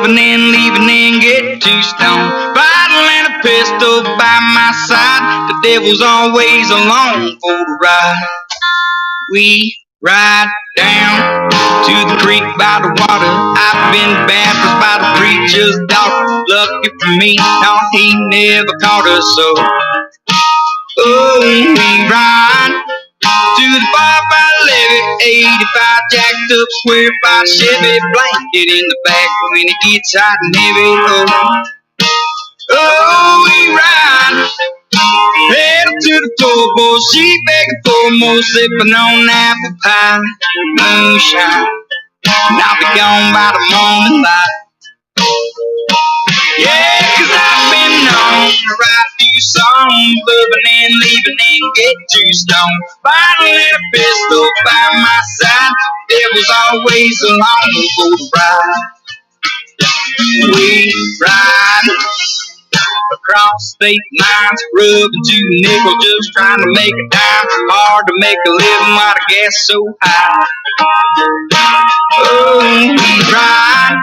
loving and leaving and get too stoned. Bottle and a pistol by my side. The devil's always along for the ride. We ride down to the creek by the water. I've been baptized by the preacher's daughter. Lucky for me, no, he never caught us so. Oh, we ride to the bar by the levee, 85 jacked up, square by Chevy, blanket in the back when it gets hot and heavy. Oh, we ride, pedal to the floorboard, she begging for more, sipping on apple pie, moonshine, and I'll be gone by the morning light. Yeah, 'cause I've been known to write a few songs, loving and leaving and get too stoned. Bottle and a pistol by my side, there was always along for the ride. We ride across state lines, rubbing 2 nickels, just trying to make a dime. Hard to make a living while the gas so high. Oh, we ride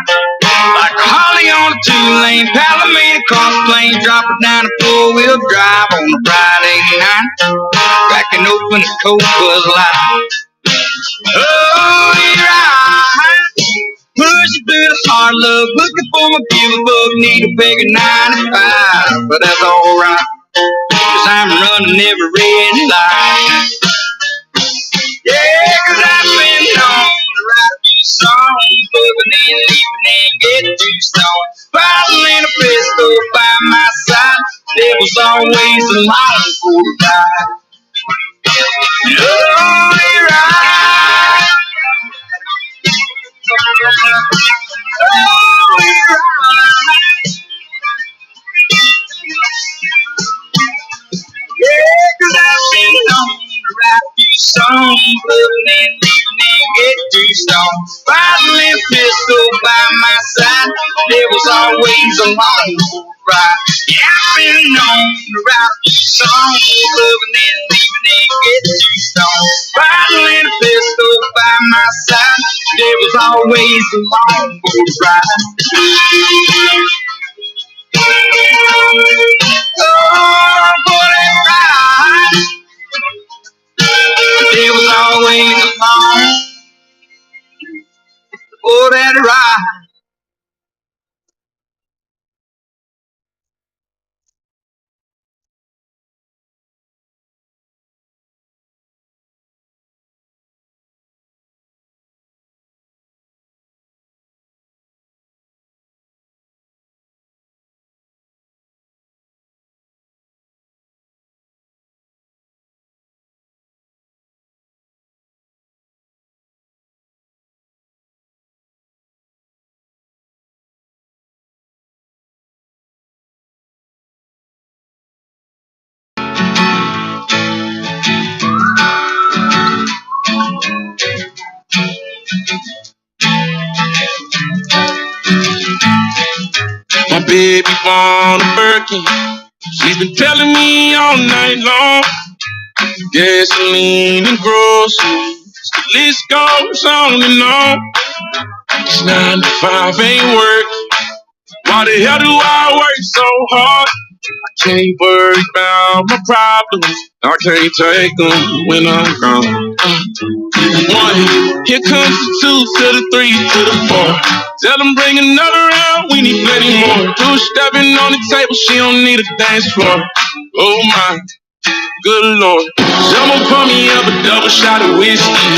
like a Holly on a 2-lane, Palomino cross plane, drop it down a 4-wheel drive on a Friday night, cracking open a cold Buzz Light. Oh, we ride, pushing through the hard love, looking for my bug, need a bigger 95, but that's alright, 'cause I'm running every red light. Yeah, 'cause I've been known to write a few songs, loving and leaving and get too stoned. Bottle and a pistol by my side, there was always along for the ride. Oh, we ride. Oh, we ride. Yeah, 'cause I've been known to write a few songs, loving and leaving and get too stoned. Bottle and pistol by my side, there was always a long ride. Yeah, I've been known to write a few songs, loving and leaving and get too stoned. Bottle and a pistol by my side, there was always a long ride. Oh, for that ride, there was always a long for that ride. My baby want a Birkin. She's been telling me all night long. Gasoline and groceries, the list goes on and on. It's 9 to 5 ain't work. Why the hell do I work so hard? I can't worry about my problems. I can't take them when I'm gone. 1, here comes the 2 to the 3 to the 4. Tell them bring another round, we need plenty more. 2 stepping on the table, she don't need a dance floor. Oh my, good Lord. Someone pour me up a double shot of whiskey.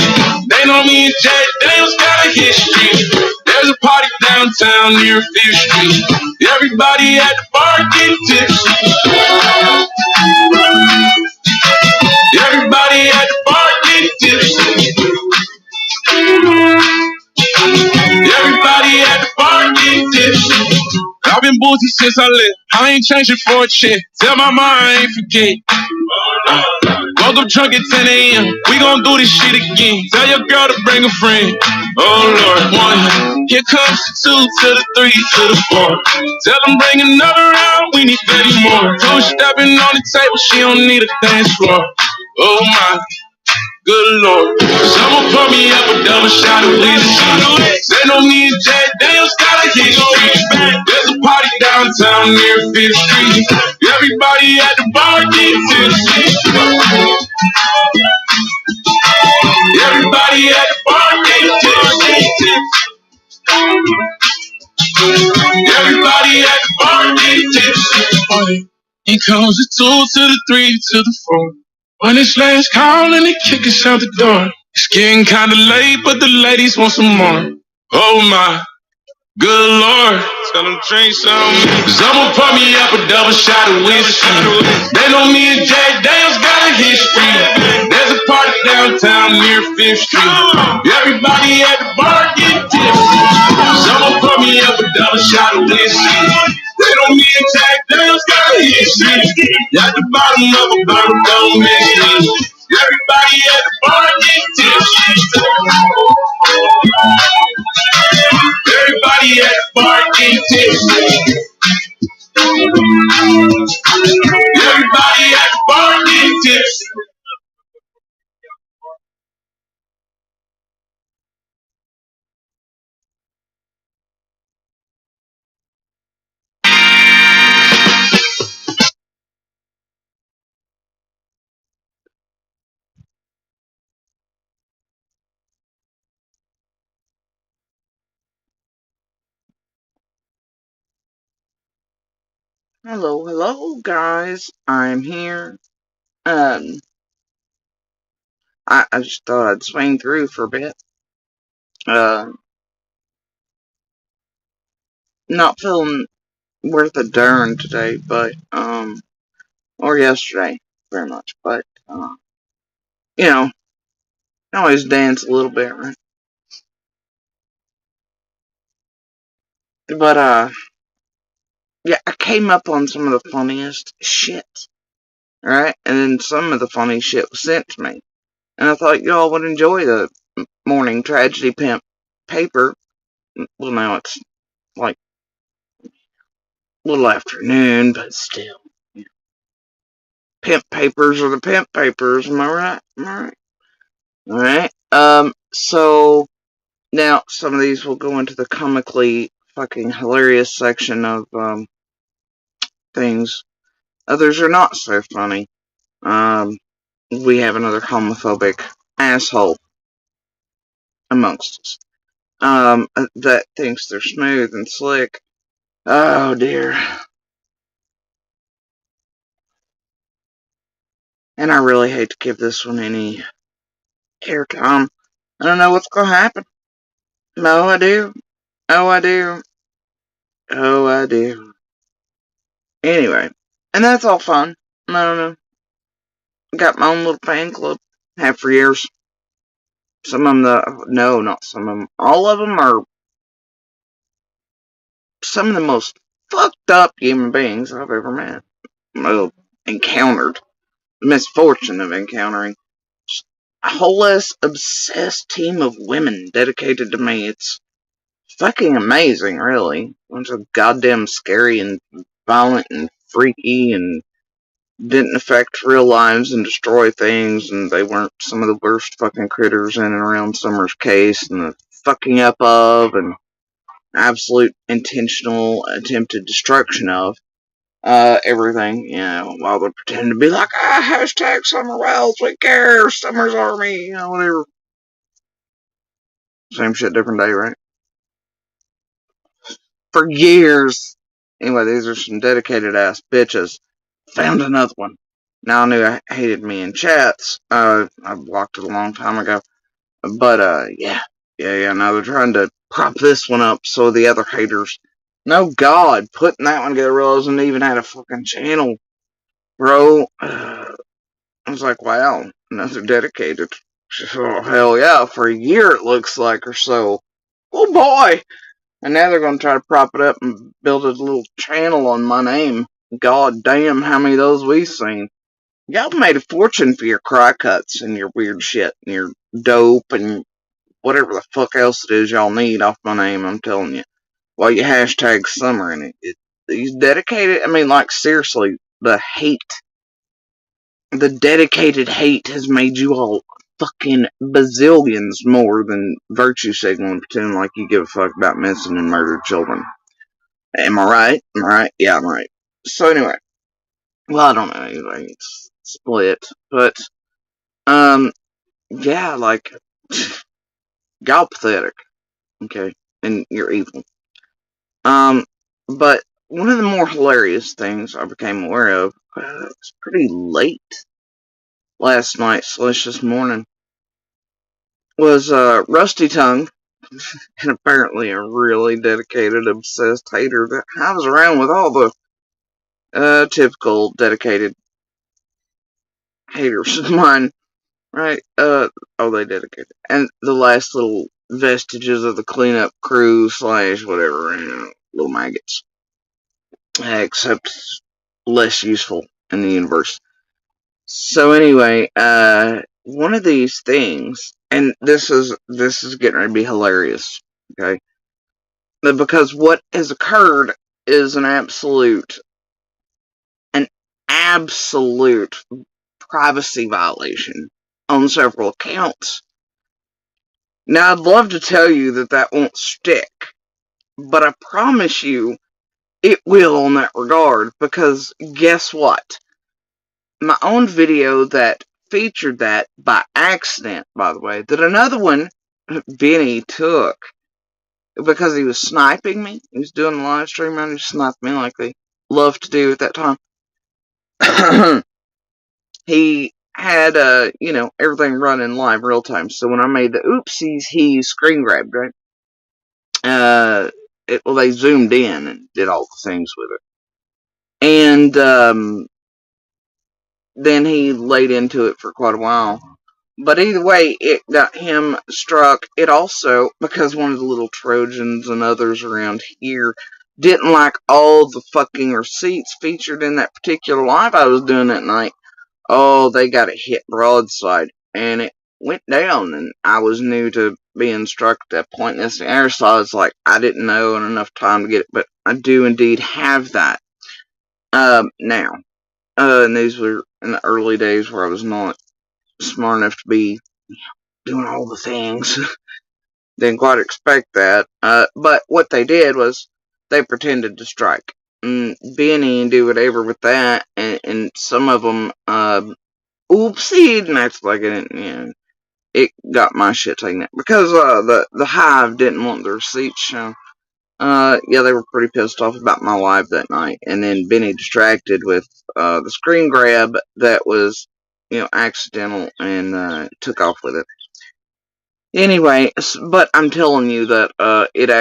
They know me and Jack Daniels got a history. There's a party downtown near 5th Street. Everybody at the bar getting tipsy. Everybody at the bar getting tipsy. Everybody at the bar getting tipsy. I've been boozy since I left. I ain't changing for a check. Tell my mom I ain't forget. Woke up drunk at 10 a.m. We gon' do this shit again. Tell your girl to bring a friend. Oh Lord, 1, here comes the 2 to the 3 to the 4. Tell them bring another round, we need 30 more. 2 stepping on the table, she don't need a dance floor. Oh my, Good Lord. Someone pour me up a double shot of whiskey. They know me and Jack Daniels got a history. There's a party downtown near 5th Street. Everybody at the bar getting tipsy. Everybody at the bar getting tipsy. Everybody at the bar getting tipsy. It comes the 2 to the 3 to the 4. When it's last call and they kick us out the door. It's getting kinda late, but the ladies want some more. Oh my, good Lord. Tell them drink some. Someone pour me up a double shot of whiskey. They know me and Jack Daniels got a history. There's a party downtown near 5th Street. Everybody at the bar get tipsy. Someone pour me up a double shot of whiskey. They know me and Jack Daniels got a history. At the bottom of a bottle, don't miss me. Everybody at the bar get tipsy. Everybody at the bar get tipsy. Everybody at the bar get tipsy. Hello, guys. I'm here. I just thought I'd swing through for a bit. Not feeling worth a darn today, but, or yesterday, very much, but, you know, I always dance a little bit, right? But, yeah, I came up on some of the funniest shit, right? And then some of the funny shit was sent to me. And I thought y'all would enjoy the morning tragedy pimp paper. Well, now it's like a little afternoon, but still. Pimp papers are the pimp papers, am I right? Am I right? Alright, so now some of these will go into the comically fucking hilarious section of, things. Others are not so funny. We have another homophobic asshole amongst us. That thinks they're smooth and slick. Oh dear. And I really hate to give this one any airtime. I don't know what's gonna happen. No, I do. Oh, I do. Oh, I do. Anyway, and that's all fun. I don't know. Got my own little fan club. Have for years. Some of them, no, not some of them. All of them are some of the most fucked up human beings I've ever met. Well, encountered. The misfortune of encountering. A whole ass obsessed team of women dedicated to me. It's fucking amazing, really. Bunch of goddamn scary and violent and freaky and didn't affect real lives and destroy things, and they weren't some of the worst fucking critters in and around Summer's case and the fucking up of and absolute intentional attempted destruction of everything, you know, while they pretend to be like, hashtag Summer Wells, we care, Summer's Army, you know, whatever. Same shit, different day, right? For years. Anyway, these are some dedicated ass bitches. Found another one. Now I knew I hated me in chats. I blocked it a long time ago. But, yeah. Now they're trying to prop this one up so the other haters. No, God, putting that one together, I wasn't even had a fucking channel, bro. I was like, wow, another dedicated. Oh, hell yeah, for a year it looks like or so. Oh boy! And now they're gonna try to prop it up and build a little channel on my name. God damn, how many of those we've seen. Y'all made a fortune for your cry cuts and your weird shit and your dope and whatever the fuck else it is y'all need off my name, I'm telling you. While you hashtag Summer in it. He's dedicated, I mean, like, seriously, the hate, the dedicated hate has made you all fucking bazillions more than virtue signaling, pretending like you give a fuck about missing and murdered children. Am I right? Am I right? Yeah, I'm right. So anyway, well, I don't know. Anyway, it's split, but yeah, like, y'all pathetic. Okay, and you're evil. But one of the more hilarious things I became aware of, it was pretty late last night / this morning, was Rusty Tongue, and apparently a really dedicated, obsessed hater that hangs around with all the typical dedicated haters of mine, right? They dedicated. And the last little vestiges of the cleanup crew / whatever, little maggots. Except less useful in the universe. So anyway, one of these things, and this is getting ready to be hilarious, okay? Because what has occurred is an absolute privacy violation on several accounts. Now, I'd love to tell you that won't stick, but I promise you it will in that regard, because guess what? My own video that featured that by accident, by the way, that another one, Benny, took because he was sniping me. He was doing a live stream and he sniped me like they loved to do at that time. He had, everything running live real time. So when I made the oopsies, he screen grabbed, right? They zoomed in and did all the things with it. And, then he laid into it for quite a while. But either way, it got him struck. It also, because one of the little Trojans and others around here didn't like all the fucking receipts featured in that particular live I was doing that night. Oh, they got it hit broadside, and it went down, and I was new to being struck at that point in this air, so I was like, I didn't know in enough time to get it, but I do indeed have that. Now, and these were in the early days where I was not smart enough to be doing all the things. Didn't quite expect that. But what they did was they pretended to strike. Benny and do whatever with that, and some of them, oopsie, and that's like it got my shit taken out. Because, the Hive didn't want the receipts shown. Yeah, they were pretty pissed off about my live that night. And then Benny distracted with, the screen grab that was, accidental, and, took off with it. Anyway, but I'm telling you that, it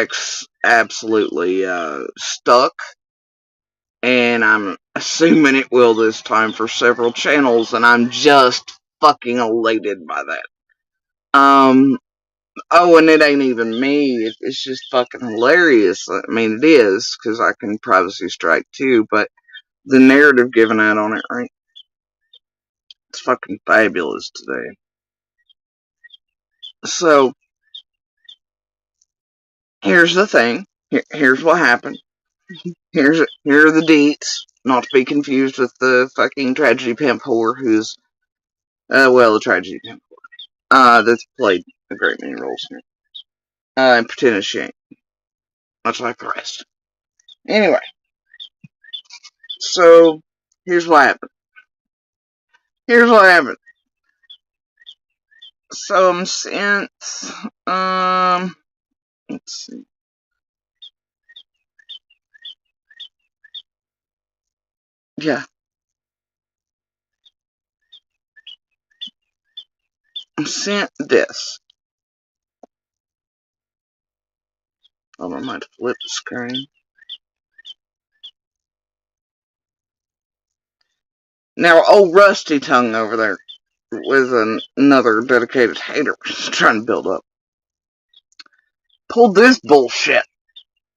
absolutely, stuck. And I'm assuming it will this time for several channels, and I'm just fucking elated by that. Oh, and it ain't even me. It's just fucking hilarious. I mean, it is, because I can privacy strike too, but the narrative given out on it, right? It's fucking fabulous today. So, here's the thing. Here's what happened. Here are the deets. Not to be confused with the fucking tragedy pimp whore who's, the tragedy pimp whore. That's played a great many roles here. And pretend she ain't. Much like the rest. Anyway. So, here's what happened. So, since, let's see. Yeah. I'm sent this. Oh, I might flip the screen. Now, old Rusty Tongue over there with another dedicated hater trying to build up. Pulled this bullshit.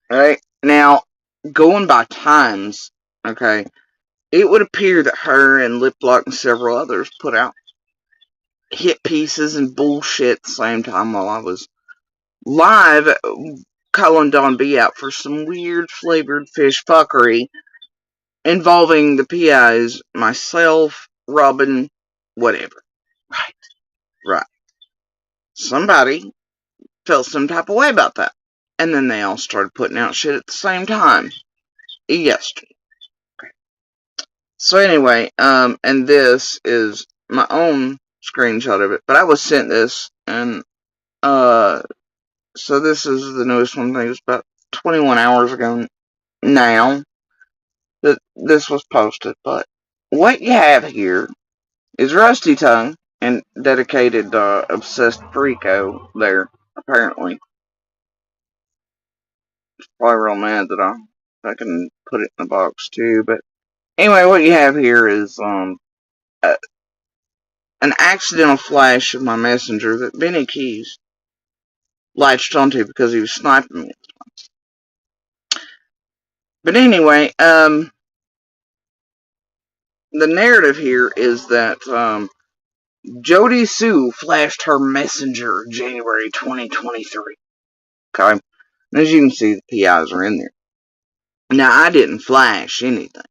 Right? Now, going by times, okay, it would appear that her and Liplock and several others put out hit pieces and bullshit at the same time while I was live calling Don B out for some weird flavored fish fuckery involving the PIs, myself, Robin, whatever. Right. Right. Somebody felt some type of way about that. And then they all started putting out shit at the same time. Yesterday. So anyway, and this is my own screenshot of it. But I was sent this, and, so this is the newest one. I think it's about 21 hours ago now that this was posted. But what you have here is Rusty Tongue and dedicated, obsessed freako there, apparently. Probably real mad that I can put it in the box too. But anyway, what you have here is, an accidental flash of my messenger that Benny Keys latched onto because he was sniping me. But anyway, the narrative here is that, Jody Sue flashed her messenger January 2023. Okay? And as you can see, the PIs are in there. Now, I didn't flash anything.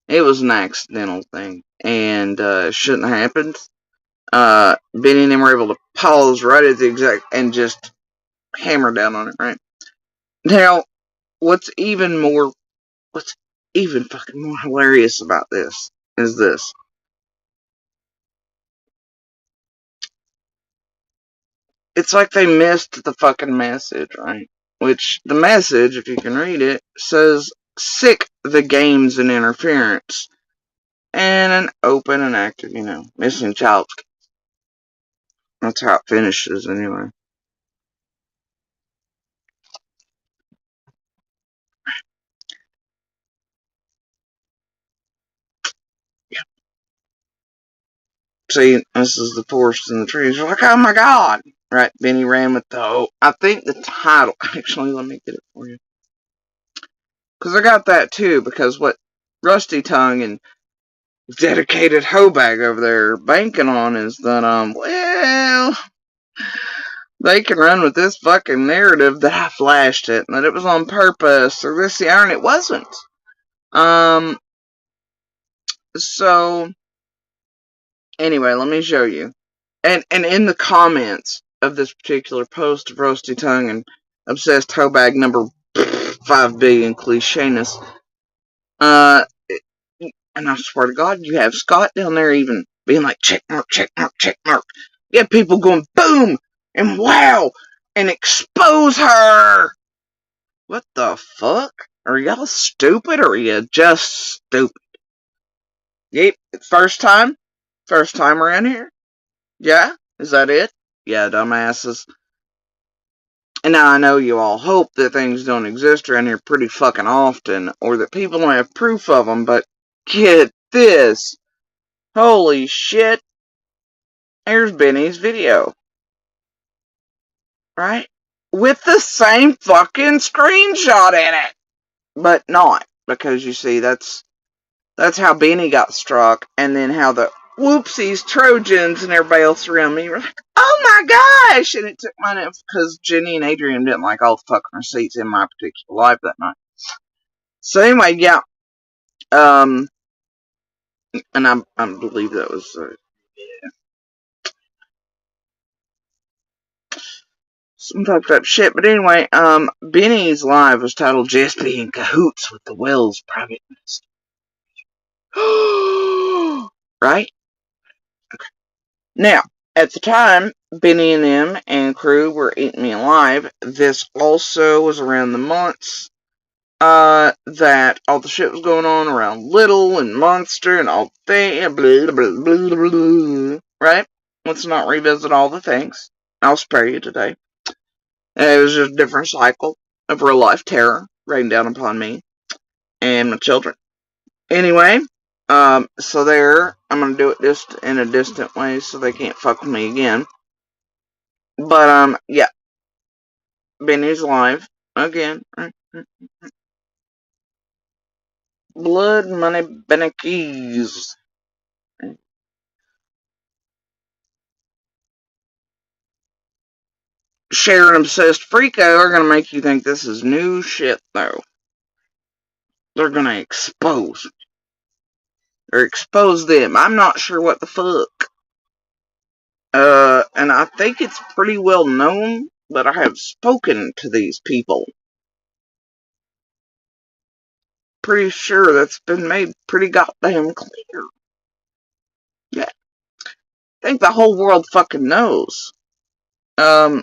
It was an accidental thing. And, shouldn't have happened. Benny and them were able to pause right at the exact, and just hammer down on it, right? Now, what's even fucking more hilarious about this is this. It's like they missed the fucking message, right? Which, the message, if you can read it, says, sick the games and interference, and an open and active, missing child. That's how it finishes, anyway. Yeah. See, this is the forest and the trees. You're like, oh my god! Right, Benny ran with I think the title, actually, let me get it for you. Because I got that too, because what Rusty Tongue and dedicated Hobag over there banking on is that, well, they can run with this fucking narrative that I flashed it, and that it was on purpose, or this, the iron, it wasn't. So, anyway, let me show you. And in the comments of this particular post of Rusty Tongue and Obsessed Hobag number 5 billion clichéness, and I swear to God, you have Scott down there even being like, check mark, check mark, check mark. You have people going, boom, and wow, and expose her. What the fuck? Are y'all stupid, or are you just stupid? Yep, first time? First time around here? Yeah? Is that it? Yeah, dumbasses. And now I know you all hope that things don't exist around here pretty fucking often, or that people don't have proof of them, but get this. Holy shit. Here's Benny's video. Right? With the same fucking screenshot in it. But not. Because you see, that's how Benny got struck. And then how the whoopsies, Trojans, and everybody else around me were like, oh my gosh! And it took my name because Jenny and Adrian didn't like all the fucking receipts in my particular life that night. So anyway, yeah. And I believe that was, some fucked up shit. But anyway, Benny's live was titled Just Be in Cahoots with the Wells Private Minister. Right? Okay. Now, at the time, Benny and them and crew were eating me alive. This also was around the months that all the shit was going on around Little and Monster and all things. Blah, blah, blah, blah, blah. Right? Let's not revisit all the things. I'll spare you today. It was just a different cycle of real life terror raining down upon me and my children. Anyway, so there, I'm gonna do it just in a distant way so they can't fuck with me again. But, yeah. Benny's live again. Blood Money Benny Keys. Sharon Obsessed Freako are gonna make you think this is new shit, though. They're gonna expose or expose them. I'm not sure what the fuck. And I think it's pretty well known that I have spoken to these people. Pretty sure that's been made pretty goddamn clear. Yeah. I think the whole world fucking knows. Now,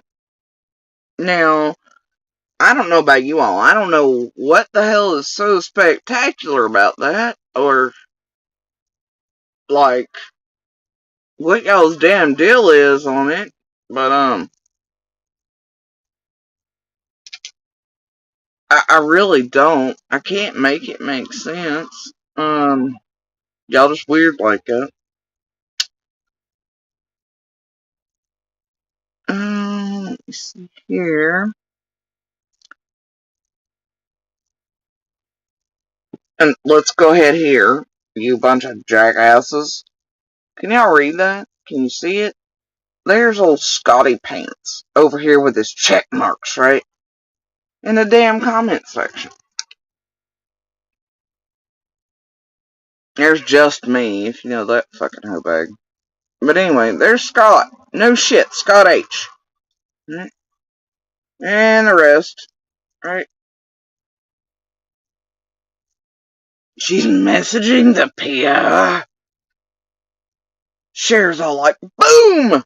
I don't know about you all. I don't know what the hell is so spectacular about that, or, like, what y'all's damn deal is on it, but, I really don't. I can't make it make sense. Y'all just weird like that. Let me see here. And let's go ahead here, you bunch of jackasses. Can y'all read that? Can you see it? There's old Scotty Pants over here with his check marks, right? In the damn comment section. There's just me, if you know that fucking hoe bag. But anyway, there's Scott. No shit, Scott H. And the rest, right? She's messaging the PI. Shares all like, boom!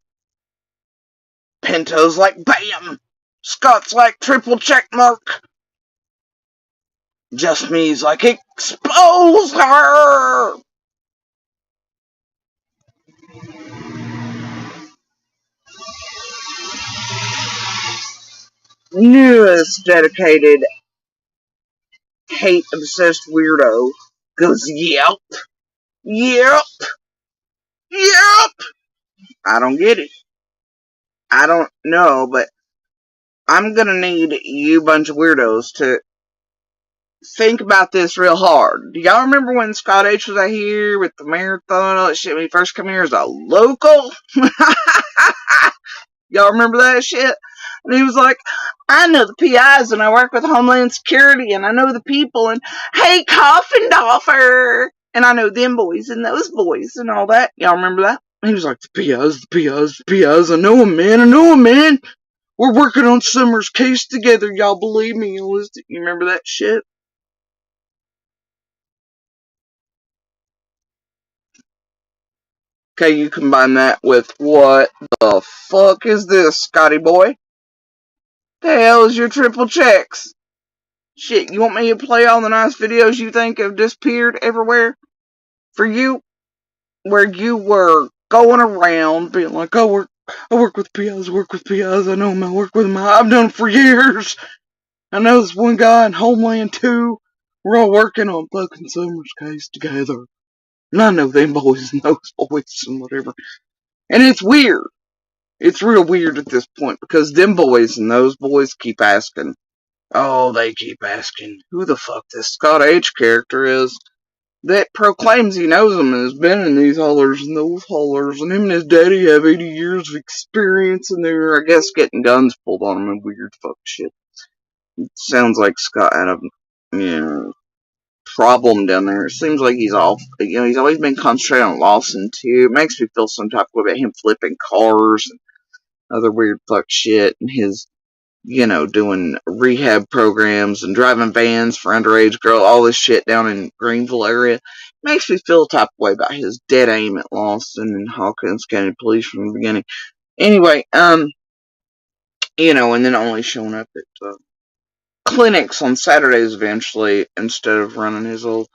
Pinto's like, bam! Scott's like, triple check mark. Just me's like, expose her! Newest dedicated hate obsessed weirdo goes, yep, yep, yep. I don't get it. I don't know, but I'm gonna need you bunch of weirdos to think about this real hard. Do y'all remember when Scott H was out here with the marathon and all that shit when he first came here as a local? Y'all remember that shit? And he was like, I know the PIs and I work with Homeland Security and I know the people and hey, Coffindoffer! And I know them boys and those boys and all that. Y'all remember that? And he was like, the PIs, I know them, man. We're working on Summer's case together, y'all believe me. You remember that shit? Okay, you combine that with what the fuck is this, Scotty boy? The hell is your triple checks? Shit, you want me to play all the nice videos you think have disappeared everywhere? For you? Where you were going around being like, I work with PIs, I know them, I work with them, I've done it for years. I know this one guy in Homeland 2, we're all working on fucking Summer's case together. And I know them boys and those boys and whatever. And it's weird. It's real weird at this point because them boys and those boys keep asking. Oh, they keep asking who the fuck this Scott H character is that proclaims he knows them and has been in these hollers and those hollers, and him and his daddy have 80 years of experience, and they're, I guess, getting guns pulled on them and weird fuck shit. It sounds like Scott had a, problem down there. It seems like he's off. He's always been concentrating on Lawson, too. It makes me feel some type of way about him flipping cars and other weird fuck shit, and his, doing rehab programs and driving vans for underage girls, all this shit down in Greenville area. Makes me feel a type of way about his dead aim at Lawson and Hawkins County Police from the beginning. Anyway, and then only showing up at clinics on Saturdays eventually instead of running his old,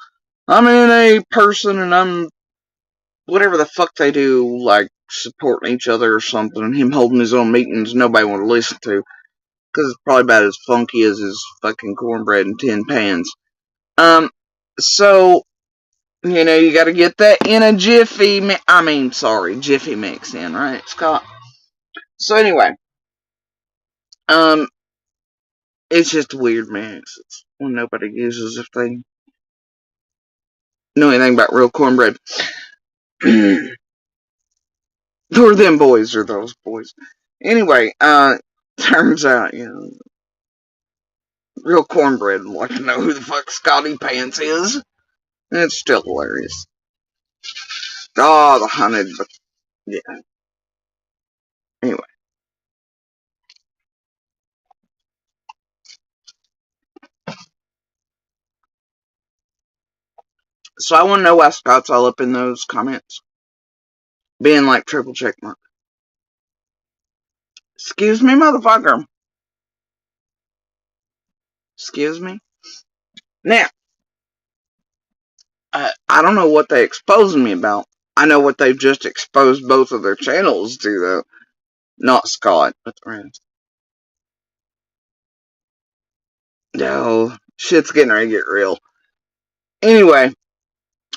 I'm in a person and I'm whatever the fuck they do, like supporting each other or something, and him holding his own meetings nobody want to listen to. Because it's probably about as funky as his fucking cornbread in tin pans. So, you gotta get that in a Jiffy Jiffy mix in, right, Scott? So anyway, it's just a weird mix. It's one nobody uses if they know anything about real cornbread. Or them boys, or those boys. Anyway, turns out, real cornbread would like to know who the fuck Scotty Pants is. And it's still hilarious. Oh, the hunted, yeah. Anyway. So I want to know why Scott's all up in those comments. Being like triple check mark. Excuse me, motherfucker. Excuse me. Now, I don't know what they exposing me about. I know what they've just exposed both of their channels to, though. Not Scott, but the rest. No, shit's getting ready to get real. Anyway,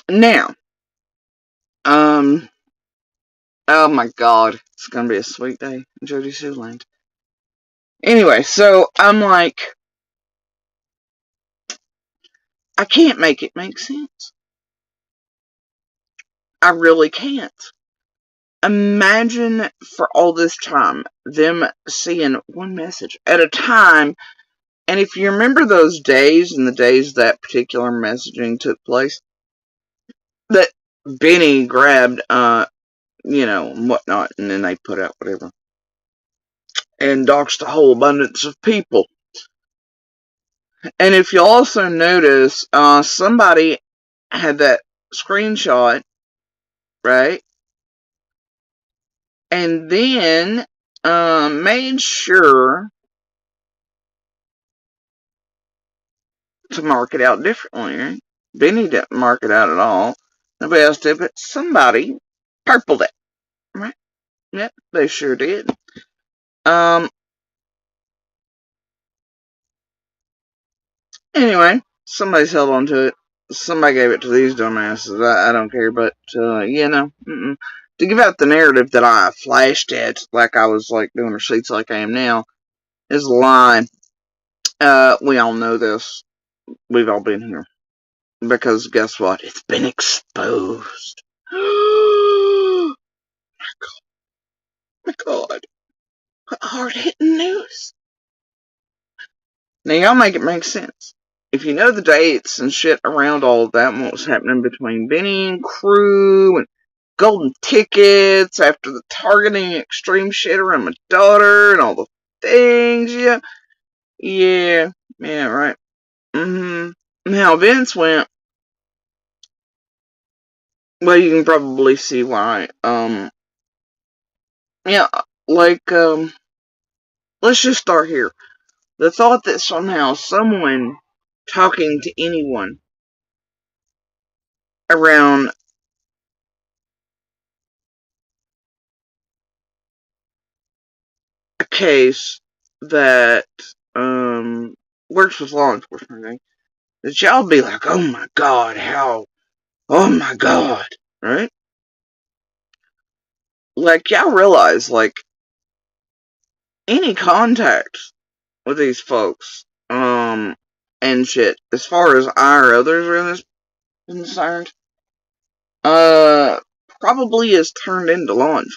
now, oh my god, it's gonna be a sweet day in Jody Siouxland. Anyway, so I'm like, I can't make it make sense. I really can't. Imagine for all this time, them seeing one message at a time. And if you remember those days and the days that particular messaging took place, that Benny grabbed, and whatnot, and then they put out whatever. And doxed a whole abundance of people. And if you also notice, somebody had that screenshot, right? And then, made sure to mark it out differently, right? Benny didn't mark it out at all. Nobody else did, but somebody purpled it, right? Yep, they sure did. Anyway, somebody's held on to it. Somebody gave it to these dumbasses. I don't care, but, to give out the narrative that I flashed at, like I was, like, doing receipts like I am now, is a lie. We all know this. We've all been here. Because guess what? It's been exposed. My God. Hard-hitting news. Now, y'all make it make sense. If you know the dates and shit around all of that and what was happening between Benny and crew and golden tickets after the targeting extreme shit around my daughter and all the things, yeah, right. Now, Vince went, well, you can probably see why, let's just start here. The thought that somehow someone talking to anyone around a case that works with law enforcement, right? That y'all be like, oh my god, oh my god, right? Like, y'all realize, like, any contact with these folks, and shit, as far as I or others are in this concerned, probably is turned into law enforcement.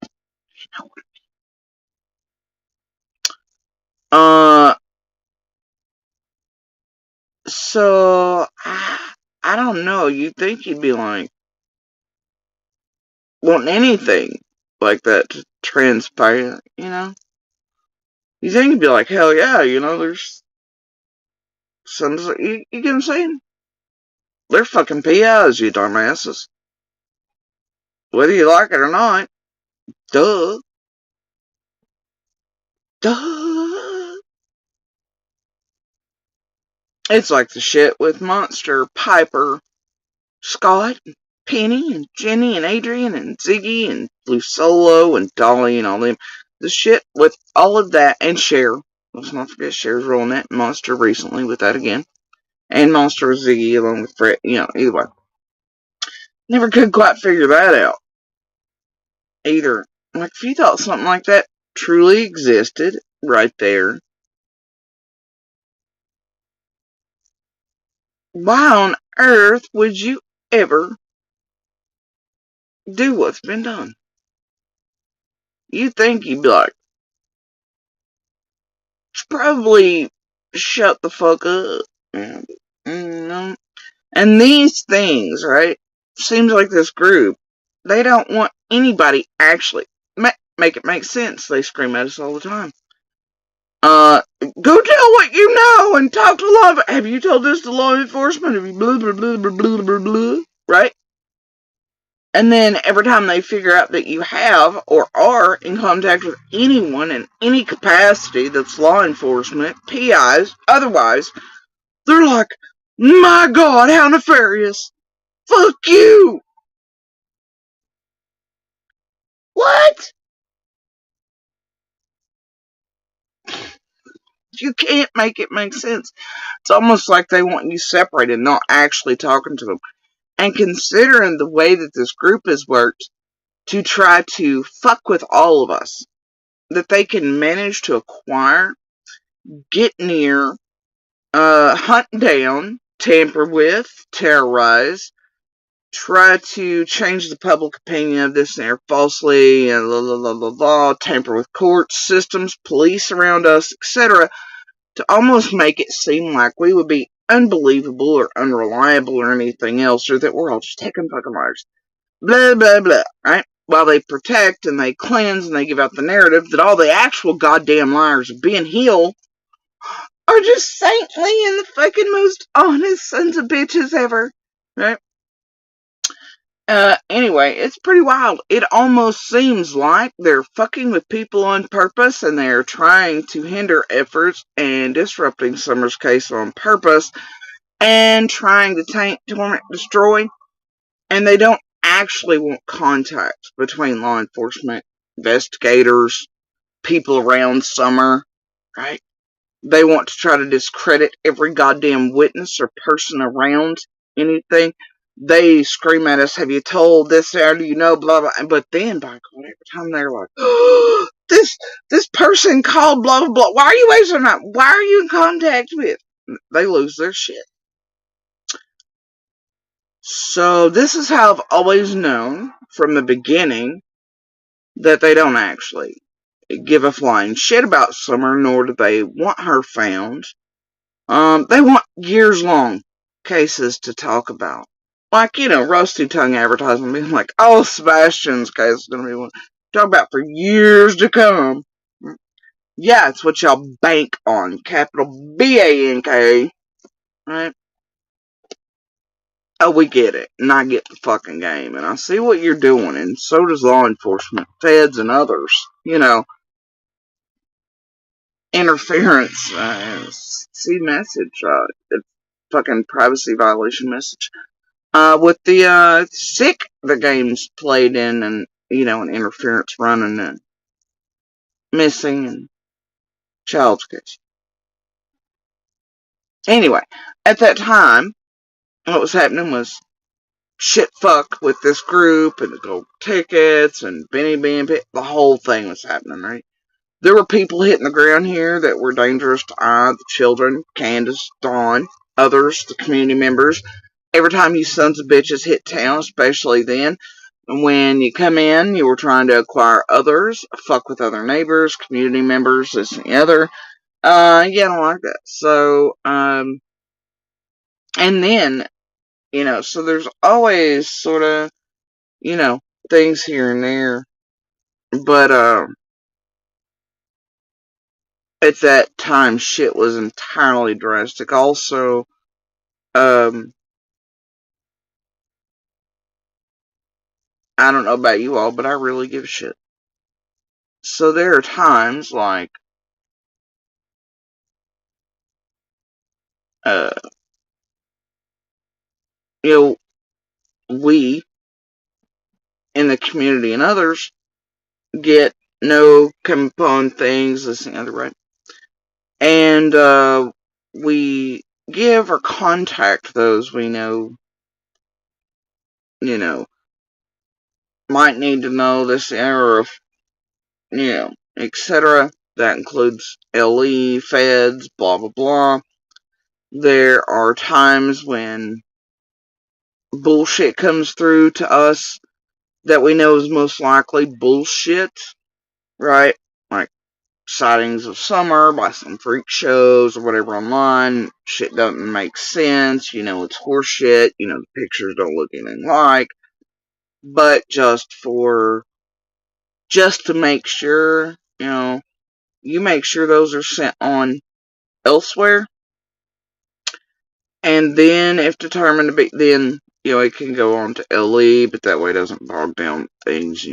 You know what I mean? So, I don't know, you'd think you'd be like, wanting anything like that to transpire, you know? You think you'd be like, hell yeah, there's some, you get what I'm saying? They're fucking PIs, you dumbasses. Whether you like it or not. Duh. It's like the shit with Monster, Piper, Scott, and Penny, and Jenny, and Adrian, and Ziggy, and Blue Solo, and Dolly, and all them. The shit with all of that, and Cher. Let's not forget Cher's rolling that Monster recently with that again. And Monster with Ziggy along with Fred, either way. Never could quite figure that out. Either. Like, if you thought something like that truly existed right there, why on earth would you ever do what's been done? You think you'd be like, probably shut the fuck up. And these things, right? Seems like this group, they don't want anybody actually. make it make sense. They scream at us all the time. Go tell what you know and talk to law. Have you told this to law enforcement? Have you blah, blah, blah, blah, blah, blah, blah, right? And then every time they figure out that you have or are in contact with anyone in any capacity that's law enforcement, PIs, otherwise, they're like, my God, how nefarious. Fuck you. What? You can't make it make sense. It's almost like they want you separated, not actually talking to them. And considering the way that this group has worked to try to fuck with all of us, that they can manage to acquire, get near, hunt down, tamper with, terrorize, try to change the public opinion of this and falsely, and tamper with courts, systems, police around us, etc., to almost make it seem like we would be unbelievable or unreliable or anything else, or that we're all just taking fucking liars. Blah, blah, blah, right? While they protect and they cleanse and they give out the narrative that all the actual goddamn liars of Ben Hill are just saintly and the fucking most honest sons of bitches ever, right? Anyway, it's pretty wild. It almost seems like they're fucking with people on purpose and they're trying to hinder efforts and disrupting Summer's case on purpose and trying to taint, torment, destroy. And they don't actually want contact between law enforcement, investigators, people around Summer, right? They want to try to discredit every goddamn witness or person around anything. They scream at us, have you told this, or do you know, blah, blah. But then, by God, every time they're like, oh, this person called, blah, blah, blah. Why are you wasting time? Why are you in contact with? They lose their shit. So this is how I've always known from the beginning that they don't actually give a flying shit about Summer, nor do they want her found. They want years-long cases to talk about. Like, Rusty Tongue advertising being like, oh, Sebastian's case is going to be one to talk about for years to come. Yeah, it's what y'all bank on. Capital B-A-N-K. Right? Oh, we get it. And I get the fucking game. And I see what you're doing. And so does law enforcement, feds, and others. Interference. See message. Fucking privacy violation message. With the sick the game's played in, and an interference running and missing and child's case. Anyway, at that time, what was happening was shit fuck with this group and the gold tickets and Benny Bam, the whole thing was happening, right? There were people hitting the ground here that were dangerous to the children, Candace, Dawn, others, the community members. Every time you sons of bitches hit town, especially then, when you come in, you were trying to acquire others, fuck with other neighbors, community members, this and the other. I don't like that. So, and then, so there's always sort of, things here and there. But, at that time, shit was entirely drastic. Also, I don't know about you all, but I really give a shit. So there are times like, we in the community and others get no come upon things, this and the other, right? And we give or contact those we know, might need to know this or, etc. That includes LE, feds, blah, blah, blah. There are times when bullshit comes through to us that we know is most likely bullshit, right? Like sightings of Summer by some freak shows or whatever online. Shit doesn't make sense. It's horseshit. The pictures don't look anything like. But just for just to make sure, you make sure those are sent on elsewhere. And then, if determined to be, then, it can go on to LE, but that way it doesn't bog down things,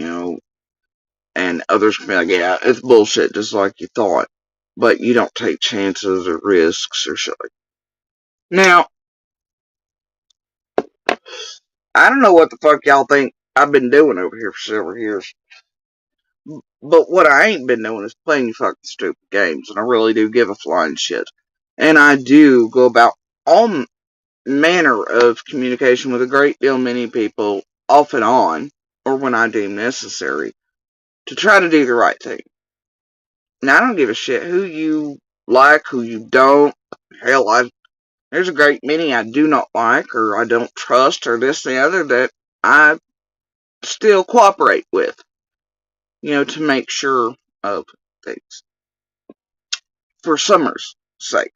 and others can be like, yeah, it's bullshit, just like you thought. But you don't take chances or risks or shit like that. Now, I don't know what the fuck y'all think I've been doing over here for several years. But what I ain't been doing is playing you fucking stupid games. And I really do give a flying shit. And I do go about all manner of communication with a great deal many people off and on, or when I deem necessary, to try to do the right thing. Now, I don't give a shit who you like, who you don't. Hell, there's a great many I do not like, or I don't trust, or this and the other that I still cooperate with, to make sure of things. For Summer's sake.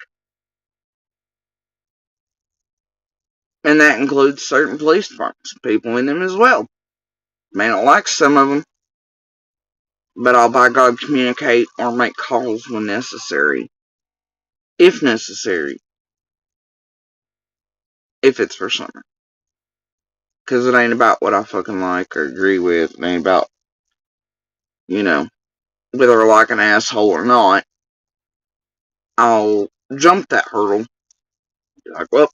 And that includes certain police departments, people in them as well. May not like some of them, but I'll by God communicate or make calls when necessary. If necessary. If it's for Summer. Because it ain't about what I fucking like or agree with. It ain't about, whether I like an asshole or not. I'll jump that hurdle. Be like, well,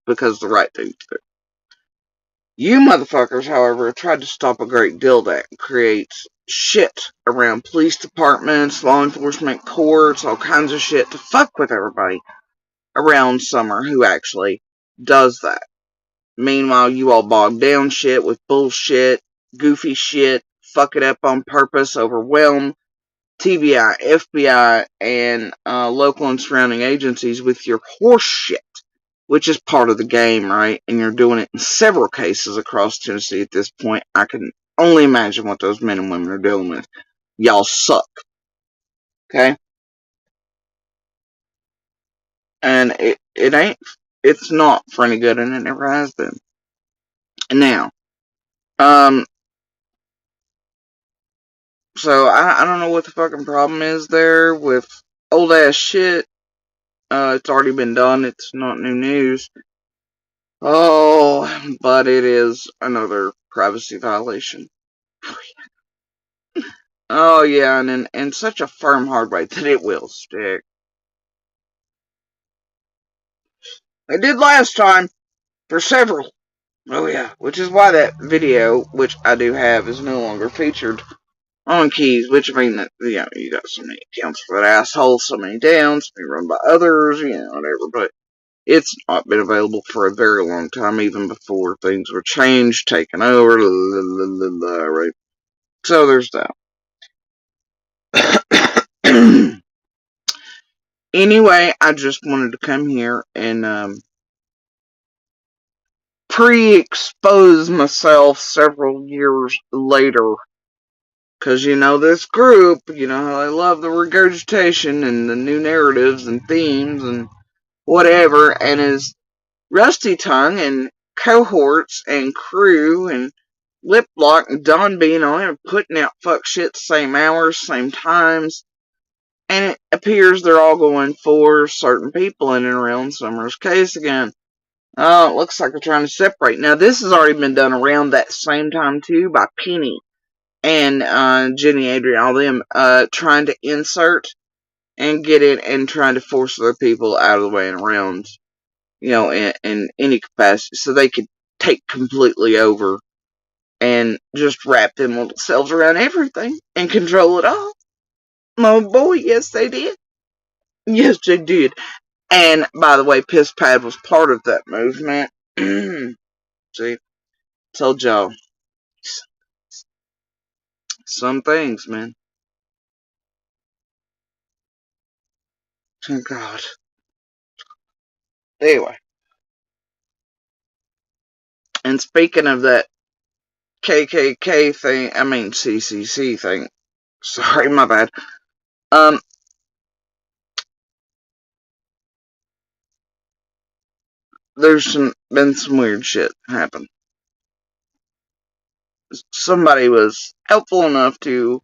because the right thing to do. You motherfuckers, however, have tried to stop a great deal that creates shit around police departments, law enforcement courts, all kinds of shit to fuck with everybody around Summer who actually does that. Meanwhile, you all bog down shit with bullshit, goofy shit, fuck it up on purpose, overwhelm TBI, FBI, and local and surrounding agencies with your horse shit, which is part of the game, right? And you're doing it in several cases across Tennessee at this point. I can only imagine what those men and women are dealing with. Y'all suck. Okay? And it's not for any good, and it never has been. And now, so I don't know what the fucking problem is there with old ass shit. It's already been done. It's not new news. Oh, but it is another privacy violation. Oh yeah, and in such a firm hard way that it will stick. It did last time for several. Oh yeah, which is why that video, which I do have, is no longer featured on Keys, which means that, you got so many accounts for that asshole, so many downs, be run by others, whatever, but it's not been available for a very long time, even before things were changed, taken over, right? So there's that. Anyway, I just wanted to come here and pre-expose myself several years later. Because, this group, how they love the regurgitation and the new narratives and themes and whatever. And as Rusty Tongue and cohorts and crew and Lip Lock and Don being on and putting out fuck shit same hours, same times. And it appears they're all going for certain people in and around Summer's case again. Oh, it looks like they're trying to separate. Now, this has already been done around that same time, too, by Penny and Jenny, Adrian, all them, trying to insert and get in and trying to force other people out of the way and around, in any capacity, so they could take completely over and just wrap them little selves around everything and control it all. Oh boy, yes they did. Yes, they did. And, by the way, Piss Pad was part of that movement. See? Told y'all. Some things, man. Oh, God. Anyway. And speaking of that KKK thing, I mean CCC thing. Sorry, my bad. There's been some weird shit happen. Somebody was helpful enough to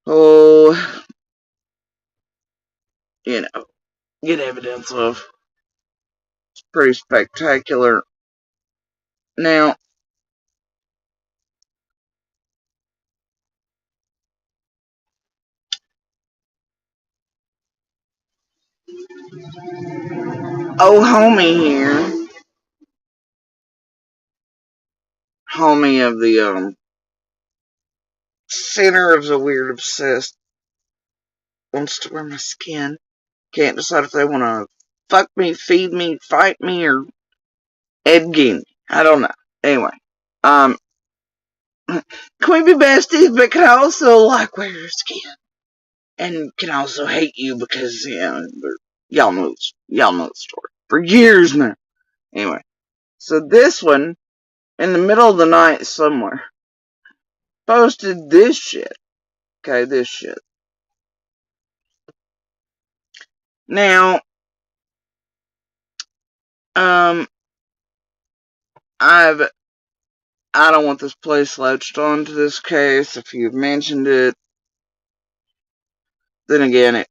oh, you know, get evidence of. It's pretty spectacular. Now, oh, homie here, homie of the center of the weird obsessed, wants to wear my skin. Can't decide if they want to fuck me, feed me, fight me, or egg me. I don't know. Anyway, um, can we be besties, but can I also like wear your skin? And can also hate you because, y'all know the story. For years now. Anyway, so this one, in the middle of the night somewhere, posted this shit. Okay, this shit. Now, I don't want this place latched onto this case. If you've mentioned it, then again, it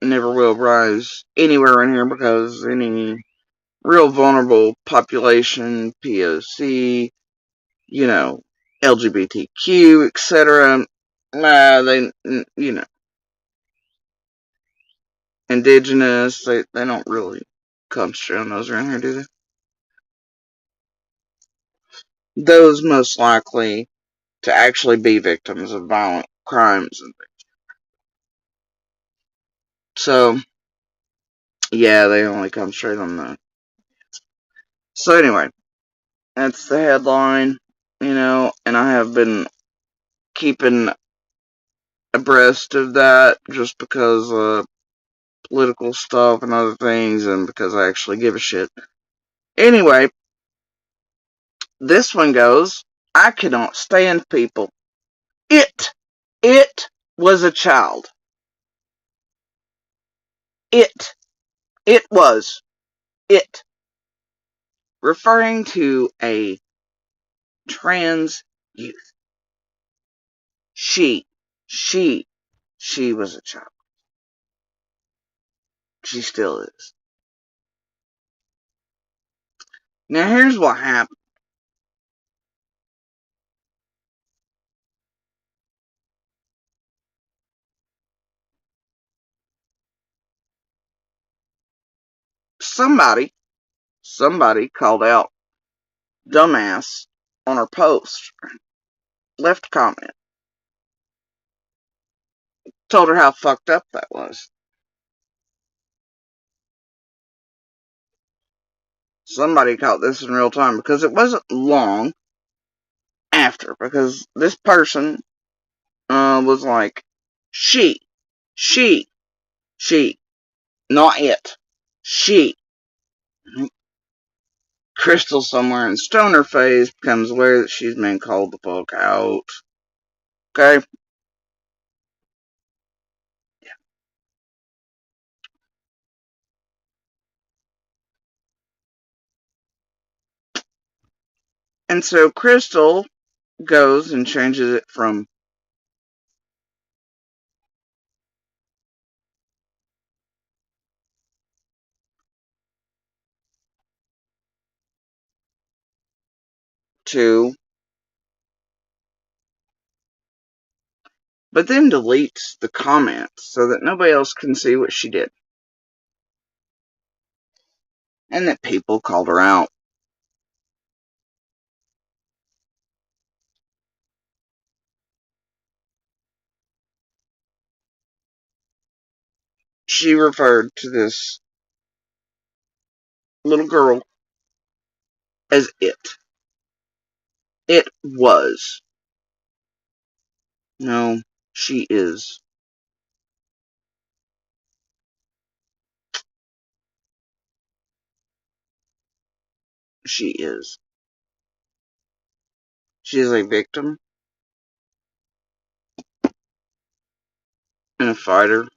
never will rise anywhere in here because any real vulnerable population, POC, LGBTQ, etc., indigenous, they don't really come straight on those around here, do they? Those most likely to actually be victims of violent crimes and things. So, yeah, they only come straight on that. So anyway, that's the headline, and I have been keeping abreast of that just because political stuff and other things, and because I actually give a shit. Anyway, this one goes, I cannot stand people. It was a child. It was. It. Referring to a trans youth. She was a child. She still is. Now here's what happened. Somebody called out dumbass on her post. Left a comment. Told her how fucked up that was. Somebody caught this in real time because it wasn't long after, because this person was like, she, not it, she. Crystal somewhere in stoner phase becomes aware that she's been called the fuck out. Okay? Yeah. And so Crystal goes and changes it from to, but then deletes the comments so that nobody else can see what she did. And that people called her out. She referred to this little girl as it. It was. No, she is. She is. She is a victim and a fighter.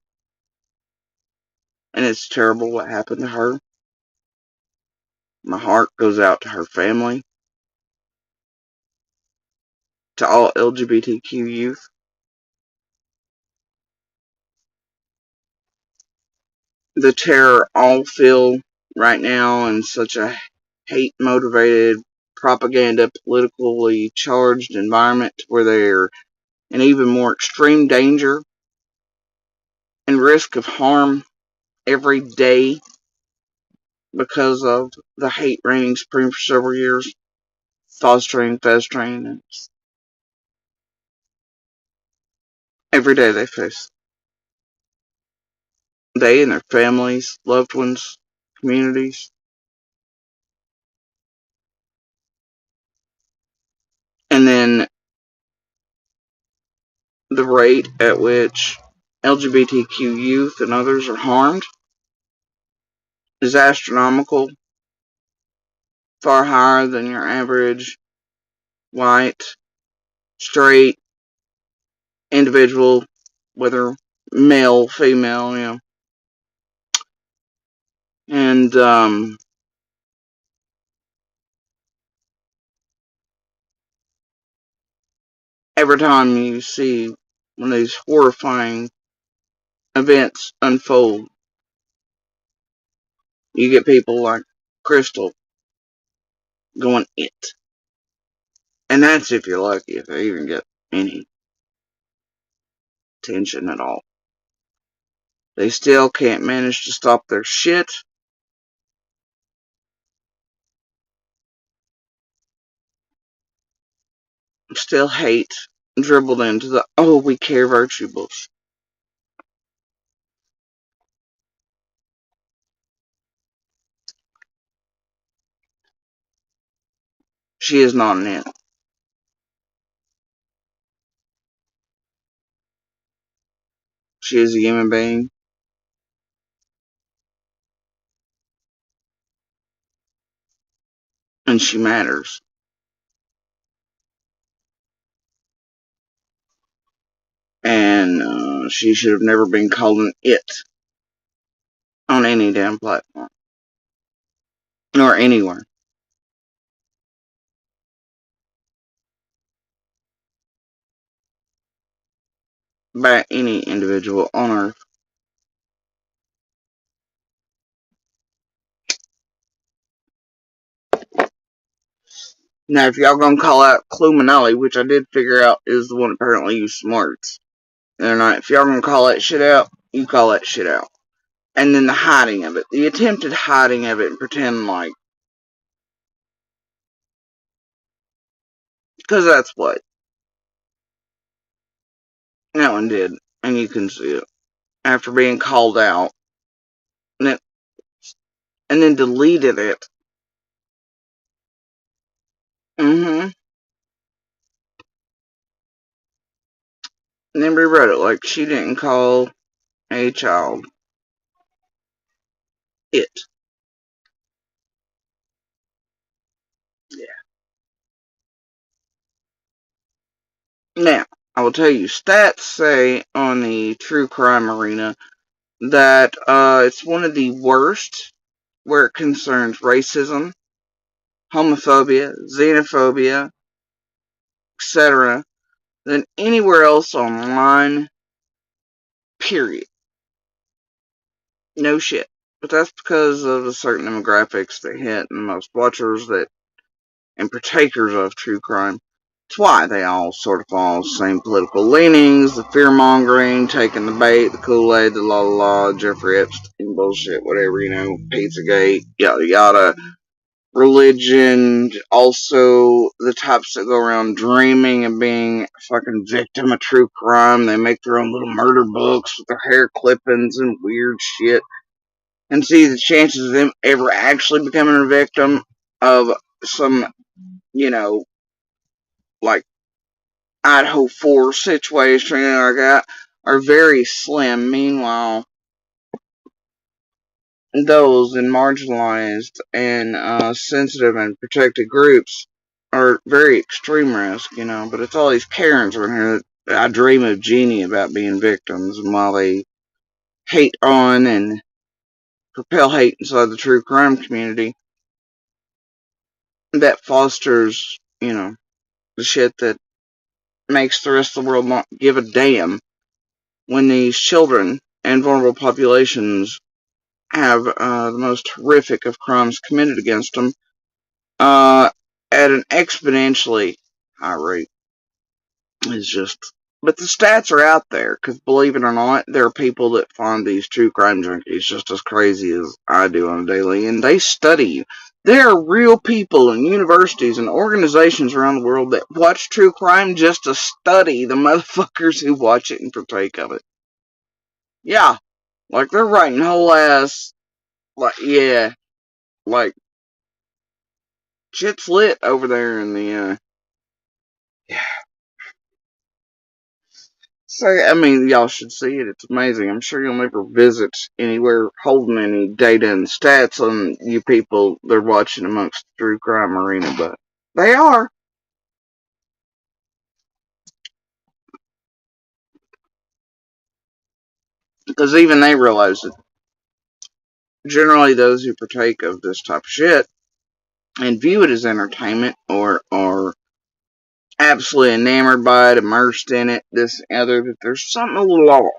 And it's terrible what happened to her. My heart goes out to her family, to all LGBTQ youth. the terror all feel right now in such a hate motivated, propaganda, politically charged environment where they're in even more extreme danger and risk of harm every day because of the hate reigning supreme for several years, fostering, festering, and every day they face. They and their families, loved ones, communities. And then the rate at which LGBTQ youth and others are harmed is astronomical, far higher than your average white, straight individual, whether male, female, And every time you see one of these horrifying events unfold, you get people like Crystal going it. And that's if you're lucky, if they even get any attention at all. They still can't manage to stop their shit. Still hate dribbled into the oh we care virtue bullshit. She is not an it. She is a human being. And she matters. And she should have never been called an it on any damn platform. Nor anywhere. By any individual on earth. Now, if y'all gonna call out Cluminelli, which I did figure out is the one apparently used smarts, they're not. If y'all gonna call that shit out, you call that shit out. And then the hiding of it, the attempted hiding of it, and pretend like, because that's what that one did, and you can see it after being called out, and then deleted it. And then rewrote it like she didn't call a child it. Yeah. Now, I will tell you, stats say on the true crime arena that it's one of the worst where it concerns racism, homophobia, xenophobia, etc., than anywhere else online, period. No shit. But that's because of the certain demographics that hit and most watchers that and partakers of true crime. That's why they all sort of follow the same political leanings, the fear-mongering, taking the bait, the Kool-Aid, the la-la-la, Jeffrey Epstein bullshit, whatever, Pizzagate, yada yada. Religion, also the types that go around dreaming of being a fucking victim of true crime. They make their own little murder books with their hair clippings and weird shit. And see the chances of them ever actually becoming a victim of some, like Idaho 4 situation or anything like that are very slim. Meanwhile, those in marginalized and sensitive and protected groups are very extreme risk, but it's all these Karens around here that I dream of Jeannie about being victims, and while they hate on and propel hate inside the true crime community, that fosters, the shit that makes the rest of the world not give a damn when these children and vulnerable populations have the most horrific of crimes committed against them at an exponentially high rate. It's just, but the stats are out there, because believe it or not, there are people that find these true crime junkies just as crazy as I do on a daily, and they study. There are real people in universities and organizations around the world that watch true crime just to study the motherfuckers who watch it and partake of it. Yeah, like they're writing whole ass, like, yeah, like, shit's lit over there in the, so, I mean, y'all should see it. It's amazing. I'm sure you'll never visit anywhere holding any data and stats on you people they're watching amongst the true crime arena, but they are. Because even they realize that generally those who partake of this type of shit and view it as entertainment or are absolutely enamored by it, immersed in it, this and other, that there's something a little off.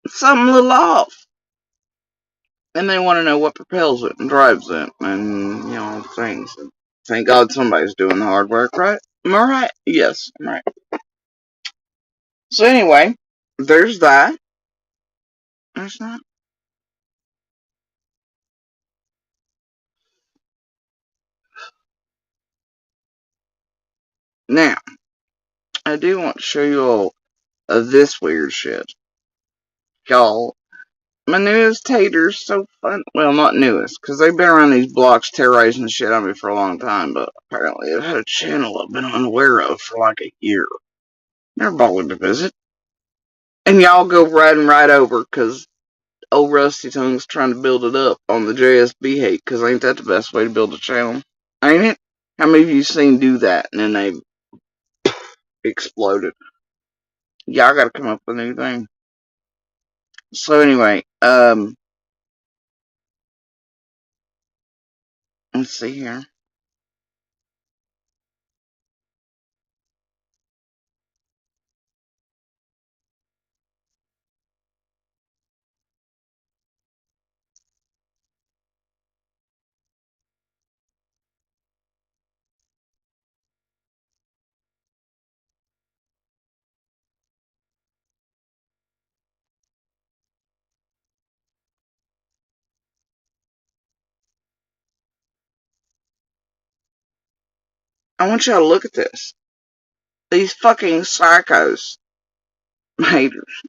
Something a little off. And they want to know what propels it and drives it, and, things. Thank God somebody's doing the hard work, right? Am I right? Yes, I'm right. So anyway, there's that. There's that. Now, I do want to show you all of this weird shit. Y'all, my newest hater's so fun. Well, not newest, because they've been around these blocks terrorizing the shit on me for a long time, but apparently I've had a channel I've been unaware of for like a year. They're bothered to visit. And y'all go riding right over, because old Rusty Tongue's trying to build it up on the JSB hate, because ain't that the best way to build a channel? Ain't it? How many of you seen do that, and then they exploded? Yeah, I gotta come up with a new thing. So anyway, let's see here. I want y'all to look at this. These fucking psychos. Haters.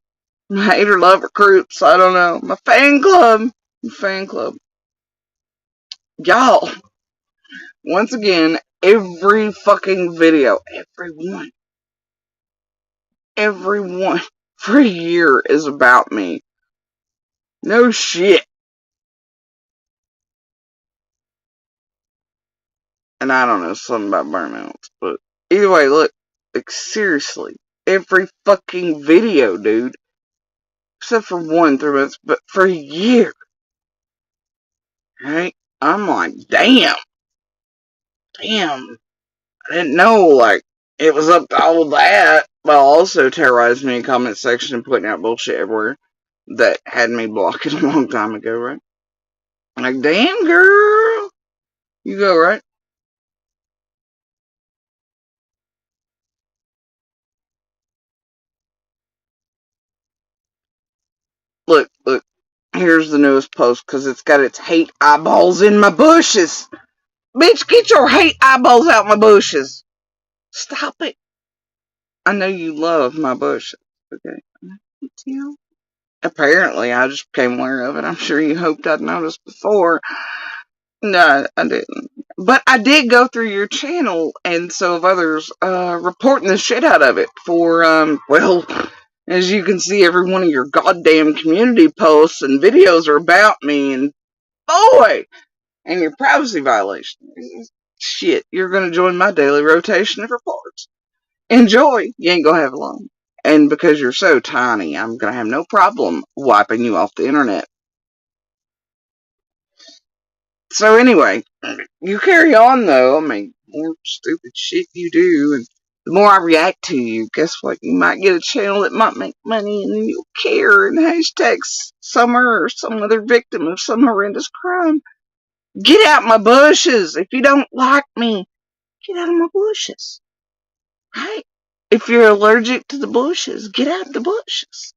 Hater lover groups, I don't know. My fan club. My fan club. Y'all, once again, every fucking video, every one for a year is about me. No shit. And I don't know, something about burnouts, but either way, look, like, seriously, every fucking video, dude, except for 3 months, but for a year, right? I'm like, damn, I didn't know, like, it was up to all that, while also terrorizing me in the comment section and putting out bullshit everywhere that had me blocked a long time ago, right? Like, damn, girl, you go, right? Look, here's the newest post, because it's got its hate eyeballs in my bushes. Bitch, get your hate eyeballs out my bushes. Stop it. I know you love my bushes, okay? Apparently, I just became aware of it. I'm sure you hoped I'd noticed before. No, I didn't. But I did go through your channel, and so have others, reporting the shit out of it for, well, as you can see, every one of your goddamn community posts and videos are about me, and boy, and your privacy violation. Shit, you're gonna join my daily rotation of reports. Enjoy. You ain't gonna have it long. And because you're so tiny, I'm gonna have no problem wiping you off the internet. So anyway, you carry on though. I mean, more stupid shit you do. And The more I react to you, guess what? You might get a channel that might make money, and then you'll care and hashtag Summer or some other victim of some horrendous crime. Get out my bushes. If you don't like me, get out of my bushes. Right? If you're allergic to the bushes, get out of the bushes.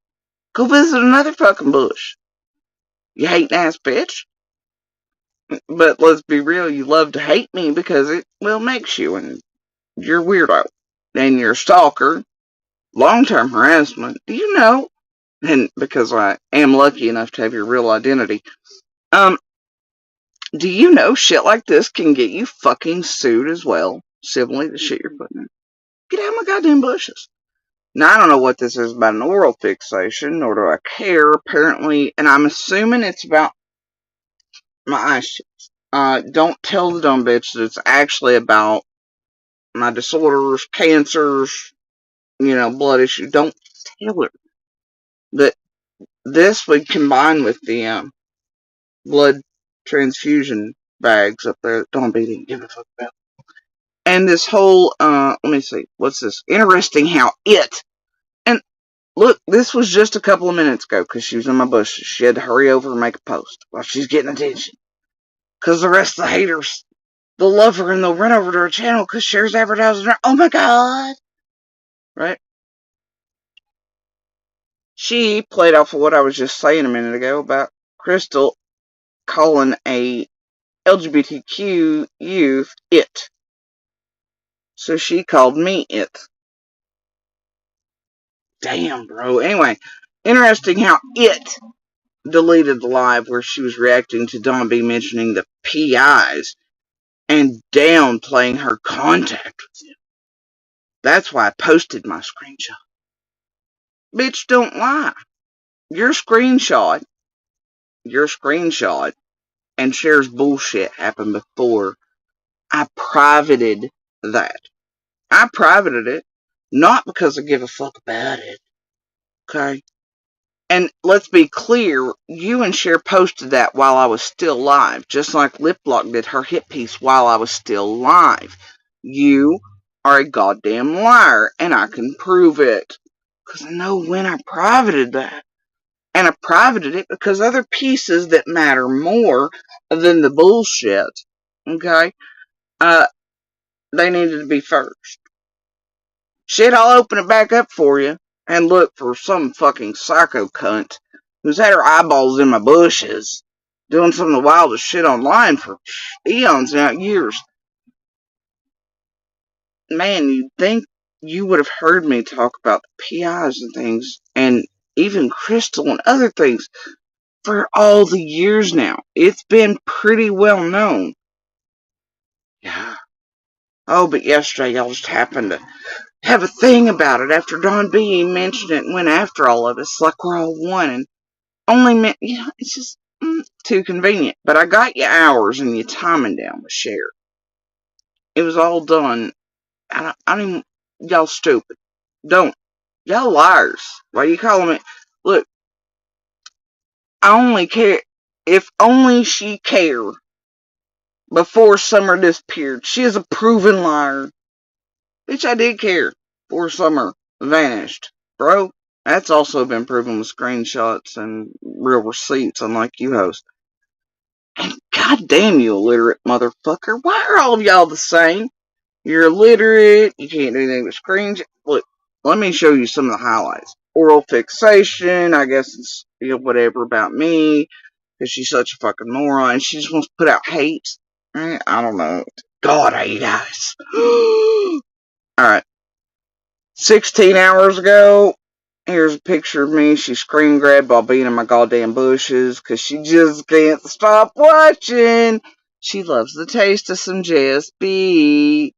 Go visit another fucking bush. You hating ass bitch. But let's be real, you love to hate me because it makes you, and you're a weirdo. And you're a stalker. Long-term harassment. Do you know? And because I am lucky enough to have your real identity. Do you know shit like this can get you fucking sued as well? Civilly, the shit you're putting in. Get out of my goddamn bushes. Now, I don't know what this is about an oral fixation, nor do I care, apparently, and I'm assuming it's about my eye shit. Don't tell the dumb bitch that it's actually about my disorders, cancers, blood issues. Don't tell her that this would combine with the blood transfusion bags up there that Don B didn't give a fuck about. And this whole, let me see, what's this? Interesting how and look, this was just a couple of minutes ago because she was in my bushes. She had to hurry over and make a post while she's getting attention. Because the rest of the haters, they'll love her and they'll run over to her channel because shares advertising her. Oh my god! Right? She played off of what I was just saying a minute ago about Crystal calling a LGBTQ youth it. So she called me it. Damn, bro. Anyway, interesting how it deleted the live where she was reacting to Don B mentioning the PIs and downplaying her contact with him. That's why I posted my screenshot. Bitch, don't lie. Your screenshot and shares bullshit happened before I privated that. I privated it, not because I give a fuck about it. Okay? And let's be clear, you and Cher posted that while I was still live, just like Liplock did her hit piece while I was still live. You are a goddamn liar, and I can prove it. Because I know when I privated that. And I privated it because other pieces that matter more than the bullshit, okay, they needed to be first. Shit, I'll open it back up for you and look for some fucking psycho cunt who's had her eyeballs in my bushes doing some of the wildest shit online for eons now, years. Man, you'd think you would have heard me talk about the PIs and things, and even Crystal and other things for all the years now. It's been pretty well known. Yeah. Oh, but yesterday y'all just happened to have a thing about it after Don B mentioned it and went after all of us like we're all one, and only meant, it's just too convenient. But I got you hours and you timing down with Cher. It was all done. I don't even, y'all stupid. Don't. Y'all liars. Why you calling me? Look, I only care, if only she cared before Summer disappeared. She is a proven liar. Bitch, I did care before Summer vanished. Bro, that's also been proven with screenshots and real receipts, unlike you host. And goddamn you illiterate motherfucker. Why are all of y'all the same? You're illiterate, you can't do anything with screenshots. Look, let me show you some of the highlights. Oral fixation, I guess it's, whatever about me, because she's such a fucking moron. She just wants to put out hate. I don't know. God, I hate guys. Alright. 16 hours ago, here's a picture of me. She screen grabbed while being in my goddamn bushes because she just can't stop watching. She loves the taste of some JSB.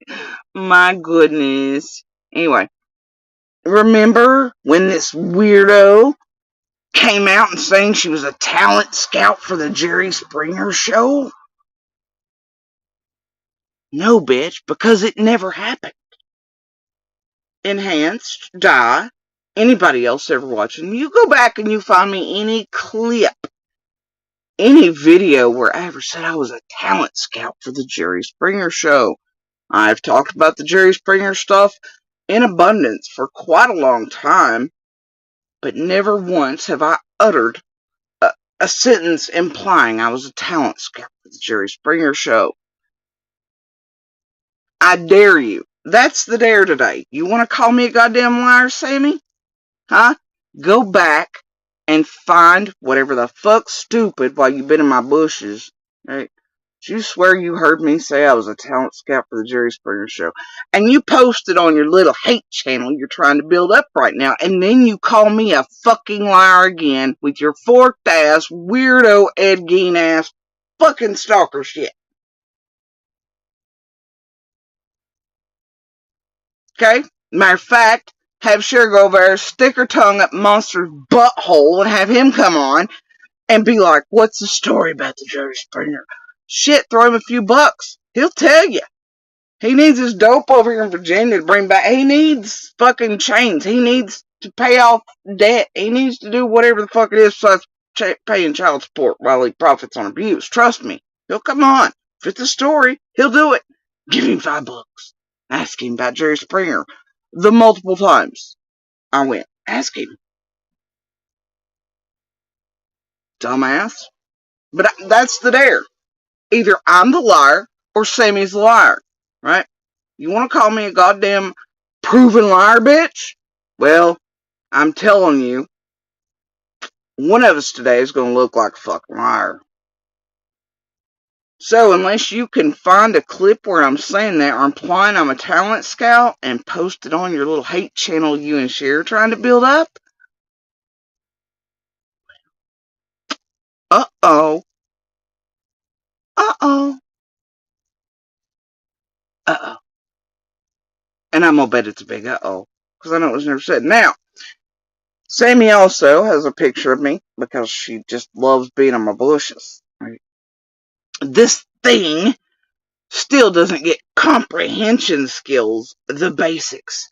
My goodness. Anyway, remember when this weirdo came out and saying she was a talent scout for the Jerry Springer show? No, bitch, because it never happened. Enhanced, die, anybody else ever watching, you go back and you find me any clip, any video where I ever said I was a talent scout for the Jerry Springer show. I've talked about the Jerry Springer stuff in abundance for quite a long time, but never once have I uttered a sentence implying I was a talent scout for the Jerry Springer Show. I dare you. That's the dare today. You want to call me a goddamn liar, Sammy? Huh? Go back and find whatever the fuck stupid while you've been in my bushes. Right? Did you swear you heard me say I was a talent scout for the Jerry Springer Show? And you posted on your little hate channel you're trying to build up right now, and then you call me a fucking liar again with your forked ass, weirdo Ed Gein ass fucking stalker shit. Okay? Matter of fact, have Cher go over there, stick her tongue up Monster's butthole, and have him come on and be like, what's the story about the Jerry Springer? Shit, throw him a few bucks. He'll tell you. He needs his dope over here in Virginia to bring back. He needs fucking chains. He needs to pay off debt. He needs to do whatever the fuck it is besides paying child support while he profits on abuse. Trust me. He'll come on. If it's a story, he'll do it. Give him $5. Ask him about Jerry Springer. The multiple times I went. Ask him. Dumbass. But that's the dare. Either I'm the liar or Sammy's the liar. Right? You want to call me a goddamn proven liar, bitch? Well, I'm telling you, one of us today is going to look like a fucking liar. So, unless you can find a clip where I'm saying that or implying I'm a talent scout and post it on your little hate channel you and Cher trying to build up, uh-oh, uh-oh, uh-oh. And I'm going to bet it's a big uh-oh, because I know it was never said. Now, Sammy also has a picture of me because she just loves being on my bushes. Right? This thing still doesn't get comprehension skills, the basics.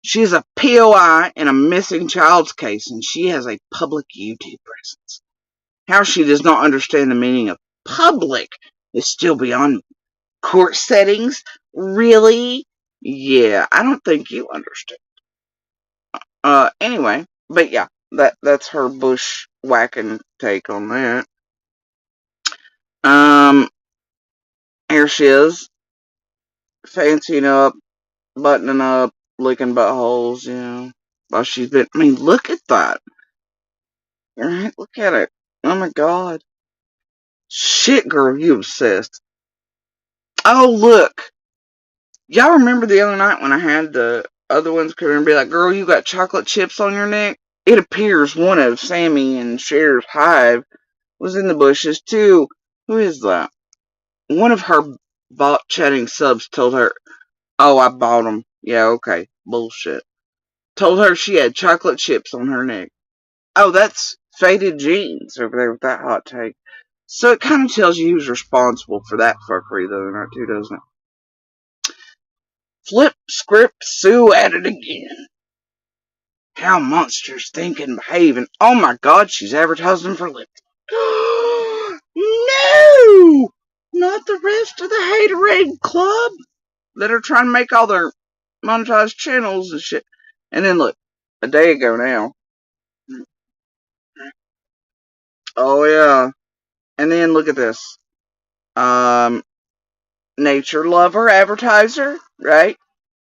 She's a POI in a missing child's case, and she has a public YouTube presence. How she does not understand the meaning of public is still beyond me. Court settings? Really? Yeah, I don't think you understand. Anyway, but yeah, that's her bushwhacking take on that. Here she is, fancying up, buttoning up, licking buttholes, you know, while she's been, I mean, look at that. Alright, look at it. Oh my god. Shit, girl, you obsessed. Oh, look. Y'all remember the other night when I had the other ones come in and be like, girl, you got chocolate chips on your neck? It appears one of Sammy and Cher's hive was in the bushes too. Who is that? One of her bot chatting subs told her, oh, I bought them. Yeah, okay. Bullshit. Told her she had chocolate chips on her neck. Oh, that's Faded Jeans over there with that hot take. So it kind of tells you who's responsible for that fuckery the other night too, doesn't it? Flip script Sue at it again. How monsters think and behave, and oh my god, she's advertising for lip. No! Not the rest of the Haterade Club that are trying to make all their monetized channels and shit. And then look, a day ago now. Oh yeah. And then look at this. Nature lover advertiser, right?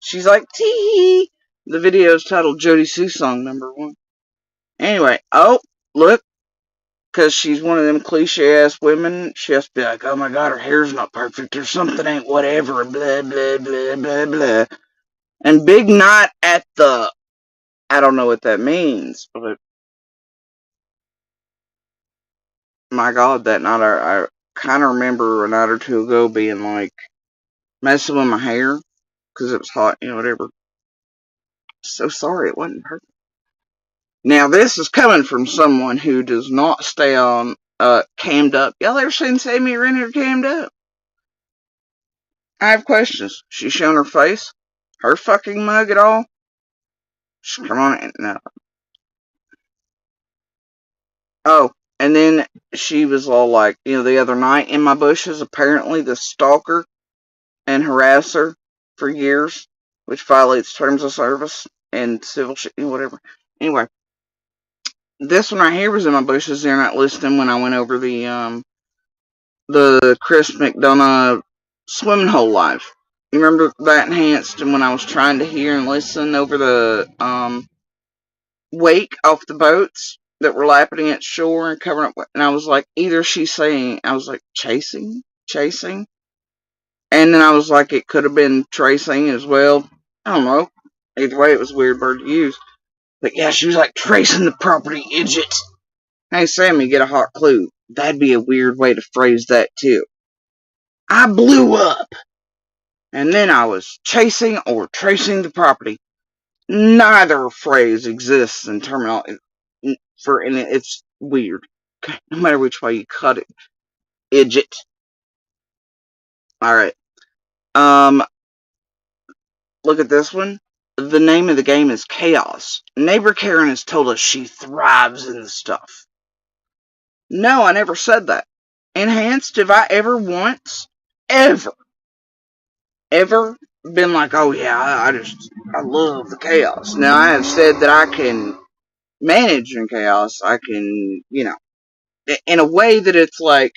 She's like, tee. The video is titled Jody Sue Song #1. Anyway, oh, look. Because she's one of them cliche ass women. She has to be like, oh my god, her hair's not perfect or something ain't whatever. Blah, blah, blah, blah, blah. And big night at the, I don't know what that means, but my god, that night I kind of remember a night or two ago being like, messing with my hair because it was hot, you know, whatever. So sorry, it wasn't perfect. Now, this is coming from someone who does not stay on cammed up. Y'all ever seen Sammy Renner cammed up? I have questions. She showing her face? Her fucking mug at all? Come on, no. Oh, and then she was all like, you know, the other night in my bushes, apparently the stalker and harasser for years which violates terms of service and civil shit, whatever. Anyway, this one right here was in my bushes. They're not listening when I went over the Chris McDonough swimming hole live. You remember that enhanced and when I was trying to hear and listen over the wake off the boats that were lapping at shore and covering up, and I was like, either she's saying, I was like, chasing, and then I was like, it could have been tracing as well. I don't know. Either way, it was a weird word to use. But yeah, she was like, tracing the property, idiot. Hey, Sammy, get a hot clue. That'd be a weird way to phrase that, too. I blew up. And then I was chasing or tracing the property. Neither phrase exists in terminology. And it's weird. Okay, no matter which way you cut it. Idiot. Alright. Look at this one. The name of the game is Chaos. Neighbor Karen has told us she thrives in the stuff. No, I never said that. Enhanced, have I ever once, ever been like, oh yeah, I love the chaos. Now, I have said that I can manage in chaos. I can, in a way that it's like,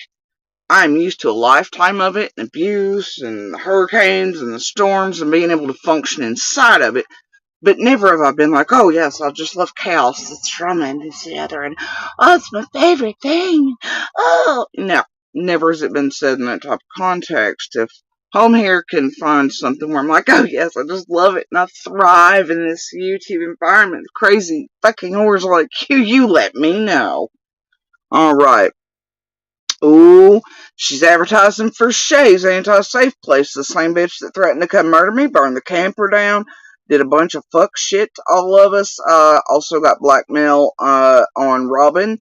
I'm used to a lifetime of it, and abuse, and the hurricanes, and the storms, and being able to function inside of it. But never have I been like, oh yes, I just love chaos. It's from and it's the other, and oh, it's my favorite thing. Oh, no, never has it been said in that type of context. If home here can find something where I'm like, oh yes, I just love it, and I thrive in this YouTube environment. Crazy fucking whores like you let me know. All right. Ooh, she's advertising for Shay's anti-safe place. The same bitch that threatened to come murder me, burned the camper down, did a bunch of fuck shit to all of us. Also got blackmail on Robin.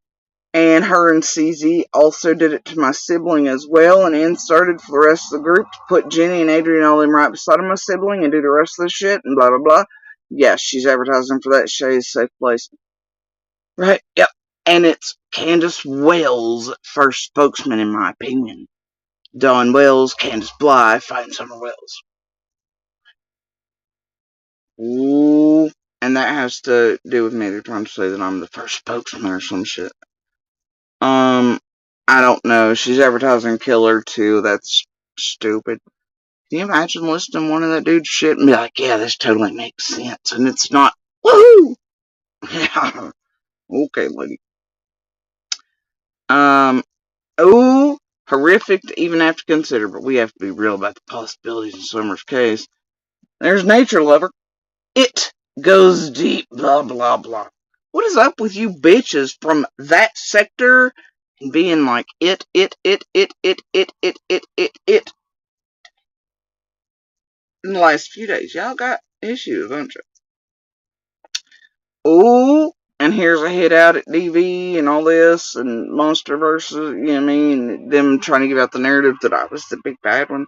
And her and CZ also did it to my sibling as well, and inserted for the rest of the group to put Jenny and Adrian all them right beside of my sibling and do the rest of the shit and blah blah blah. Yes, she's advertising for that Shay's safe place. Right, yep. And it's Candace Wells, first spokesman in my opinion. Dawn Wells, Candace Bly, fighting Summer Wells. Ooh, and that has to do with me. They're trying to say that I'm the first spokesman or some shit. I don't know. She's advertising Killer too. That's stupid. Can you imagine listening to one of that dude's shit and be like, yeah, this totally makes sense, and it's not. Woohoo! Yeah. Okay, lady. Ooh, horrific to even have to consider, but we have to be real about the possibilities in Summer's case. There's Nature Lover. It goes deep, blah, blah, blah. What is up with you bitches from that sector and being like it? In the last few days, y'all got issues, don't you? Ooh, and here's a hit out at DV and all this, and Monster versus, you know what I mean, them trying to give out the narrative that I was the big bad one.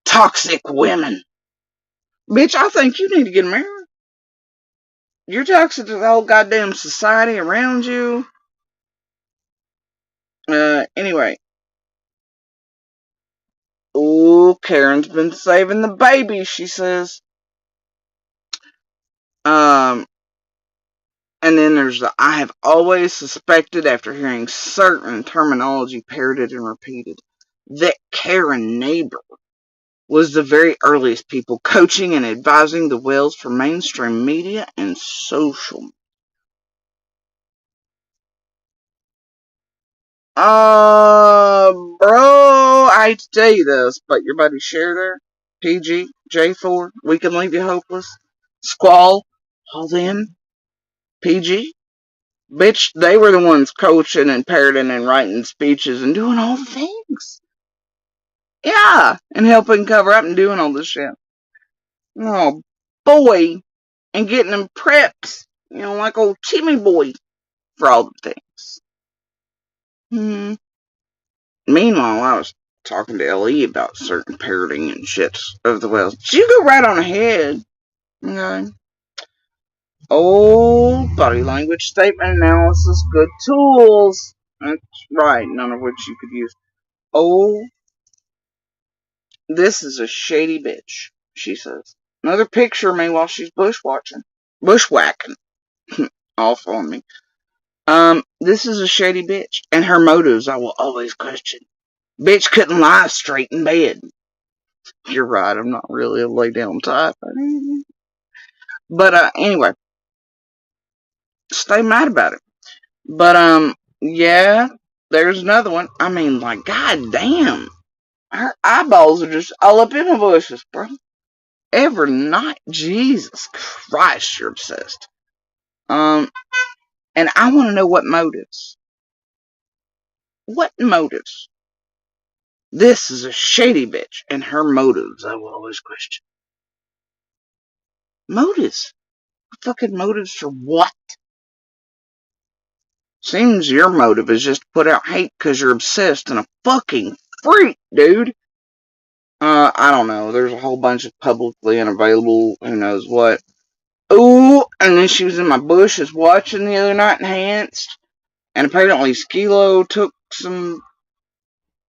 Toxic women. Bitch, I think you need to get married. You're toxic to the whole goddamn society around you. Anyway. Ooh, Karen's been saving the baby, she says. And then there's the I have always suspected after hearing certain terminology parroted and repeated that Karen Neighbor was the very earliest people coaching and advising the Wells for mainstream media and social media. Bro, I hate to tell you this, but your buddy Cher there, PG, J4, We Can Leave You Hopeless, Squall, all them, PG, bitch, they were the ones coaching and parroting and writing speeches and doing all the things. Yeah, and helping cover up and doing all this shit. Oh, boy, and getting them prepped, like old Timmy boy for all the things. Meanwhile, I was talking to LE about certain parroting and shit of the Wells. You go right on ahead. Okay. Old body language statement analysis, good tools. That's right, none of which you could use. Oh, this is a shady bitch, she says. Another picture of me while she's bushwhacking off on me. This is a shady bitch, and her motives I will always question. Bitch couldn't lie straight in bed. You're right, I'm not really a lay down type. But anyway, stay mad about it. But yeah, there's another one. I mean, like, goddamn, her eyeballs are just all up in my bushes, bro. Every night, Jesus Christ, you're obsessed. And I want to know what motives. What motives? This is a shady bitch, and her motives I will always question. Motives? Fucking motives for what? Seems your motive is just to put out hate because you're obsessed and a fucking freak, dude. I don't know. There's a whole bunch of publicly unavailable, who knows what. Ooh, and then she was in my bushes watching the other night, enhanced. And apparently Skilo took some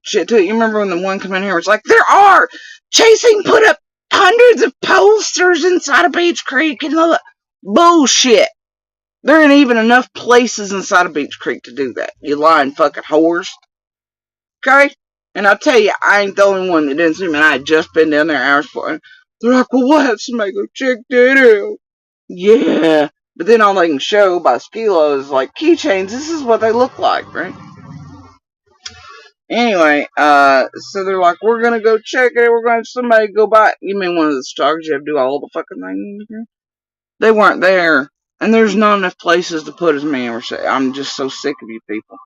shit to it. You remember when the one come in here was like, there are! Chasing put up hundreds of posters inside of Beach Creek and all that. Bullshit. There ain't even enough places inside of Beach Creek to do that. You lying fucking whores. Okay? And I'll tell you, I ain't the only one that didn't see me, and I had just been down there hours before. And they're like, well, we'll have somebody go check that out. Yeah. But then all they can show by Skilo is like keychains. This is what they look like, right? Anyway, so they're like, we're gonna go check it. We're gonna have somebody go by. You mean one of the stars you have to do all the fucking things? They weren't there. And there's not enough places to put as many. I'm just so sick of you people.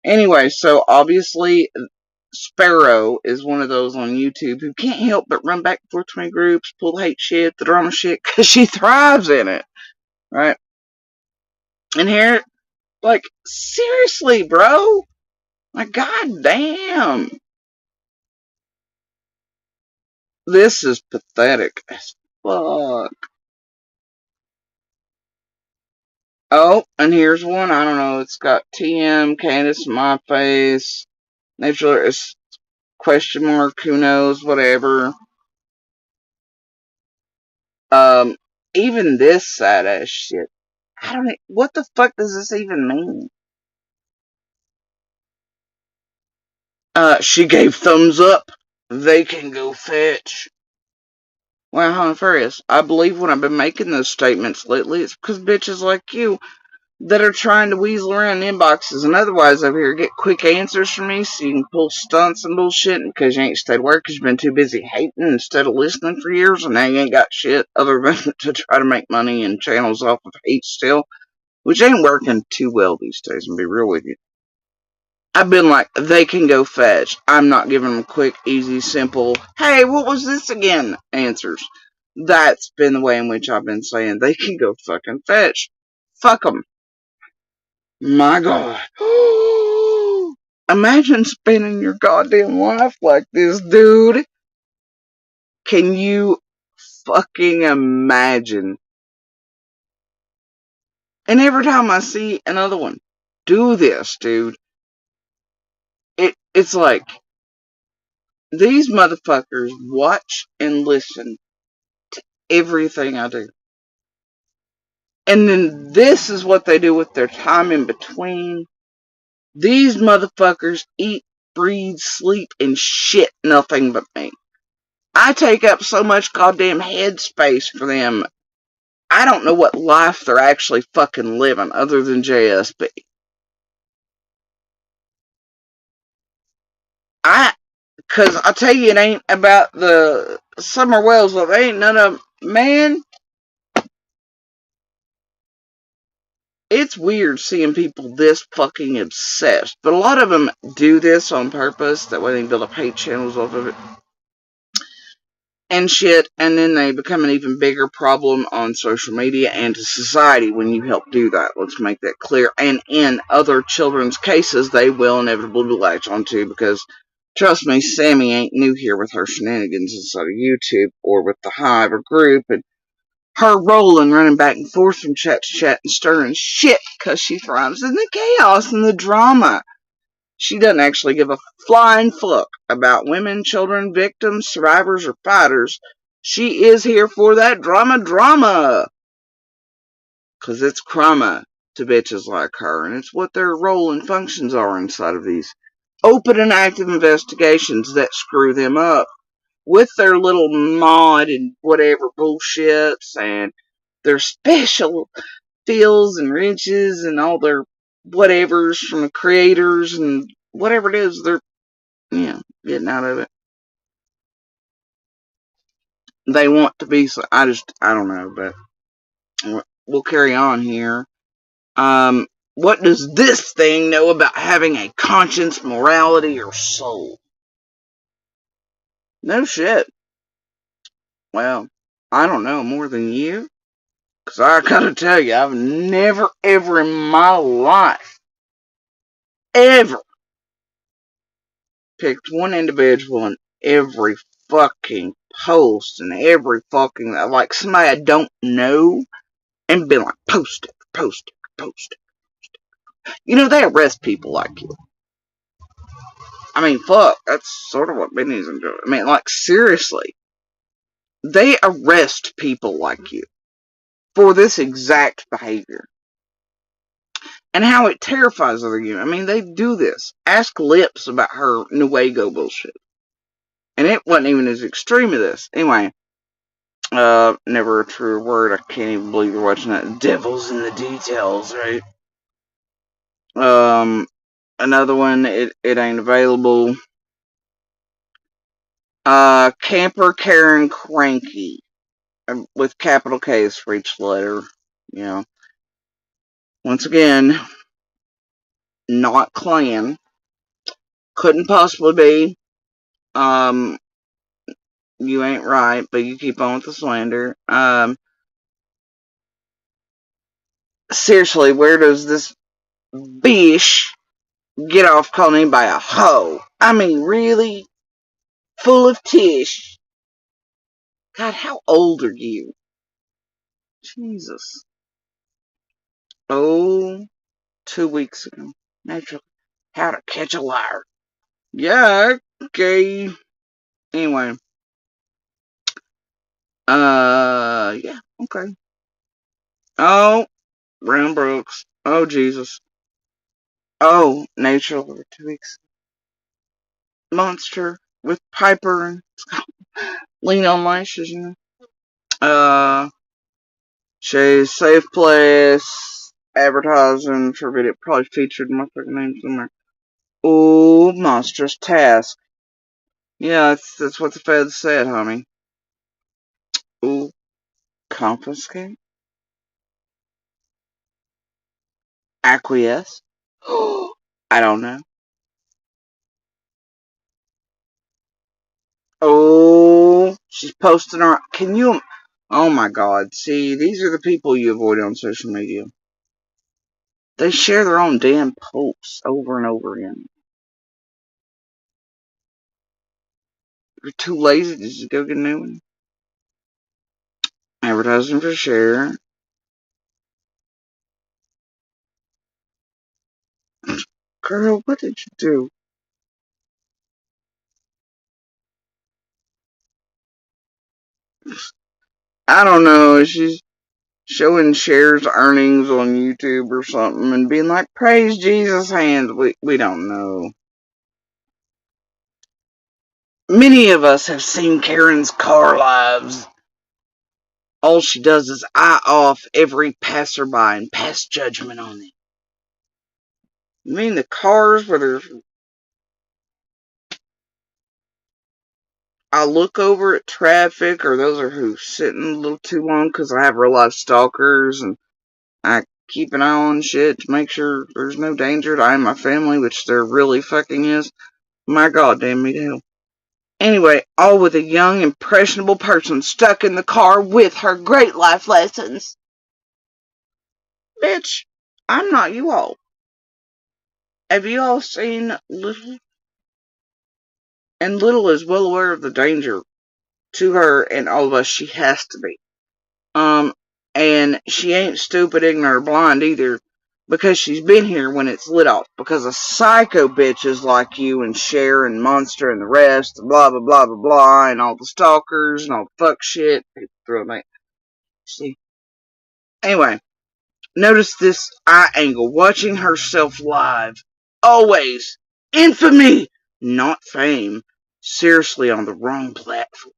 Anyway, so obviously Sparrow is one of those on YouTube who can't help but run back and forth between groups, pull the hate shit, the drama shit, because she thrives in it. Right? And here, like, seriously, bro? Like, goddamn. This is pathetic as fuck. Oh, and here's one. I don't know. It's got TM, Candace, my face. Nature is question mark. Who knows? Whatever. Even this sad ass shit. I don't. What the fuck does this even mean? She gave thumbs up. They can go fetch. Well, how nefarious. I believe when I've been making those statements lately, it's because bitches like you that are trying to weasel around inboxes and otherwise over here get quick answers from me so you can pull stunts and bullshit because you ain't stayed work because you've been too busy hating instead of listening for years and now you ain't got shit other than to try to make money and channels off of hate still, which ain't working too well these days, and be real with you. I've been like, they can go fetch. I'm not giving them quick, easy, simple, hey, what was this again? Answers. That's been the way in which I've been saying they can go fucking fetch. Fuck them. My God. Imagine spending your goddamn life like this, dude. Can you fucking imagine? And every time I see another one do this, dude, it's like these motherfuckers watch and listen to everything I do. And then this is what they do with their time in between. These motherfuckers eat, breathe, sleep, and shit nothing but me. I take up so much goddamn headspace for them. I don't know what life they're actually fucking living other than JSB. Cause I tell you, it ain't about the Summer Wells love. Ain't none of, man. It's weird seeing people this fucking obsessed. But a lot of them do this on purpose. That way they can build up hate channels off of it. And shit. And then they become an even bigger problem on social media and to society when you help do that. Let's make that clear. And in other children's cases, they will inevitably latch onto because, trust me, Sammy ain't new here with her shenanigans inside of YouTube or with the Hive or group. And her rolling, running back and forth from chat to chat and stirring shit because she thrives in the chaos and the drama. She doesn't actually give a flying fuck about women, children, victims, survivors, or fighters She is here for that drama. Cause it's crama to bitches like her, and it's what their role and functions are inside of these open and active investigations that screw them up with their little mod and whatever bullshits and their special feels and wrenches and all their whatevers from the creators and whatever it is they're getting out of it. They want to be so I don't know, but we'll carry on here. What does this thing know about having a conscience, morality, or soul? No shit. Well, I don't know more than you. Cause I gotta tell you, I've never ever in my life, ever, picked one individual in every fucking post and every fucking, like somebody I don't know, and been like, post it, post it, post it. You know, they arrest people like you. I mean, fuck, that's sort of what Benny's enjoying. I mean, like, seriously. They arrest people like you for this exact behavior. And how it terrifies other you. I mean, they do this. Ask Lips about her Nuego bullshit. And it wasn't even as extreme as this. Anyway, never a true word. I can't even believe you're watching that. Devil's in the details, right? Another one, it ain't available. Camper Karen Cranky. With capital K's for each letter. You know. Once again, not Klan. Couldn't possibly be. You ain't right, but you keep on with the slander. Seriously, where does this bish get off calling anybody a hoe? I mean, really? Full of tish. God, how old are you? Jesus. Oh, 2 weeks ago. Naturally. How to catch a liar. Yeah, okay. Anyway. Yeah, okay. Oh, Brown Brooks. Oh, Jesus. Oh, nature over 2 weeks. Monster with Piper and Lean on Lashes, you know. Shay's Safe Place. Advertising for video. Probably featured my fucking name somewhere. Ooh, Monstrous Task. Yeah, that's what the feds said, homie. Ooh, Confiscate? Acquiesce? I don't know. Oh, she's posting her. Can you? Oh my God. See, these are the people you avoid on social media. They share their own damn posts over and over again. You're too lazy to just go get a new one. Advertising for share. Girl, what did you do? I don't know. She's showing shares earnings on YouTube or something and being like, praise Jesus hands. We don't know. Many of us have seen Karen's car lives. All she does is eye off every passerby and pass judgment on them. You mean the cars where there's... I look over at traffic, or those are who sitting a little too long because I have real life stalkers and I keep an eye on shit to make sure there's no danger to I and my family, which there really fucking is. My God, damn me to hell. Anyway, all with a young, impressionable person stuck in the car with her great life lessons. Bitch, I'm not you all. Have you all seen Little? And Little is well aware of the danger to her and all of us. She has to be. And she ain't stupid, ignorant, or blind either. because she's been here when it's lit off. Because of psycho bitches like you and Cher and Monster and the rest, blah blah blah blah blah, and all the stalkers and all the fuck shit. People throw it like, see. Anyway, notice this eye angle, watching herself live. Always infamy, not fame. Seriously, on the wrong platform.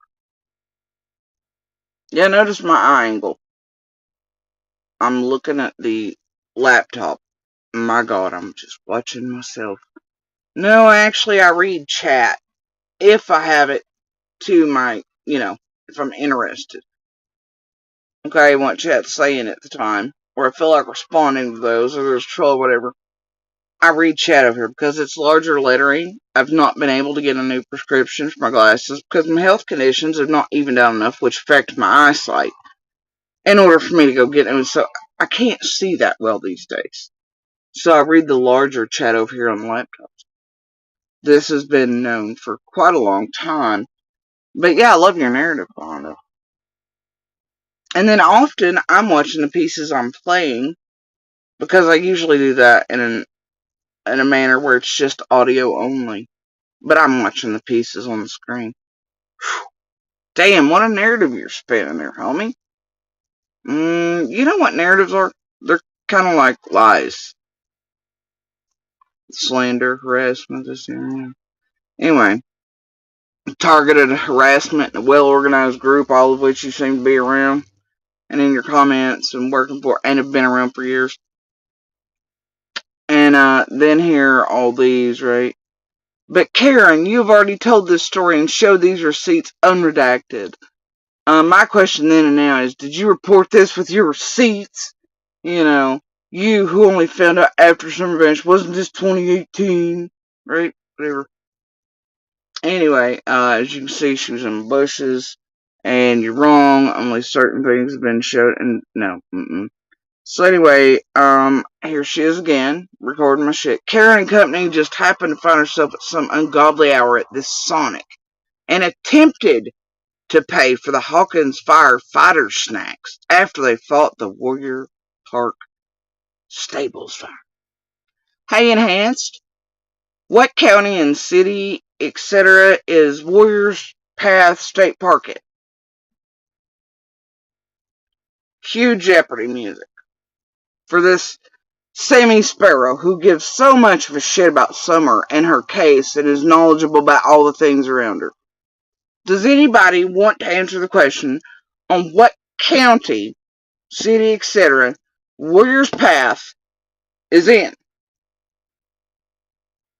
Yeah, notice my eye angle. I'm looking at the laptop. My God, I'm just watching myself. No, actually, I read chat if I have it to my, if I'm interested. Okay, what chat's saying at the time, or I feel like responding to those, or there's trouble, or whatever. I read chat over here because it's larger lettering. I've not been able to get a new prescription for my glasses because my health conditions have not evened out enough, which affect my eyesight, in order for me to go get them. So I can't see that well these days. So I read the larger chat over here on the laptop. This has been known for quite a long time. But yeah, I love your narrative, Wanda. And then often I'm watching the pieces I'm playing because I usually do that in a manner where it's just audio only. But I'm watching the pieces on the screen. Whew. Damn, what a narrative you're spinning there, homie. You know what narratives are? They're kind of like lies. Slander, harassment, this and that. Anyway, targeted harassment in a well-organized group, all of which you seem to be around, and in your comments and working for, and have been around for years. And then here are all these, right? But Karen, you've already told this story and showed these receipts unredacted. My question then and now is, did you report this with your receipts? You who only found out after some revenge, wasn't this 2018? Right? Whatever. Anyway, as you can see, she was in bushes, and you're wrong. Only certain things have been showed, and no. So anyway, here she is again, recording my shit. Karen and company just happened to find herself at some ungodly hour at this Sonic, and attempted to pay for the Hawkins firefighter snacks after they fought the Warrior Park Stables fire. Hey, Enhanced, what county and city, etc. is Warriors Path State Park at? Cue Jeopardy music for this Sammy Sparrow, who gives so much of a shit about Summer and her case and is knowledgeable about all the things around her. Does anybody want to answer the question on what county, city, etc. Warriors Path is in?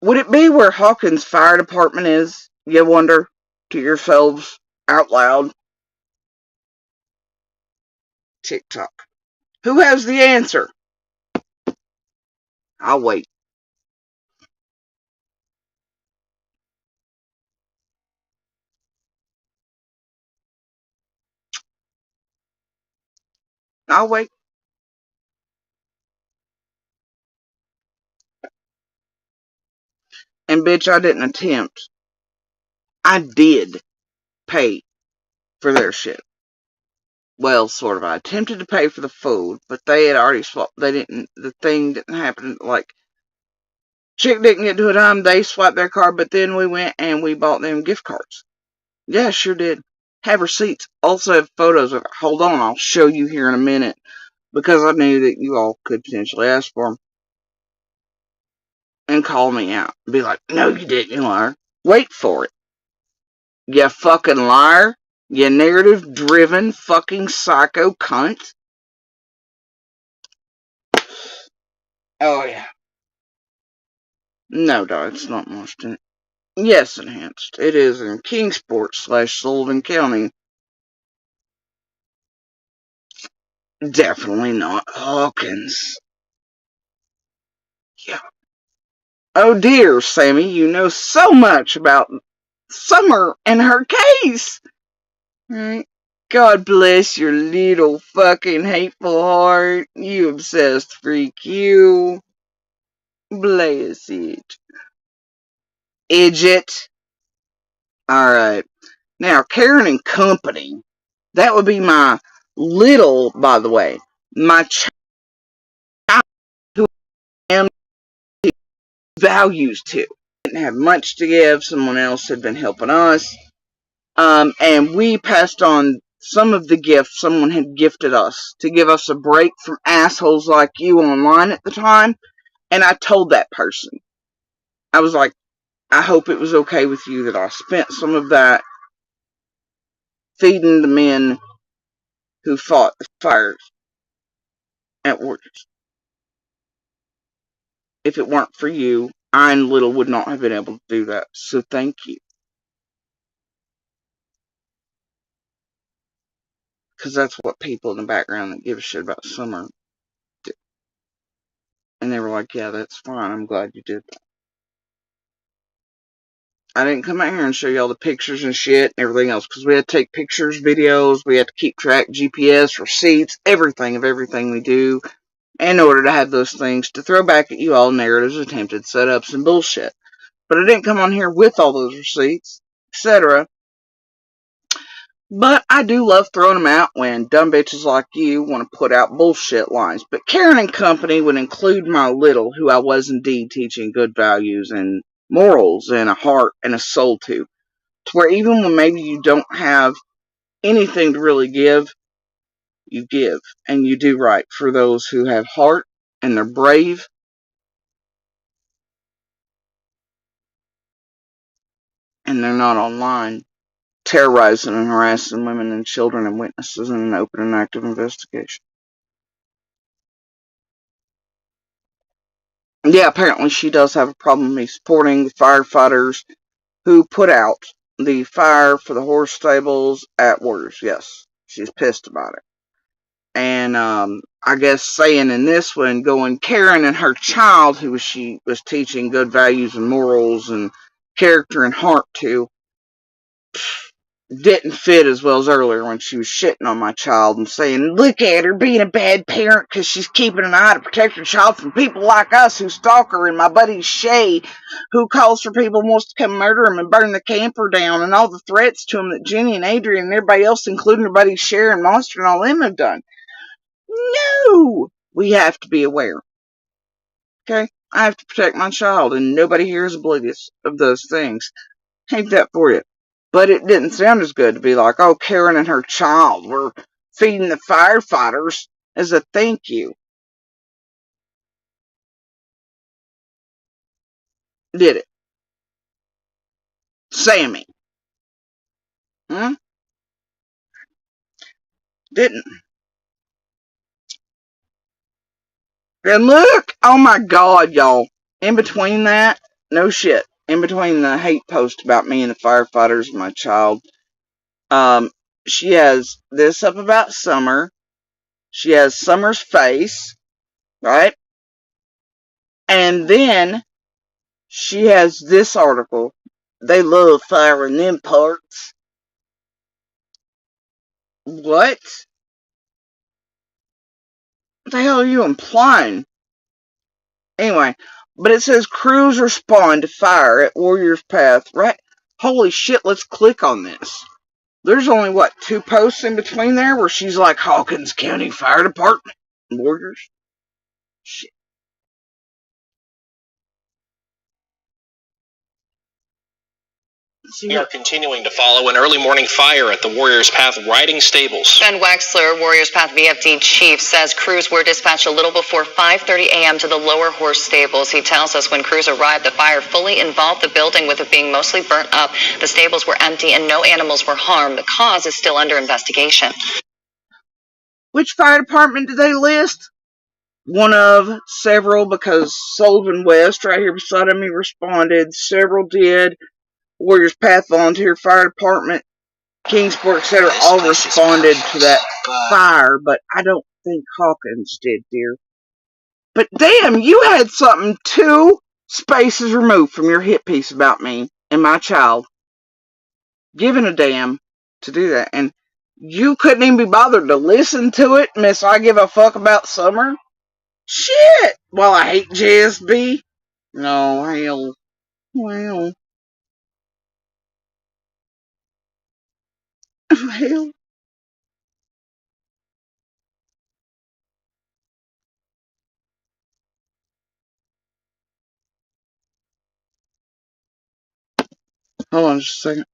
Would it be where Hawkins Fire Department is, you wonder to yourselves out loud? TikTok. Who has the answer? I'll wait. I'll wait. And bitch, I didn't attempt. I did pay for their shit. Well, sort of. I attempted to pay for the food, but they had already swapped. The thing didn't happen. Like, chick didn't get to a dime. They swiped their card, but then we went and we bought them gift cards. Yeah, sure did. Have receipts. Also have photos of it. Hold on, I'll show you here in a minute. Because I knew that you all could potentially ask for them. And call me out. Be like, no, you didn't, you liar. Wait for it. You fucking liar. You narrative-driven fucking psycho cunt. Oh, yeah. No, dog, it's not Washington. Yes, Enhanced. It is in Kingsport / Sullivan County. Definitely not Hawkins. Yeah. Oh dear, Sammy, you know so much about Summer and her case. Right? God bless your little fucking hateful heart. You obsessed freak, you. Bless it. Idiot. Alright. Now, Karen and Company. That would be my little, by the way, my child who values to. Didn't have much to give. Someone else had been helping us. And we passed on some of the gifts someone had gifted us to give us a break from assholes like you online at the time. And I told that person, I was like, I hope it was okay with you that I spent some of that feeding the men who fought the fires at Warriors. If it weren't for you, I and Little would not have been able to do that. So thank you. Because that's what people in the background that give a shit about Summer do. And they were like, yeah, that's fine. I'm glad you did that. I didn't come out here and show you all the pictures and shit and everything else. Because we had to take pictures, videos. We had to keep track, GPS, receipts, everything of everything we do. In order to have those things to throw back at you all narratives, attempted setups, and bullshit. But I didn't come on here with all those receipts, etc. But I do love throwing them out when dumb bitches like you want to put out bullshit lines. But Karen and company would include my Little, who I was indeed teaching good values and morals and a heart and a soul to where even when maybe you don't have anything to really give, you give. And you do right for those who have heart and they're brave. And they're not online terrorizing and harassing women and children and witnesses in an open and active investigation. Yeah, apparently she does have a problem with me supporting the firefighters who put out the fire for the horse stables at Warriors. Yes, she's pissed about it. And I guess saying in this one, going Karen and her child, who she was teaching good values and morals and character and heart to, didn't fit as well as earlier when she was shitting on my child and saying, look at her being a bad parent because she's keeping an eye to protect her child from people like us who stalk her, and my buddy Shay who calls for people and wants to come murder him and burn the camper down, and all the threats to him that Jenny and Adrian and everybody else, including her buddy Cher and Monster and all them, have done. No! We have to be aware. Okay? I have to protect my child, and nobody here is oblivious of those things. Hate that for you. But it didn't sound as good to be like, oh, Karen and her child were feeding the firefighters as a thank you. Did it? Sammy. Hmm? Didn't. And look! Oh my god, y'all. In between that, no shit. In between the hate post about me and the firefighters and my child, she has this up about Summer. She has Summer's face, right? And then she has this article. They love fire in them parts. What? What the hell are you implying? Anyway, but it says crews respond to fire at Warriors Path, right? Holy shit, let's click on this. There's only, what, 2 posts in between there where she's like, Hawkins County Fire Department, Warriors? Shit. We are continuing to follow an early morning fire at the Warriors Path riding stables. Ben Wexler, Warriors Path VFD chief, says crews were dispatched a little before 5:30 a.m. to the lower horse stables. He tells us when crews arrived, the fire fully involved the building, with it being mostly burnt up. The stables were empty and no animals were harmed. The cause is still under investigation. Which fire department did they list? One of several, because Sullivan West, right here beside me, responded. Several did. Warriors Path Volunteer Fire Department, Kingsport, etc., all responded to that fire, but I don't think Hawkins did, dear. But damn, you had something 2 spaces removed from your hit piece about me and my child. Giving a damn to do that. And you couldn't even be bothered to listen to it, Miss I Give a Fuck About Summer? Shit! Well, I hate JSB. No, hell. Well. Hell. Hold on just a second.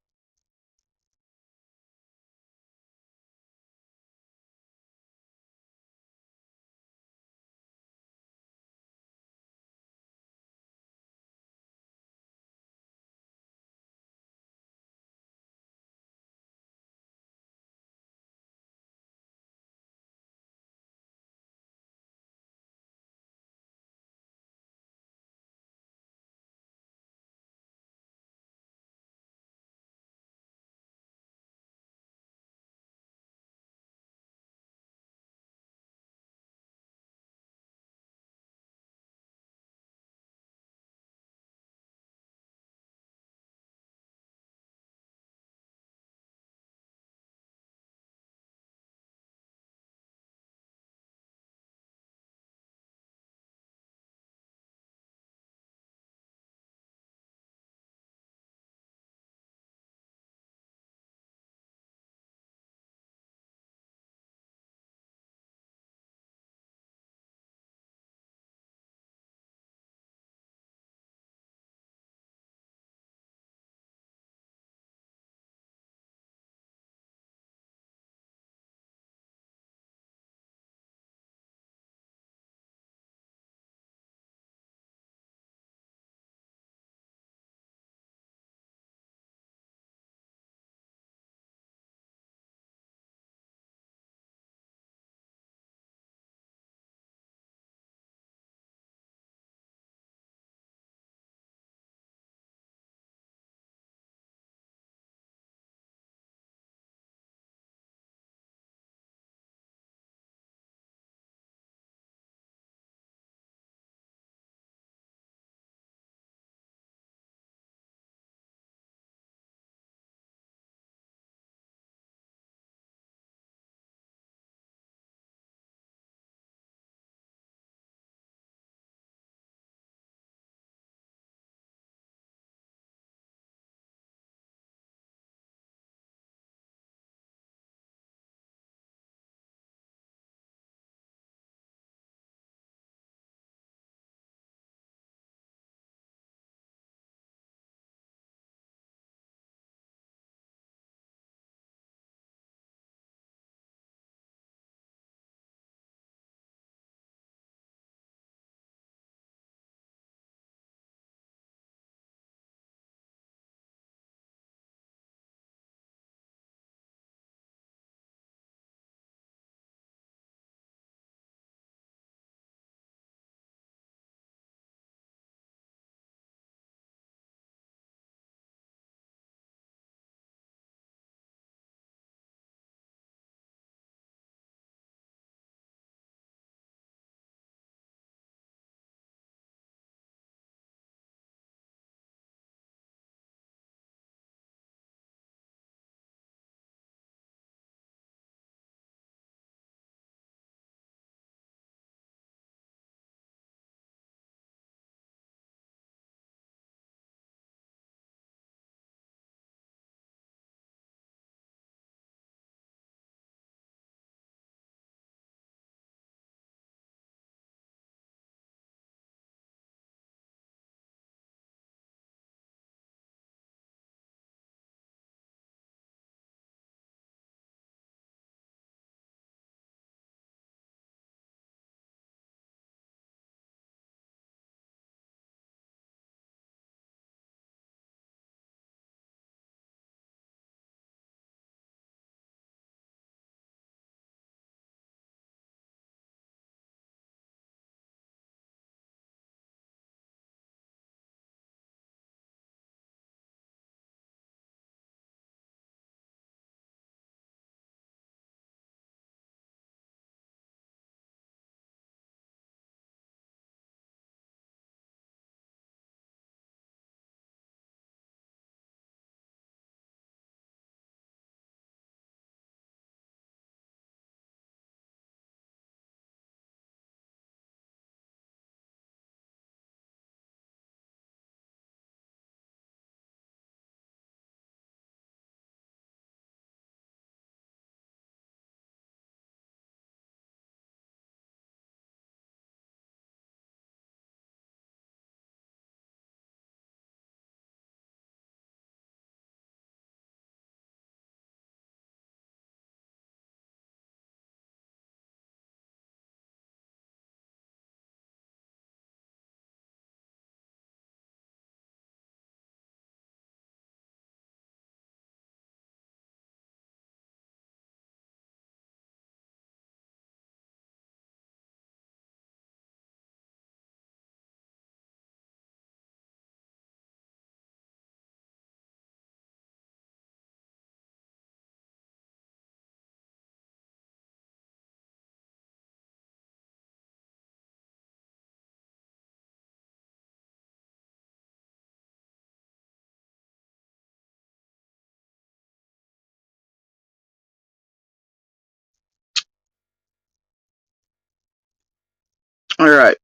Alright.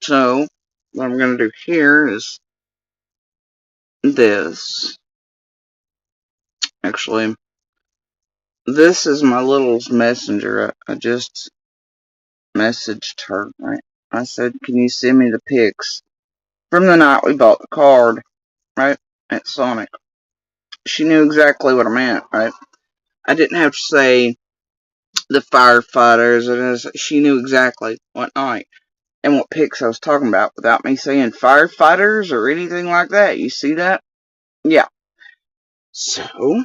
So, what I'm going to do here is this. Actually, this is my little messenger. I just messaged her, right? I said, can you send me the pics from the night we bought the card, right? At Sonic. She knew exactly what I meant, right? I didn't have to say the firefighters, and she knew exactly what night and what pics I was talking about without me saying firefighters or anything like that. You see that? Yeah. So,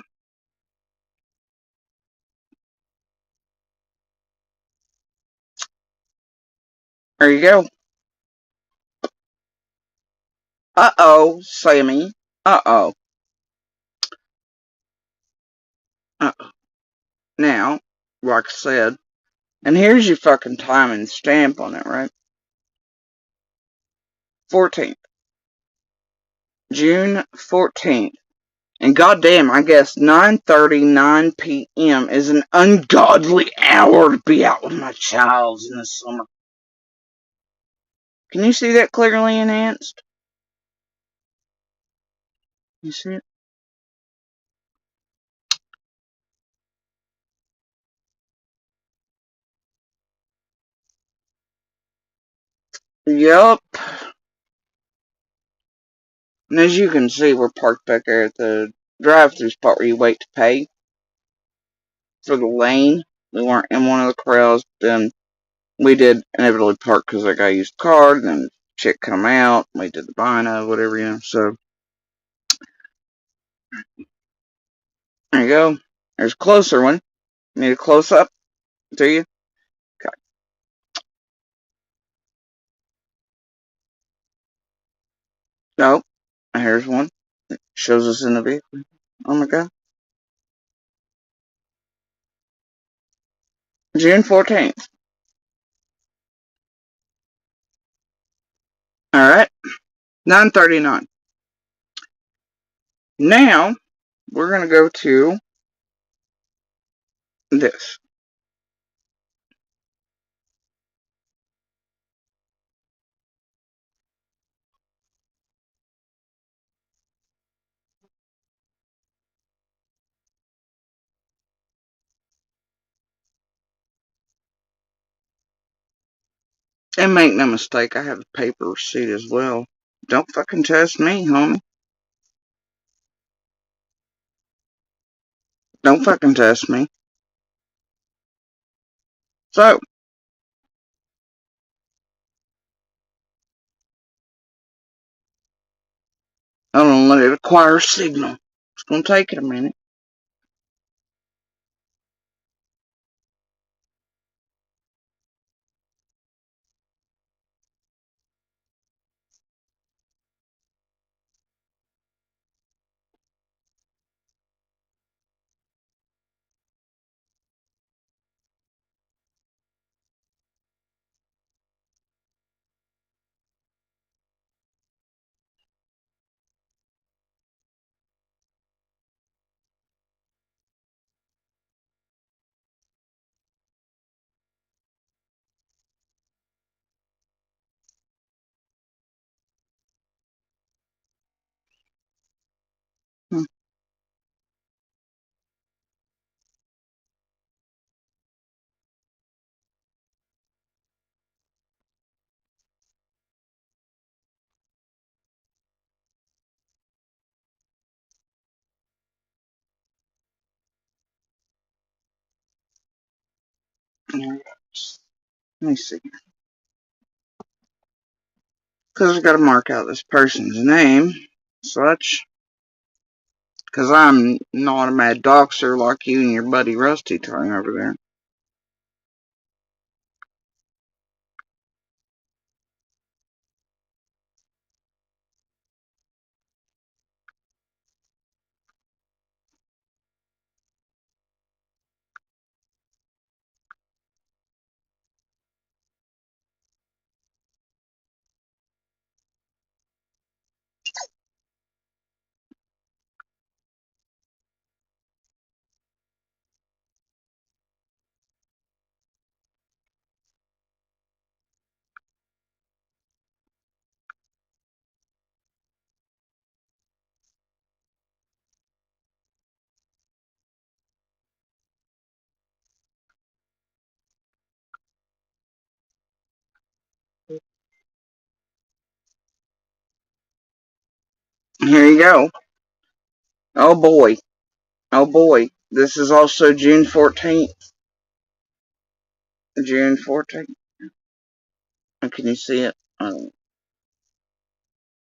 there you go. Uh-oh, Sammy. Uh-oh. Uh-oh. Now, like I said, and here's your fucking time and stamp on it, right? 14th. June 14th. And goddamn, I guess 9:39 p.m. is an ungodly hour to be out with my child in the summer. Can you see that clearly enhanced? You see it? Yup. And as you can see, we're parked back there at the drive-thru spot where you wait to pay for the lane. We weren't in one of the crowds. Then we did inevitably park because I got to use the card. Then the chick come out. We did the bino, whatever, you know. So, there you go. There's a closer one. Need a close-up? Do you? Okay. No. Here's one. It shows us in the vehicle. Oh my god. June 14th. Alright. 9:39. Now, we're going to go to this. And make no mistake, I have a paper receipt as well. Don't fucking test me, homie. Don't fucking test me. So, I'm gonna let it acquire signal. It's gonna take it a minute. Hmm. Let me see. Because I gotta mark out this person's name, such. Because I'm not a mad doxer like you and your buddy Rusty Tongue over there. Here you go. Oh boy. Oh boy. This is also June 14th. June 14th. Can you see it? Can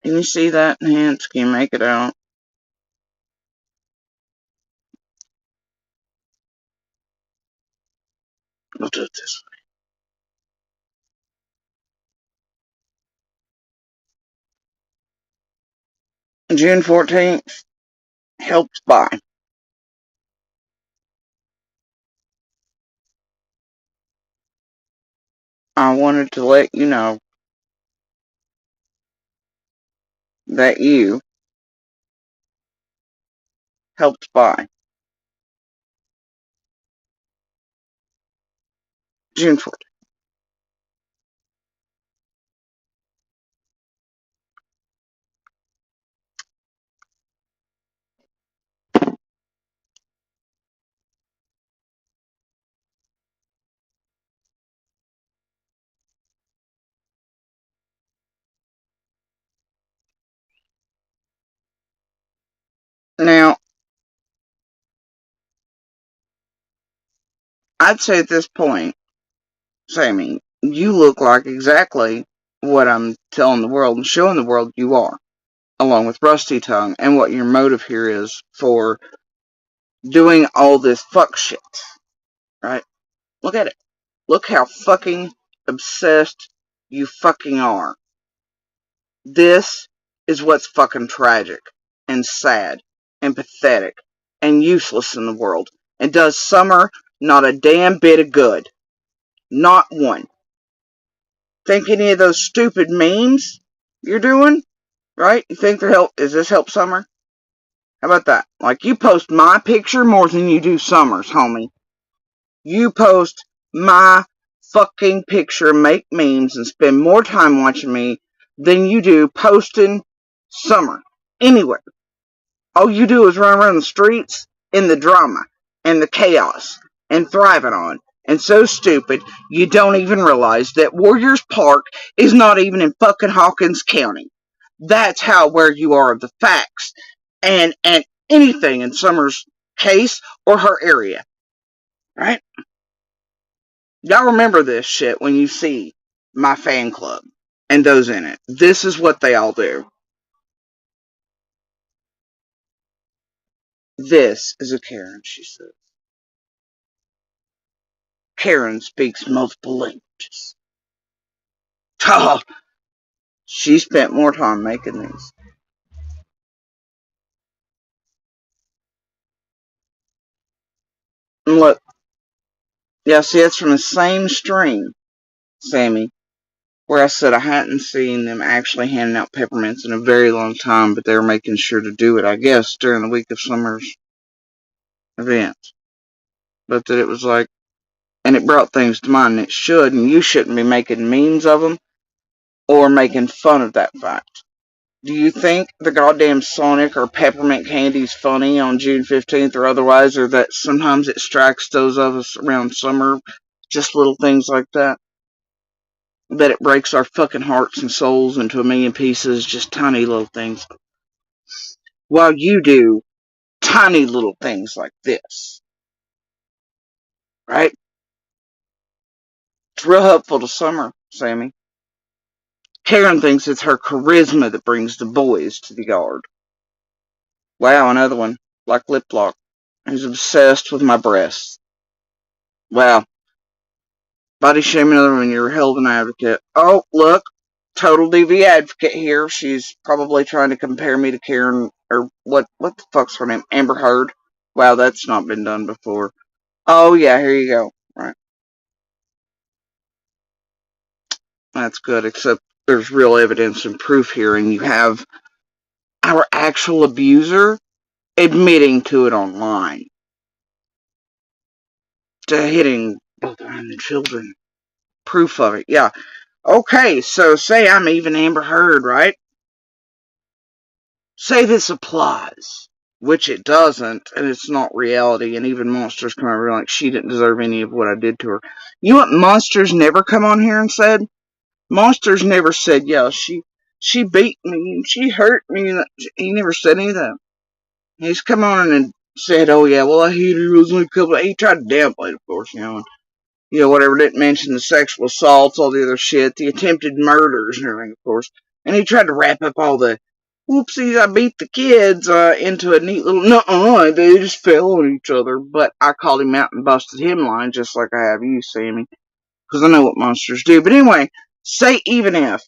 you see that enhanced? Can you make it out? We'll do it this way. June 14th. Helped by. I wanted to let you know that you helped by. June 14th. Now, I'd say at this point, Sammy, you look like exactly what I'm telling the world and showing the world you are, along with Rusty Tongue, and what your motive here is for doing all this fuck shit. Right? Look at it. Look how fucking obsessed you fucking are. This is what's fucking tragic and sad and pathetic and useless in the world, and does Summer not a damn bit of good. Not one. Think any of those stupid memes you're doing, right? You think they're is this help Summer? How about that? Like, you post my picture more than you do Summer's, homie. You post my fucking picture, make memes, and spend more time watching me than you do posting Summer. Anywhere. All you do is run around the streets in the drama and the chaos and thriving on. And so stupid, you don't even realize that Warriors Park is not even in fucking Hawkins County. That's how aware you are of the facts and anything in Summer's case or her area. Right? Y'all remember this shit when you see my fan club and those in it. This is what they all do. This is a Karen, she said. Karen speaks multiple languages. Oh, she spent more time making these. And look, yeah, see, it's from the same stream, Sammy, where I said I hadn't seen them actually handing out peppermints in a very long time, but they were making sure to do it, I guess, during the week of Summer's event. But that it was like, and it brought things to mind, and it should, and you shouldn't be making memes of them or making fun of that fact. Do you think the goddamn Sonic or peppermint candy's funny on June 15th or otherwise, or that sometimes it strikes those of us around summer, just little things like that? That it breaks our fucking hearts and souls into a million pieces, just tiny little things. While you do tiny little things like this. Right? It's real helpful to Summer, Sammy. Karen thinks it's her charisma that brings the boys to the yard. Wow, another one, like Lip Lock, who's obsessed with my breasts. Wow. Body shaming another when you're held an advocate. Oh, look. Total DV advocate here. She's probably trying to compare me to Karen, or what the fuck's her name? Amber Heard. Wow, that's not been done before. Oh, yeah, here you go. Right. That's good, except there's real evidence and proof here, and you have our actual abuser admitting to it online. To hitting both women and children. Proof of it, yeah. Okay, so say I'm even Amber Heard, right? Say this applies, which it doesn't, and it's not reality, and even Monsters come over like she didn't deserve any of what I did to her. You know what Monsters never come on here and said? Monsters never said, yeah, she she beat me and she hurt me. And he never said any of that. He's come on and said, oh yeah, well I hit her, it was like a couple, he tried to downplay it, of course, whatever, didn't mention the sexual assaults, all the other shit, the attempted murders and everything, of course. And he tried to wrap up all the, whoopsies, I beat the kids, into a neat little, nuh-uh, they just fell on each other. But I called him out and busted him line, just like I have you, Sammy. Because I know what monsters do. But anyway, say even if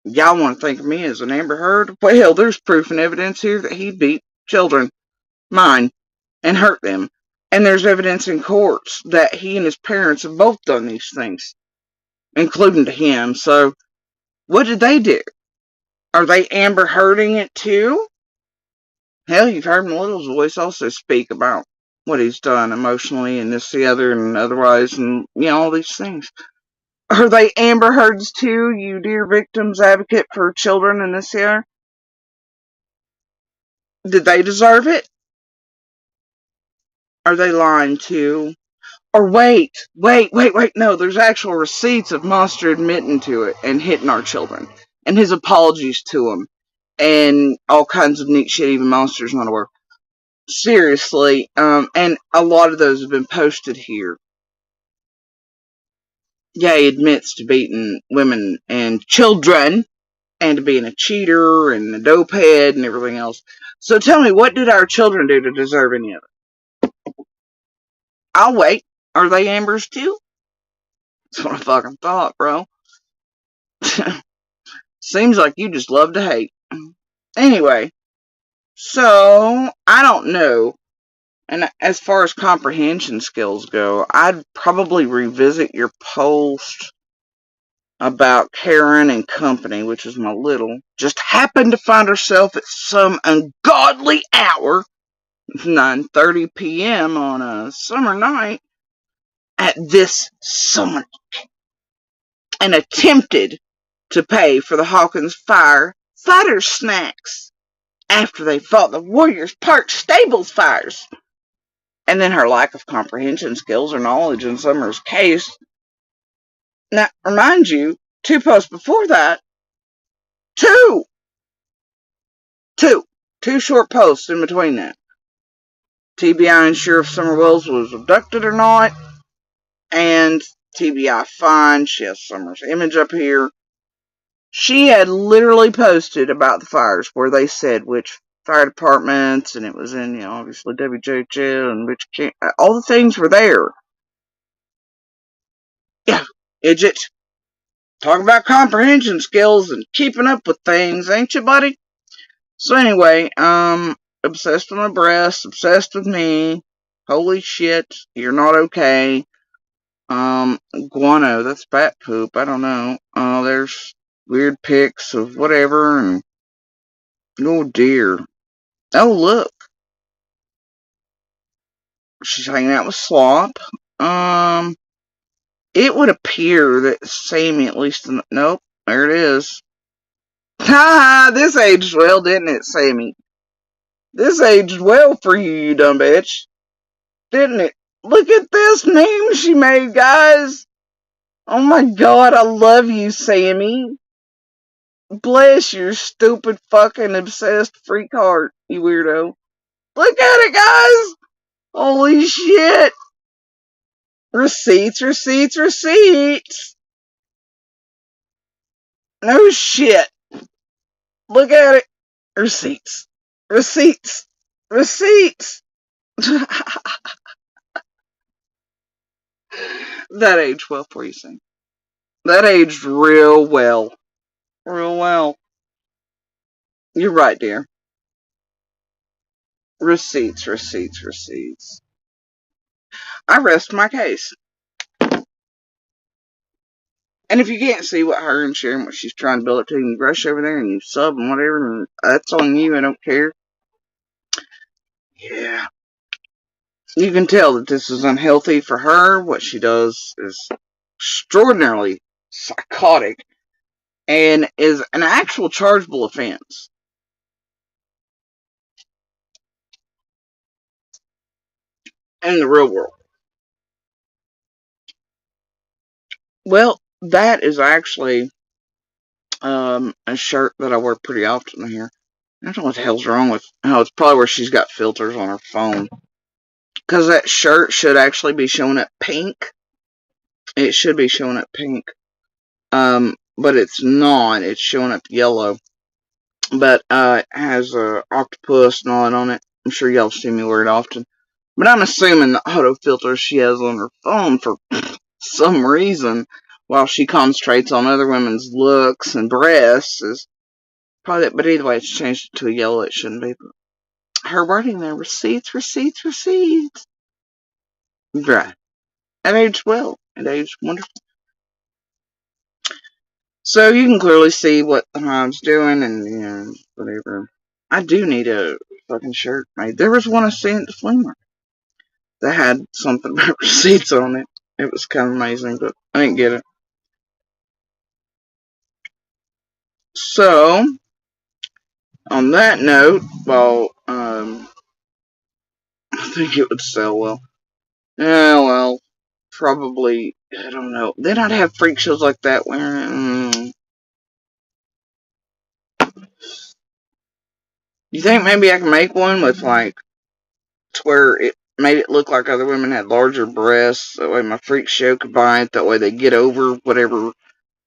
y'all want to think of me as an Amber Heard, well, there's proof and evidence here that he beat children, mine, and hurt them. And there's evidence in courts that he and his parents have both done these things, including to him. So, what did they do? Are they Amber Hearding it too? Hell, you've heard Melissa's voice also speak about what he's done emotionally and this, the other, and otherwise, and, all these things. Are they Amber Heards too, you dear victims advocate for children in this year? Did they deserve it? Are they lying too? Or wait, no, there's actual receipts of Monster admitting to it and hitting our children. And his apologies to them. And all kinds of neat shit, even Monster's not aware. Seriously, and a lot of those have been posted here. Yeah, he admits to beating women and children, and to being a cheater, and a dopehead, and everything else. So tell me, what did our children do to deserve any of it? I'll wait. Are they Ambers too? That's what I fucking thought, bro. Seems like you just love to hate. Anyway, so, I don't know. And as far as comprehension skills go, I'd probably revisit your post about Karen and company, which is my little, just happened to find herself at some ungodly hour, 9:30 p.m. on a summer night, at this summon, and attempted to pay for the Hawkins fighter snacks after they fought the Warriors Park Stables fires. And then her lack of comprehension skills or knowledge in Summer's case. Now, remind you, 2 posts before that, two short posts in between that. TBI unsure if Summer Wells was abducted or not, and TBI fine. She has Summer's image up here. She had literally posted about the fires where they said which fire departments, and it was in, obviously WJHL, and which all the things were there. Yeah, Idget. Talk about comprehension skills and keeping up with things, ain't you, buddy? So anyway, obsessed with my breasts, obsessed with me. Holy shit, you're not okay. Guano, that's bat poop, I don't know. There's weird pics of whatever, and oh dear. Oh look, she's hanging out with Slop. It would appear that Sammy, at least, nope, there it is. Ha! This aged well, didn't it, Sammy? This aged well for you, you dumb bitch. Didn't it? Look at this meme she made, guys. Oh my god, I love you, Sammy. Bless your stupid fucking obsessed freak heart, you weirdo. Look at it, guys. Holy shit. Receipts, receipts, receipts. No shit. Look at it. Receipts. Receipts. Receipts. That aged well for you, Sam. That aged real well. Real well. You're right, dear. Receipts, receipts, receipts. I rest my case. And if you can't see what her and Sharon, what she's trying to build up to, you rush over there and you sub and whatever, and that's on you, I don't care. Yeah. You can tell that this is unhealthy for her. What she does is extraordinarily psychotic and is an actual chargeable offense. In the real world. Well, that is actually a shirt that I wear pretty often here. I don't know what the hell's wrong with. Oh, it's probably where she's got filters on her phone. Because that shirt should actually be showing up pink. It should be showing up pink. But it's not. It's showing up yellow. But it has a octopus and all that on it. I'm sure y'all see me wear it often. But I'm assuming the auto filter she has on her phone for some reason, while she concentrates on other women's looks and breasts, is probably that. But either way, it's changed to a yellow. It shouldn't be. But her wording there: receipts, receipts, receipts. Right. It aged well. It aged wonderful. So you can clearly see what the Hive's doing, and whatever. I do need a fucking shirt made. There was one I seen at the flea market that had something about receipts on it. It was kind of amazing, but I didn't get it. So, on that note, well, I think it would sell well. Yeah, well, probably, I don't know. Then I'd have freak shows like that where, you think maybe I can make one with, like, to where it made it look like other women had larger breasts, that way my freak show could buy it, that way they get over whatever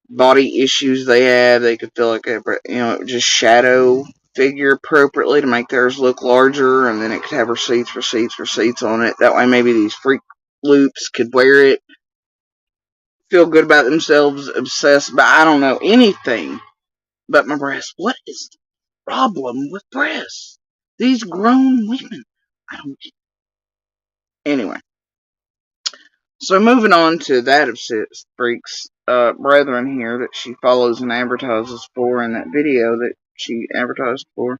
body issues they have, they could feel like it would just shadow figure appropriately to make theirs look larger, and then it could have receipts on it. That way maybe these freak loops could wear it, feel good about themselves, obsessed by, I don't know, anything but my breasts. What is the problem with breasts? These grown women. I don't get it. Anyway. So moving on to that of Freak's brethren here that she follows and advertises for in that video that she advertised for.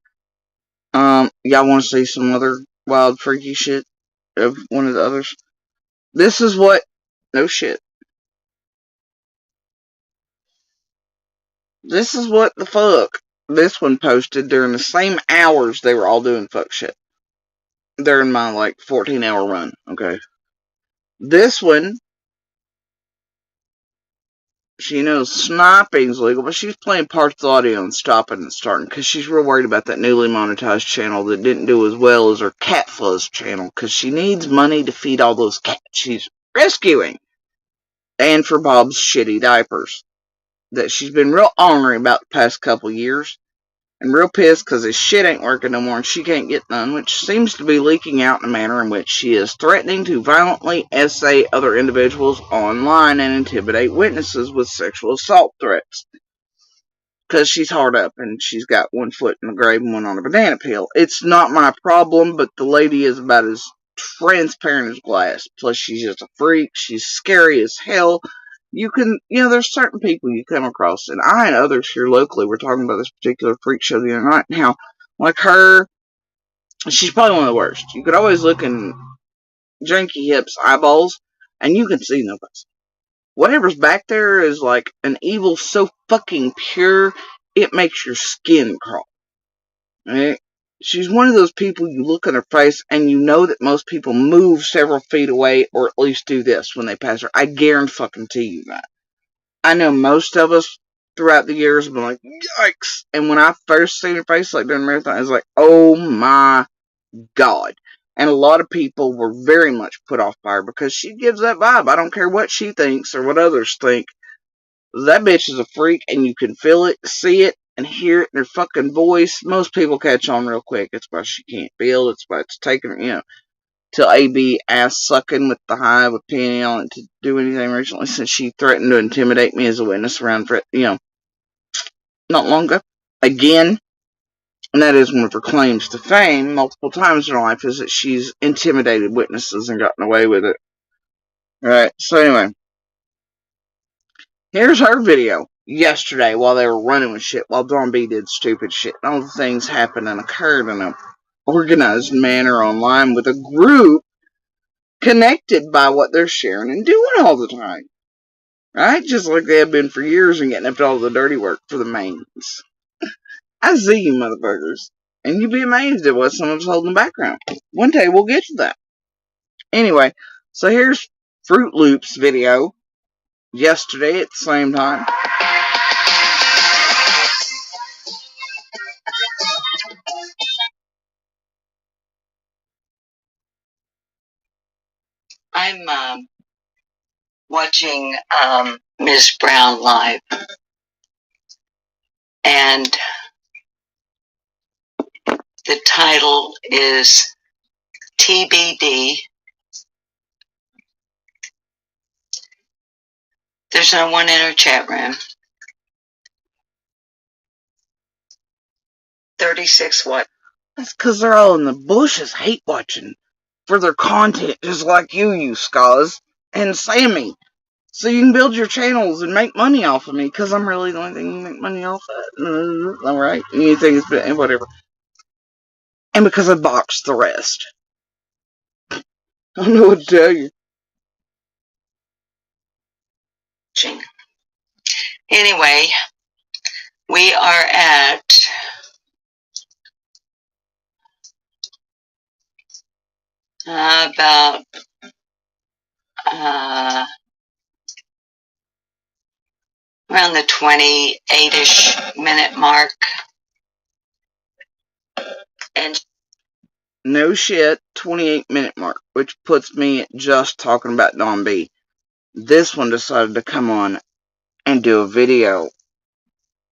Y'all want to see some other wild freaky shit of one of the others? This is what, no shit. This is what the fuck this one posted during the same hours they were all doing fuck shit. During my 14-hour run, okay? This one, she knows sniping's legal, but she's playing parts of the audio and stopping and starting because she's real worried about that newly monetized channel that didn't do as well as her Cat Fuzz channel because she needs money to feed all those cats she's rescuing and for Bob's shitty diapers that she's been real ornery about the past couple years and real pissed because his shit ain't working no more and she can't get none, which seems to be leaking out in a manner in which she is threatening to violently essay other individuals online and intimidate witnesses with sexual assault threats. Because she's hard up and she's got one foot in the grave and one on a banana peel. It's not my problem, but the lady is about as transparent as glass. Plus, she's just a freak. She's scary as hell. There's certain people you come across, and I and others here locally were talking about this particular freak show the other night, and how, like her, she's probably one of the worst. You could always look in Janky Hip's eyeballs, and you can see nobody. Whatever's back there is like an evil so fucking pure, it makes your skin crawl. Right? She's one of those people you look in her face and you know that most people move several feet away or at least do this when they pass her. I guarantee you that. I know most of us throughout the years have been like, yikes. And when I first seen her face during the marathon, I was like, oh my God. And a lot of people were very much put off by her because she gives that vibe. I don't care what she thinks or what others think. That bitch is a freak and you can feel it, see it, and hear it in her fucking voice. Most people catch on real quick. It's why she can't feel. It's why it's taken, till AB ass sucking with the Hive with Penny on it to do anything recently since she threatened to intimidate me as a witness around, not long ago. Again. And that is one of her claims to fame multiple times in her life is that she's intimidated witnesses and gotten away with it. Alright, so anyway. Here's her video yesterday while they were running with shit, while Dawn B did stupid shit. And all the things happened and occurred in an organized manner online with a group connected by what they're sharing and doing all the time. Right? Just like they have been for years and getting up to all the dirty work for the mains. I see you motherfuckers. And you'd be amazed at what some of us hold in the background. One day we'll get to that. Anyway, so here's Fruit Loops video yesterday at the same time. I'm watching Ms. Brown live, and the title is TBD. There's no one in her chat room. 36 what? That's because they're all in the bushes hate watching for their content, just like you Skaz and Sammy. So you can build your channels and make money off of me, because I'm really the only thing you make money off of. Alright? Anything is whatever. And because I boxed the rest. I don't know what to tell you. Anyway, we are at about around the 28-ish minute mark. And no shit, 28-minute mark, which puts me at just talking about Don B. This one decided to come on and do a video.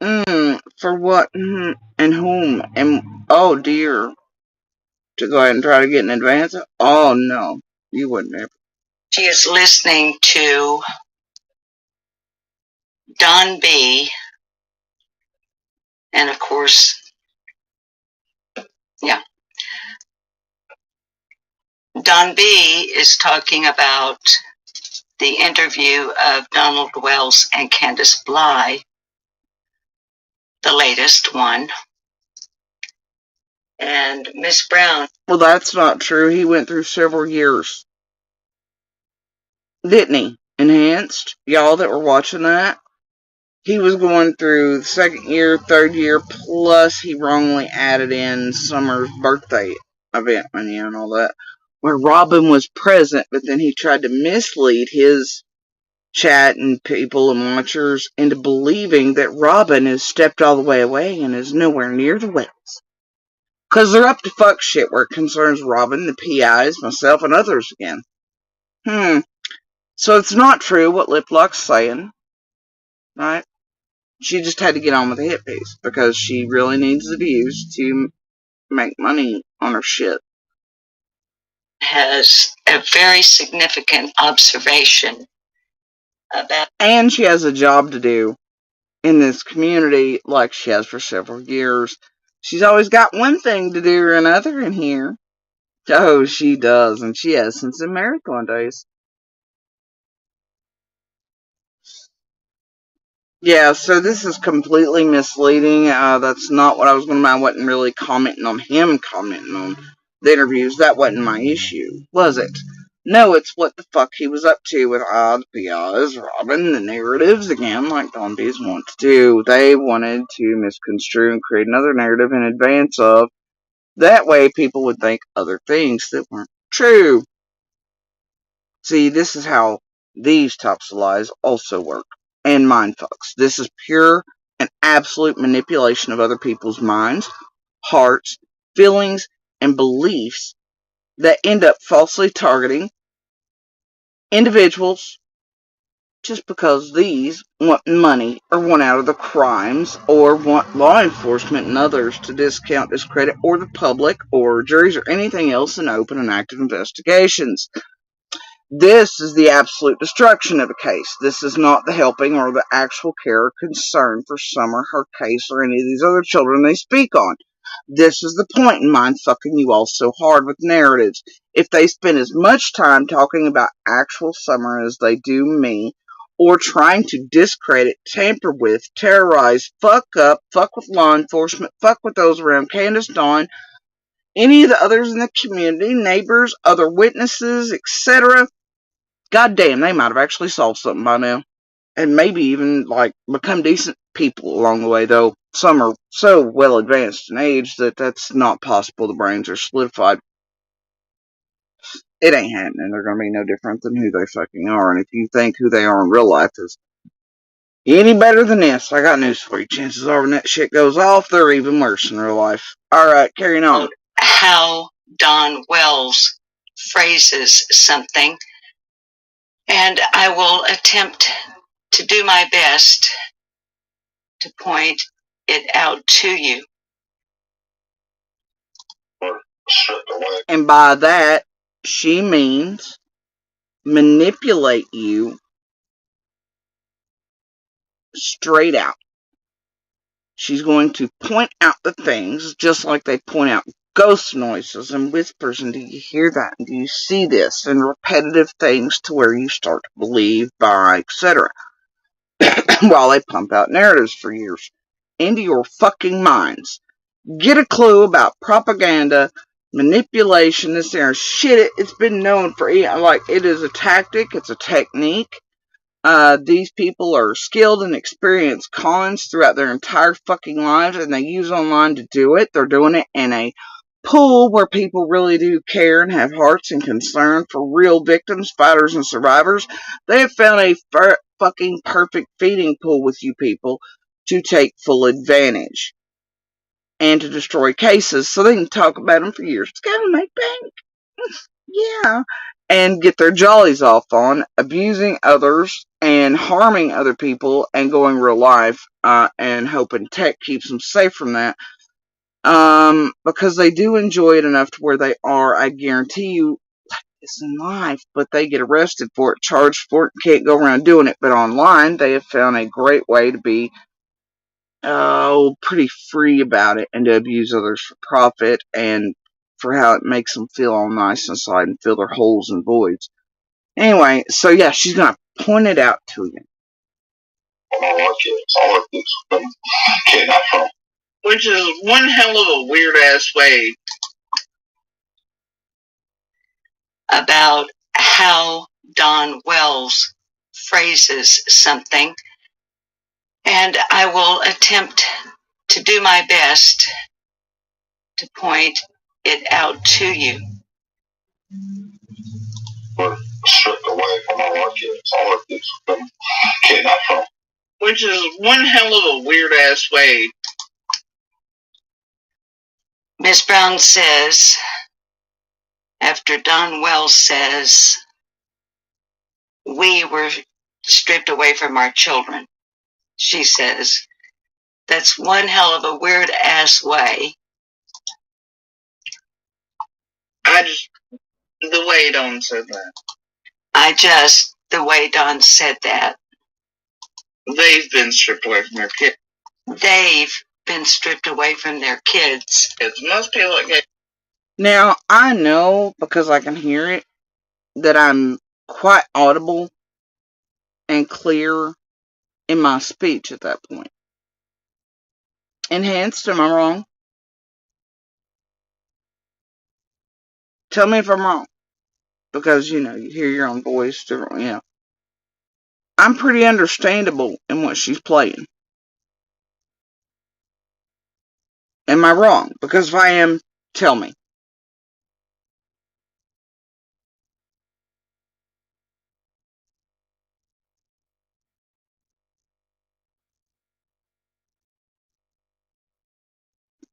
For what? And whom? And oh dear. To go ahead and try to get an advance? Oh no, you wouldn't ever. She is listening to Don B. And of course, yeah. Don B. is talking about the interview of Donald Wells and Candace Bly, the latest one. And Miss Brown. Well, that's not true. He went through several years. Didn't he? Enhanced? Y'all that were watching that? He was going through the second year, third year, plus he wrongly added in Summer's birthday event and all that, where Robin was present, but then he tried to mislead his chat and people and watchers into believing that Robin has stepped all the way away and is nowhere near the Wells. Because they're up to fuck shit where it concerns Robin, the PIs, myself, and others again. So it's not true what Liplock's saying, right? She just had to get on with the hit piece because she really needs the views to make money on her shit. Has a very significant observation about. And she has a job to do in this community like she has for several years. She's always got one thing to do or another in here. Oh, she does, and she has since the marathon days. Yeah, so this is completely misleading. That's not what I was going to. I wasn't really commenting on him commenting on the interviews. That wasn't my issue, was it? No, it's what the fuck he was up to with the PIs, Robin, the narratives, again, like Don B's want to do. They wanted to misconstrue and create another narrative in advance of. That way people would think other things that weren't true. See, this is how these types of lies also work. And mindfucks. This is pure and absolute manipulation of other people's minds, hearts, feelings, and beliefs that end up falsely targeting individuals just because these want money or want out of the crimes or want law enforcement and others to discount, discredit, or the public or juries or anything else in open and active investigations. This is the absolute destruction of a case. This is not the helping or the actual care or concern for Summer, her case, or any of these other children they speak on. This is the point in mind fucking you all so hard with narratives. If they spend as much time talking about actual Summer as they do me, or trying to discredit, tamper with, terrorize, fuck up, fuck with law enforcement, fuck with those around Candace Dawn, any of the others in the community, neighbors, other witnesses, etc., goddamn, they might have actually solved something by now. And maybe even, like, become decent people along the way, though some are so well advanced in age that that's not possible. The brains are solidified. It ain't happening. They're gonna be no different than who they fucking are. And if you think who they are in real life is any better than this, I got news for you. Chances are when that shit goes off, they're even worse in real life. Alright, carrying on. How Don Wells phrases something And I will attempt to do my best to point it out to you. And by that, she means manipulate you straight out. She's going to point out the things just like they point out ghost noises and whispers. And do you hear that? And do you see this? And repetitive things to where you start to believe by, etc. While they pump out narratives for years into your fucking minds. Get a clue about propaganda, manipulation, this there shit. It's been known for, like, it is a tactic, it's a technique. These people are skilled and experienced cons throughout their entire fucking lives, and they use online to do it. They're doing it in a pool where people really do care and have hearts and concern for real victims, fighters, and survivors. They have found a fucking perfect feeding pool with you people to take full advantage and to destroy cases so they can talk about them for years. It's gotta make bank. Yeah. And get their jollies off on abusing others and harming other people and going real life, and hoping tech keeps them safe from that. Because they do enjoy it enough to where they are, I guarantee you, it's in life, but they get arrested for it, charged for it, can't go around doing it. But online, they have found a great way to be pretty free about it and to abuse others for profit and for how it makes them feel all nice inside and fill their holes and voids. Anyway, so yeah, she's gonna point it out to you. Which is one hell of a weird ass way about how Don Wells phrases something. And I will attempt to do my best to point it out to you. Which is one hell of a weird ass way. Miss Brown says, after Don Wells says, we were stripped away from our children, she says, that's one hell of a weird ass way. The way Don said that. The way Don said that. They've been stripped away from their kids. They've been stripped away from their kids. It must be like that. Now, I know, because I can hear it, that I'm quite audible and clear in my speech at that point. Enhanced, am I wrong? Tell me if I'm wrong. Because, you hear your own voice, different, I'm pretty understandable in what she's playing. Am I wrong? Because if I am, tell me.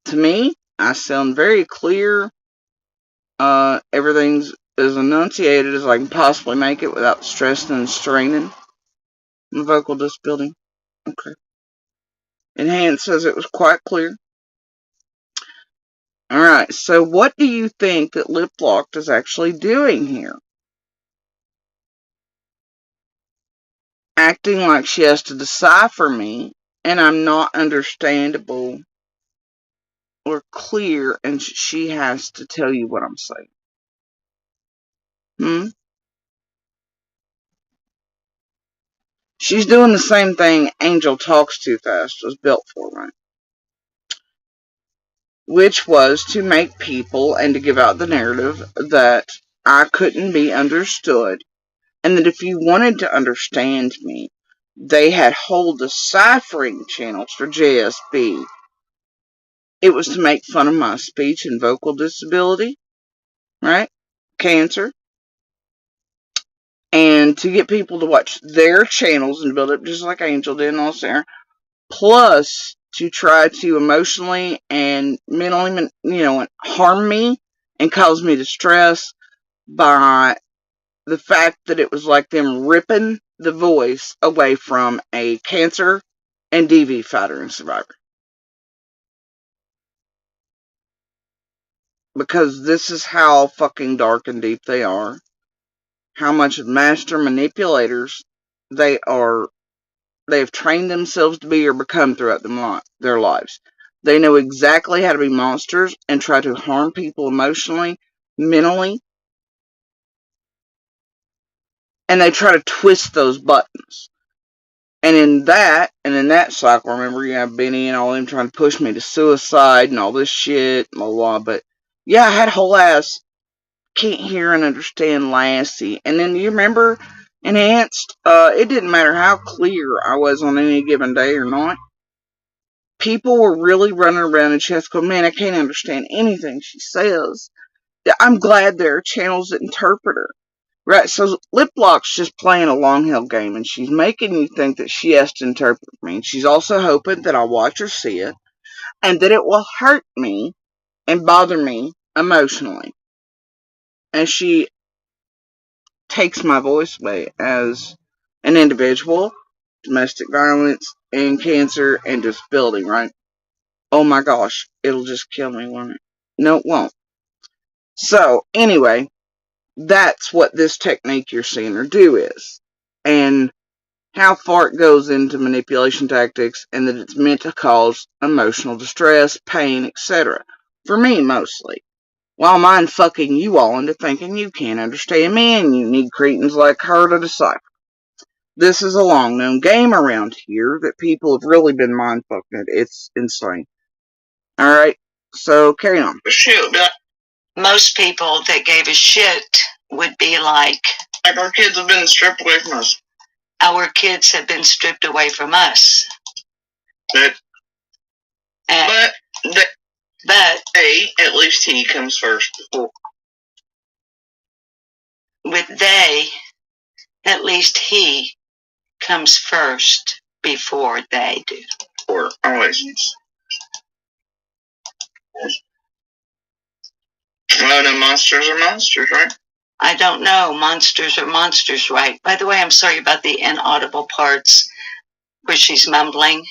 To me, I sound very clear. Everything's as enunciated as I can possibly make it without stressing and straining my vocal disability. Okay. Enhanced says it was quite clear. Alright, so what do you think that Lip Locked is actually doing here? Acting like she has to decipher me, and I'm not understandable or clear, and she has to tell you what I'm saying. She's doing the same thing Angel Talks Too Fast was built for, right? Which was to make people and to give out the narrative that I couldn't be understood, and that if you wanted to understand me, they had whole deciphering channels for JSB. It was to make fun of my speech and vocal disability, right? Cancer. And to get people to watch their channels and build up just like Angel did and all there. Plus, to try to emotionally and mentally, harm me and cause me distress by the fact that it was like them ripping the voice away from a cancer and DV fighter and survivor. Because this is how fucking dark and deep they are. How much of master manipulators they are. They've trained themselves to be or become throughout their lives. They know exactly how to be monsters and try to harm people emotionally, mentally, and they try to twist those buttons. And in that cycle, remember, you have Benny and all them trying to push me to suicide and all this shit, blah, blah, but yeah, I had whole ass can't hear and understand Lassie. And then you remember Enhanced, it didn't matter how clear I was on any given day or not. People were really running around in chest going, man, I can't understand anything she says. I'm glad there are channels that interpret her. Right, so Liplock's just playing a long held game, and she's making you think that she has to interpret me. And she's also hoping that I'll watch her see it, and that it will hurt me and bother me emotionally. And she takes my voice away as an individual, domestic violence, and cancer, and just building, right? Oh my gosh, it'll just kill me, won't it? No, it won't. So, anyway, that's what this technique you're seeing her do is. And how far it goes into manipulation tactics, and that it's meant to cause emotional distress, pain, etc. For me, mostly. While mind fucking you all into thinking you can't understand me and you need cretins like her to decipher. This is a long known game around here that people have really been mind fucking. It's insane. Alright, so carry on. Shoot, most people that gave a shit would be like our kids have been stripped away from us. Our kids have been stripped away from us. But they, at least he comes first. With they, at least he comes first before they do. Or always. Well, no, monsters are monsters, right? I don't know. Monsters are monsters, right? By the way, I'm sorry about the inaudible parts where she's mumbling.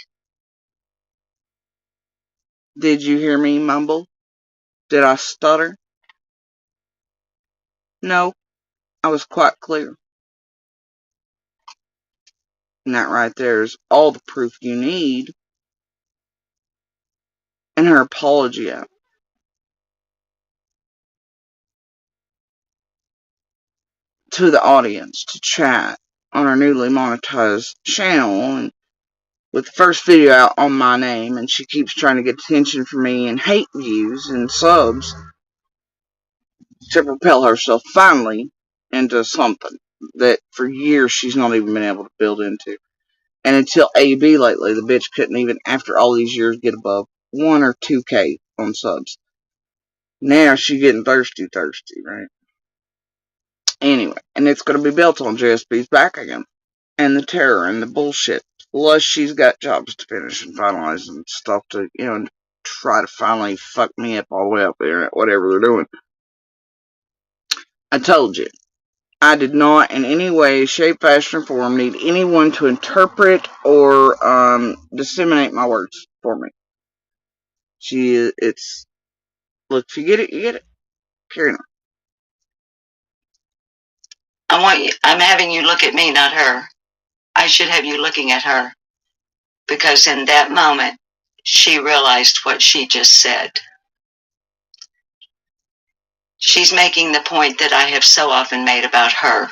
Did you hear me mumble? Did I stutter? No, I was quite clear. And that right there is all the proof you need. And her apology out. To the audience to chat on our newly monetized channel, and with the first video out on my name, and she keeps trying to get attention from me and hate views and subs to propel herself finally into something that for years she's not even been able to build into. And until AB lately, the bitch couldn't even, after all these years, get above 1 or 2K on subs. Now she's getting thirsty, right? Anyway, and it's going to be built on JSB's back again. And the terror and the bullshit. Plus, she's got jobs to finish and finalize and stuff to, try to finally fuck me up all the way up there at whatever they're doing. I told you, I did not in any way, shape, fashion, or form need anyone to interpret or disseminate my words for me. Look, if you get it, you get it. Carry on. I'm having you look at me, not her. I should have you looking at her. Because in that moment, she realized what she just said. She's making the point that I have so often made about her.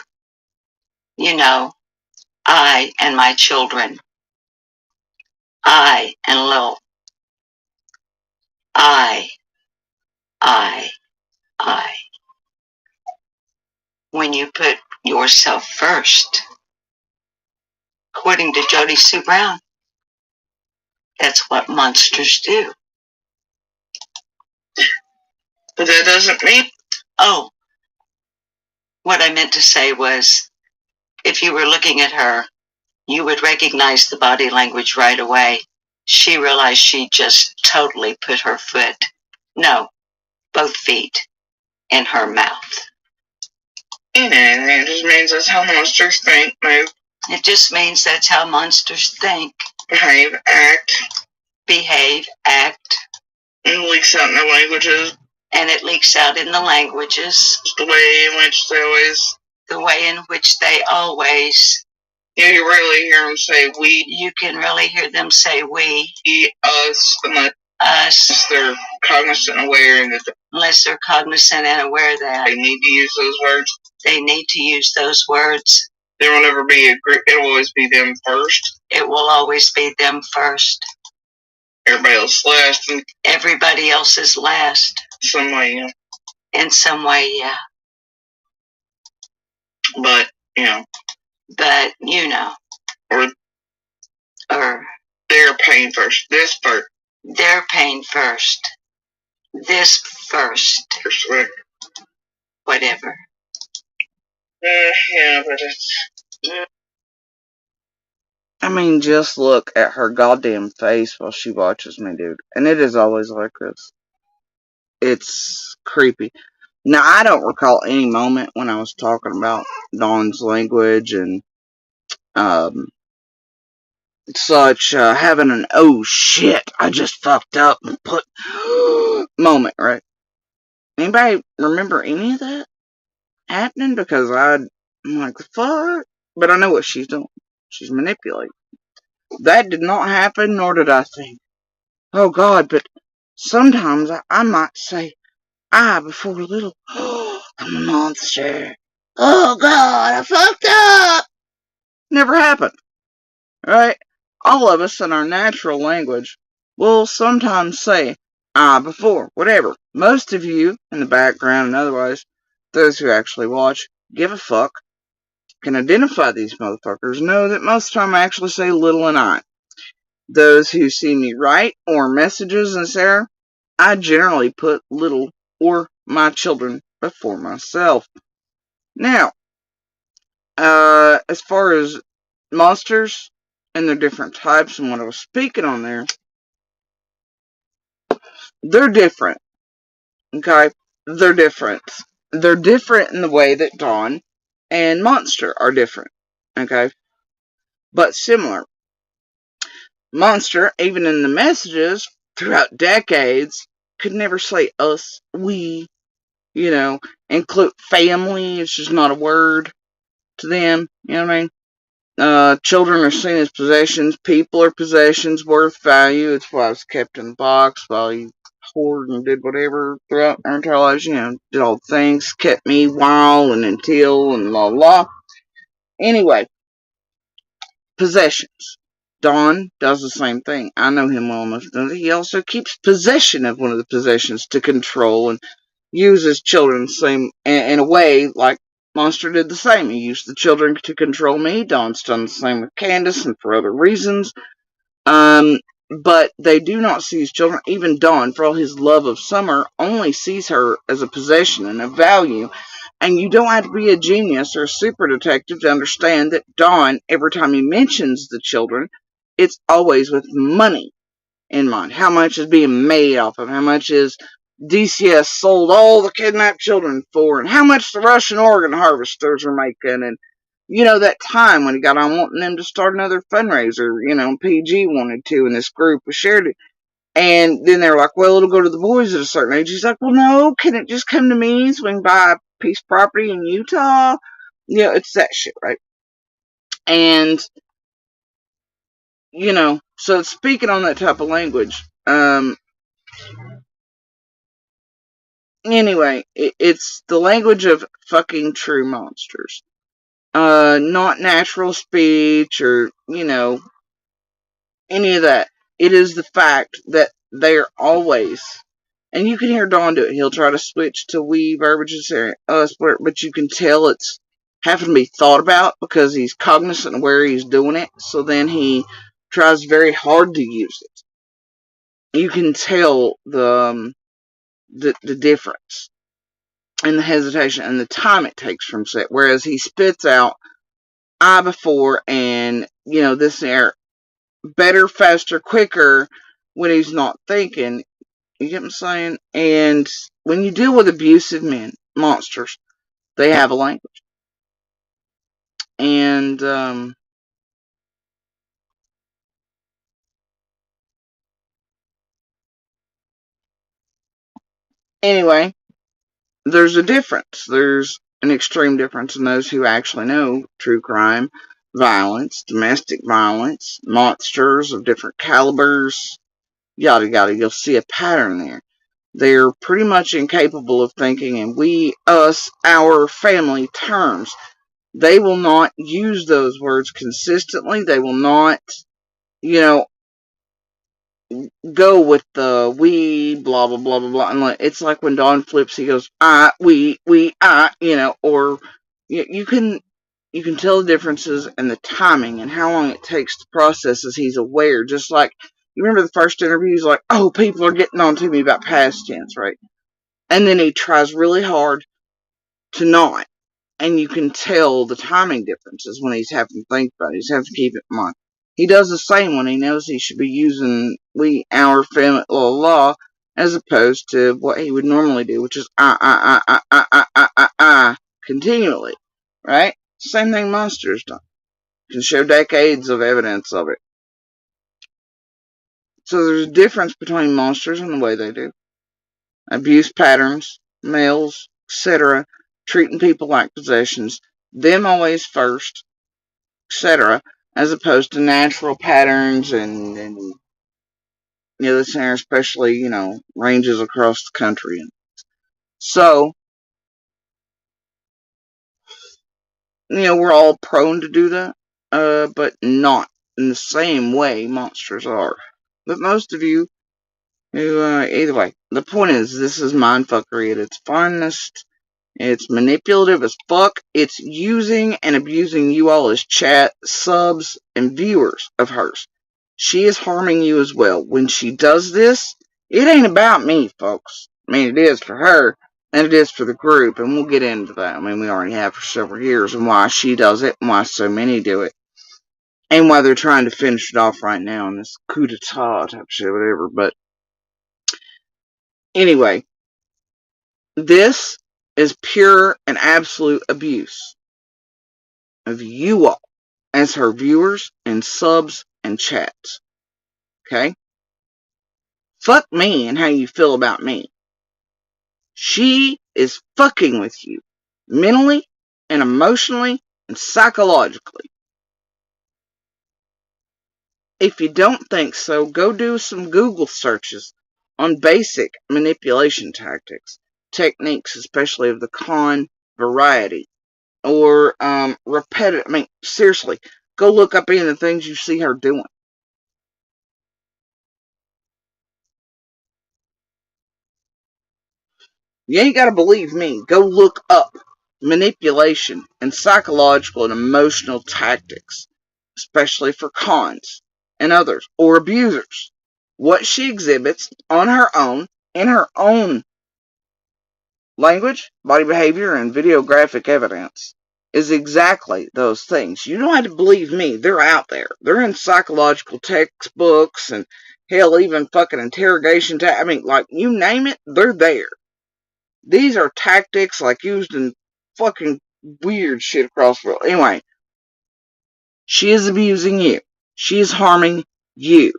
You know, I and my children. I and Lil. I. When you put yourself first, according to Jody Sue Brown, that's what monsters do. But that doesn't mean... Oh, what I meant to say was, if you were looking at her, you would recognize the body language right away. She realized she just totally put her both feet, in her mouth. It just means that's how monsters think, move. It just means that's how monsters think. Behave, act. Behave, act. And leaks out in their languages. And it leaks out in the languages. The way in which they always. The way in which they always. You rarely hear them say we. You can really hear them say we. Us. Us. They're cognizant and aware that. Unless they're cognizant and aware that. They need to use those words. They need to use those words. There will never be a group. It will always be them first. It will always be them first. Everybody else last. And everybody else is last. Some way, yeah. In some way, yeah. But, you know. But, you know. Or. Their pain first. This first. Their pain first. This first. Whatever. Yeah, but it's. I mean, just look at her goddamn face while she watches me, dude. And it is always like this. It's creepy. Now, I don't recall any moment when I was talking about Dawn's language and such, having an oh shit, I just fucked up and put moment, right? Anybody remember any of that happening? Because I'm like, fuck. But I know what she's doing. She's manipulating. That did not happen, nor did I think, oh God, but sometimes I might say I before a little, oh, I'm a monster. Oh God, I fucked up. Never happened. Right? All of us in our natural language will sometimes say I before, whatever. Most of you in the background and otherwise, those who actually watch, give a fuck, can identify these motherfuckers, know that most of the time I actually say little and I. Those who see me write or messages and say, I generally put little or my children before myself. Now, as far as monsters and their different types and what I was speaking on there, they're different. Okay? They're different. They're different in the way that Dawn and Monster are different. Okay? But similar. Monster, even in the messages, throughout decades, could never say us, we, you know, include family. It's just not a word to them. You know what I mean? Children are seen as possessions. People are possessions, worth value. It's why I was kept in the box while you hoarded and did whatever throughout our entire lives. You know, did all the things, kept me while and until and blah blah. Anyway, possessions. Don does the same thing. I know him well enough to know that he also keeps possession of one of the possessions to control and uses children the same in a way like Monster did the same. He used the children to control me. Don's done the same with Candace and for other reasons. But they do not see his children. Even Don, for all his love of Summer, only sees her as a possession and a value. And you don't have to be a genius or a super detective to understand that Don, every time he mentions the children, it's always with money in mind. How much is being made off of? How much is DCS sold all the kidnapped children for? And how much the Russian organ harvesters are making? And, you know, that time when he got on wanting them to start another fundraiser, you know, PG wanted to, and this group was shared it. And then they're like, well, it'll go to the boys at a certain age. He's like, well, no, can it just come to me so we can buy a piece of property in Utah? You know, it's that shit, right? And, you know, so speaking on that type of language, anyway, it's the language of fucking true monsters. Not natural speech or, you know, any of that. It is the fact that they're always, and you can hear Don do it. He'll try to switch to we verbiage and us, but you can tell it's having to be thought about because he's cognizant of where he's doing it. So then he tries very hard to use it. You can tell the difference and the hesitation and the time it takes from set. Whereas he spits out I before and, you know, this there better, faster, quicker when he's not thinking. You get what I'm saying? And when you deal with abusive men, monsters, they have a language. And, anyway, there's a difference. There's an extreme difference in those who actually know true crime, violence, domestic violence, monsters of different calibers, yada yada. You'll see a pattern there. They're pretty much incapable of thinking in we, us, our, family terms. They will not use those words consistently. They will not, you know, go with the we, blah, blah, blah, blah, blah. And it's like when Don flips, he goes, I, we, I, or you can tell the differences and the timing and how long it takes to process as he's aware. Just like, you remember the first interview, he's like, oh, people are getting on to me about past tense, right? And then he tries really hard to not. And you can tell the timing differences when he's having to think about it. He's having to keep it in mind. He does the same when he knows he should be using we, our, family, la, as opposed to what he would normally do, which is continually, right? Same thing monsters done. Can show decades of evidence of it. So there's a difference between monsters and the way they do. Abuse patterns, males, etc., treating people like possessions, them always first, etc., as opposed to natural patterns and this area especially, ranges across the country. So, we're all prone to do that, but not in the same way monsters are. But most of you, either way, the point is, this is mindfuckery at its finest. It's manipulative as fuck. It's using and abusing you all as chat, subs, and viewers of hers. She is harming you as well. When she does this, it ain't about me, folks. I mean, it is for her, and it is for the group, and we'll get into that. I mean, we already have for several years, and why she does it, and why so many do it. And why they're trying to finish it off right now in this coup d'etat type shit, whatever. But anyway, this is pure and absolute abuse of you all as her viewers and subs and chats. Okay? Fuck me and how you feel about me. She is fucking with you mentally and emotionally and psychologically. If you don't think so, go do some Google searches on basic manipulation tactics, techniques, especially of the con variety, or repetitive. I mean, seriously, go look up any of the things you see her doing. You ain't gotta believe me. Go look up manipulation and psychological and emotional tactics, especially for cons and others, or abusers. What she exhibits on her own, in her own language, body behavior, and videographic evidence is exactly those things. You don't have to believe me. They're out there. They're in psychological textbooks and hell, even fucking interrogation. I mean, like, you name it, they're there. These are tactics like used in fucking weird shit across the world. Anyway, she is abusing you. She is harming you.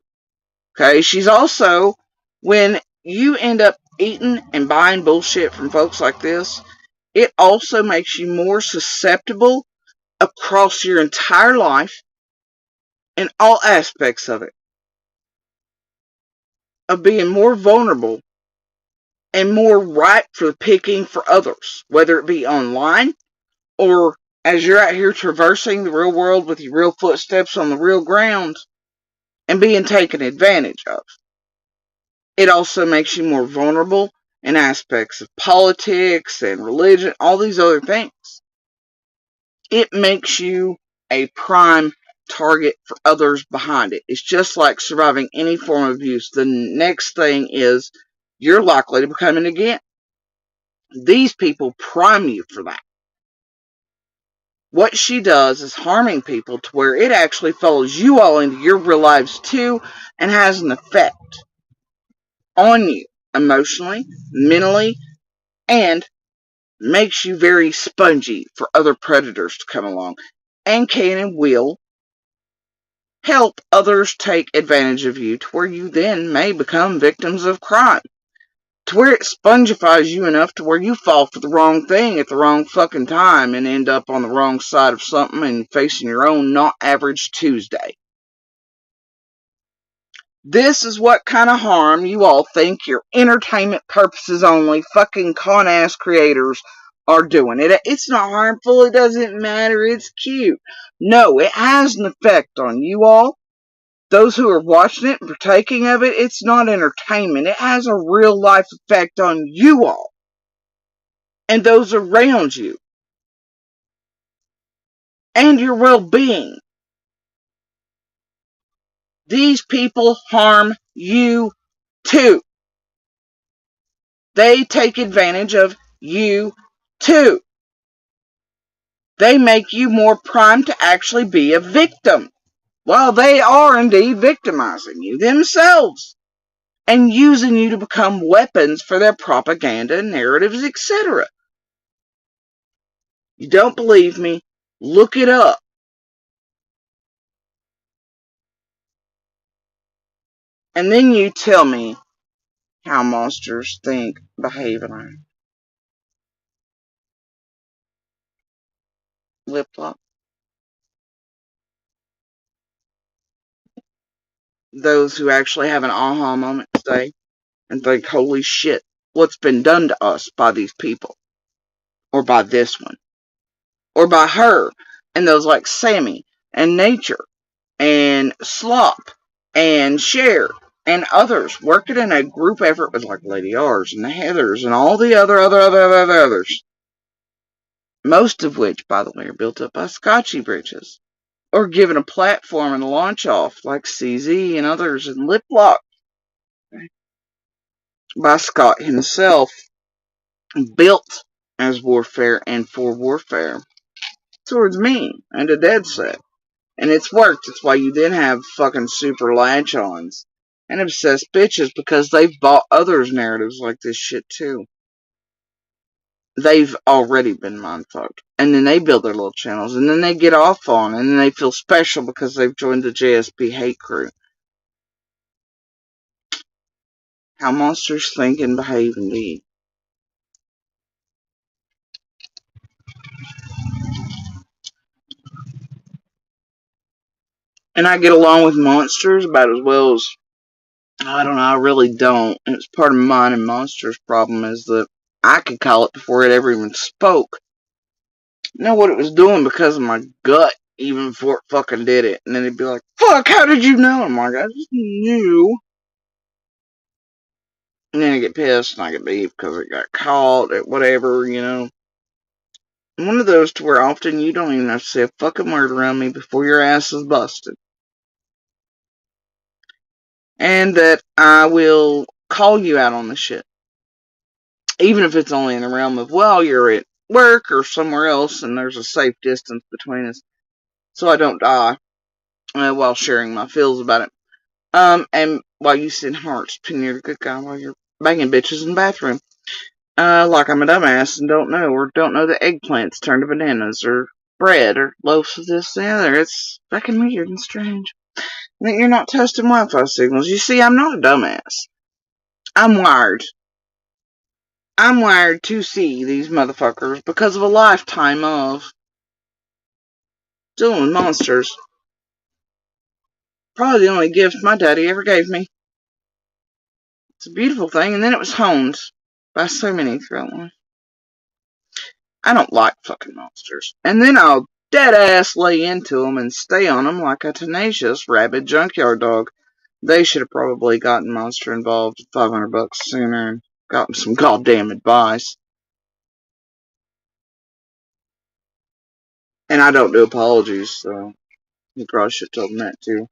Okay? She's also, when you end up eating and buying bullshit from folks like this, it also makes you more susceptible across your entire life in all aspects of it. Of being more vulnerable and more ripe for the picking for others, whether it be online or as you're out here traversing the real world with your real footsteps on the real ground and being taken advantage of. It also makes you more vulnerable in aspects of politics and religion, all these other things. It makes you a prime target for others behind it. It's just like surviving any form of abuse. The next thing is you're likely to become it again. These people prime you for that. What she does is harming people to where it actually follows you all into your real lives too and has an effect on you emotionally, mentally, and makes you very spongy for other predators to come along. and can and will help others take advantage of you to where you then may become victims of crime. To where it spongifies you enough to where you fall for the wrong thing at the wrong fucking time and end up on the wrong side of something and facing your own not average Tuesday. This is what kind of harm you all think your entertainment purposes only fucking con-ass creators are doing. It's not harmful, it doesn't matter, it's cute. No, it has an effect on you all. Those who are watching it and partaking of it, it's not entertainment. It has a real life effect on you all. And those around you. And your well-being. These people harm you too. They take advantage of you too. They make you more primed to actually be a victim. Well, they are indeed victimizing you themselves and using you to become weapons for their propaganda, narratives, etc. You don't believe me? Look it up. And then you tell me how monsters think, behave, and act. Lip lock. Those who actually have an aha moment today and think, holy shit, what's been done to us by these people? Or by this one? Or by her? And those like Sammy and Nature and Slop and Cher and others working in a group effort with like Lady R's and the Heathers and all the others. Most of which, by the way, are built up by Scotchy britches. Or given a platform and a launch off like CZ and others and Lip Lock by Scott himself, built as warfare and for warfare towards me and a dead set. And it's worked. It's why you then have fucking super latch-ons and obsessed bitches because they've bought others' narratives like this shit too. They've already been mindfucked. And then they build their little channels and then they get off on and then they feel special because they've joined the JSP hate crew. How monsters think and behave indeed. And I get along with monsters about as well as, I don't know, I really don't. And it's part of mine and monsters' problem is that I could call it before it ever even spoke. Know what it was doing because of my gut, even before it fucking did it. And then it'd be like, fuck, how did you know? I'm like, I just knew. And then I get pissed and I get beef because it got caught at whatever, you know. One of those to where often you don't even have to say a fucking word around me before your ass is busted. And that I will call you out on the shit. Even if it's only in the realm of, well, you're at work or somewhere else and there's a safe distance between us. So I don't die while sharing my feels about it. And while you sit in hearts, pretend you're a good guy while you're banging bitches in the bathroom. Like I'm a dumbass and don't know that eggplants turn to bananas or bread or loaves of this and the other. It's fucking weird and strange. And that you're not testing Wi-Fi signals. You see, I'm not a dumbass. I'm wired. I'm wired to see these motherfuckers because of a lifetime of dealing with monsters. Probably the only gift my daddy ever gave me. It's a beautiful thing, and then it was honed by so many throughout life. I don't like fucking monsters. And then I'll dead ass lay into them and stay on them like a tenacious, rabid junkyard dog. They should have probably gotten Monster involved $500 sooner and gotten some goddamn advice. And I don't do apologies, so you probably should have told them that too.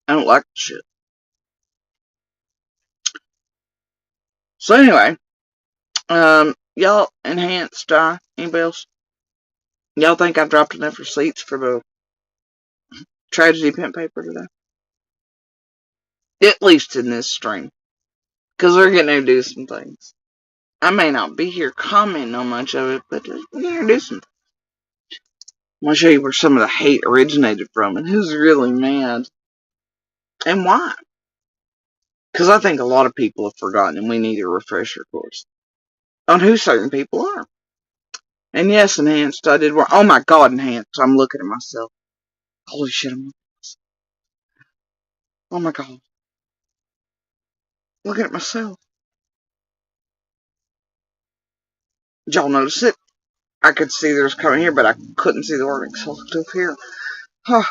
I don't like the shit. So anyway, y'all enhanced, anybody else? Y'all think I've dropped enough receipts for the tragedy pimp paper today? At least in this stream. Because we're going to do some things. I may not be here commenting on much of it, but we're going to do some things. I'm going to show you where some of the hate originated from and who's really mad. And why. Because I think a lot of people have forgotten and we need a refresher course on who certain people are. And yes, Enhanced, I did work. Oh my god, Enhanced, I'm looking at myself. Holy shit, I'm looking at myself. Oh my god. Looking at myself. Did y'all notice it? I could see there's coming here, but I couldn't see the wording, so I looked up here. Oh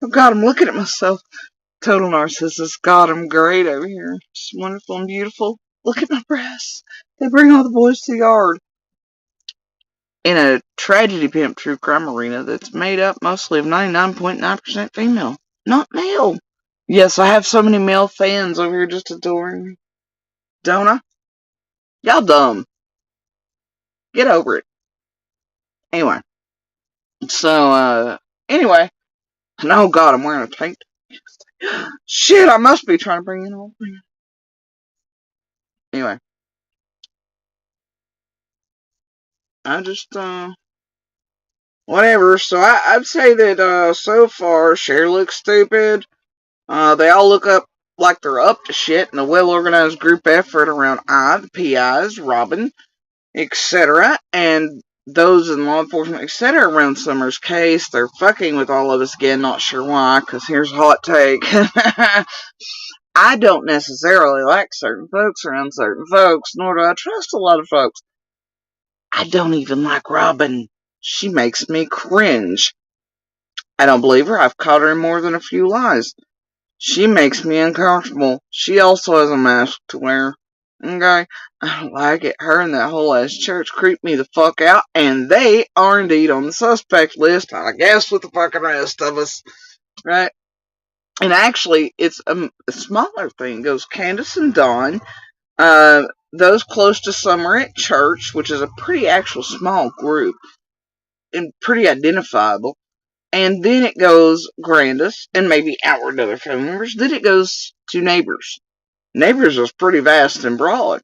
god, I'm looking at myself. Total narcissist. God, I'm great over here. Just wonderful and beautiful. Look at my breasts. They bring all the boys to the yard. In a tragedy pimp true crime arena that's made up mostly of 99.9% female. Not male. Yes, I have so many male fans over here just adoring me. Don't I? Y'all dumb. Get over it. Anyway. So, anyway. Oh god, I'm wearing a tank. Shit, I must be trying to bring in all things. Anyway. I just, whatever. So I'd say that, so far, Cher looks stupid. They all look up like they're up to shit in a well-organized group effort around the PIs, Robin, etc. And those in law enforcement, etc. around Summer's case. They're fucking with all of us again, not sure why, because here's a hot take. I don't necessarily like certain folks around certain folks, nor do I trust a lot of folks. I don't even like Robin. She makes me cringe. I don't believe her. I've caught her in more than a few lies. She makes me uncomfortable. She also has a mask to wear. Okay? I don't like it. Her and that whole ass church creep me the fuck out, and they are indeed on the suspect list, I guess, with the fucking rest of us. Right? And actually, it's a smaller thing. It goes Candace and Dawn, those close to Summer at church, which is a pretty actual small group, and pretty identifiable. And then it goes Grandis, and maybe outward to other family members. Then it goes to Neighbors. Neighbors is pretty vast and broad.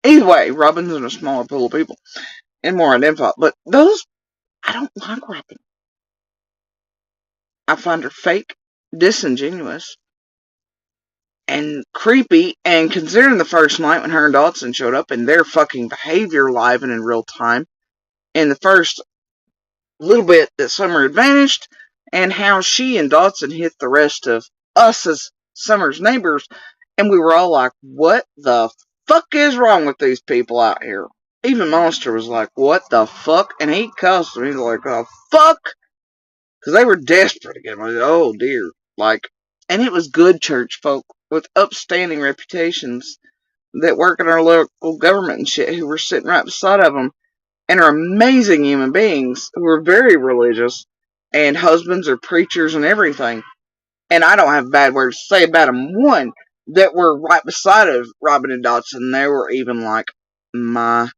Either way, Robin's in a smaller pool of people. And more identified. But those, I don't like Robin. I find her fake, disingenuous, and creepy. And considering the first night when her and Dodson showed up and their fucking behavior live and in real time, and the first little bit that Summer had vanished, and how she and Dodson hit the rest of us as Summer's neighbors, and we were all like, what the fuck is wrong with these people out here? Even Monster was like, what the fuck? And he cussed me like, oh fuck? Because they were desperate to get him. Oh dear. Like, and it was good church folk with upstanding reputations that work in our local government and shit who were sitting right beside of them. And are amazing human beings who are very religious and husbands or preachers and everything. And I don't have bad words to say about them. One, that were right beside of Robin and Dodson. They were even like, my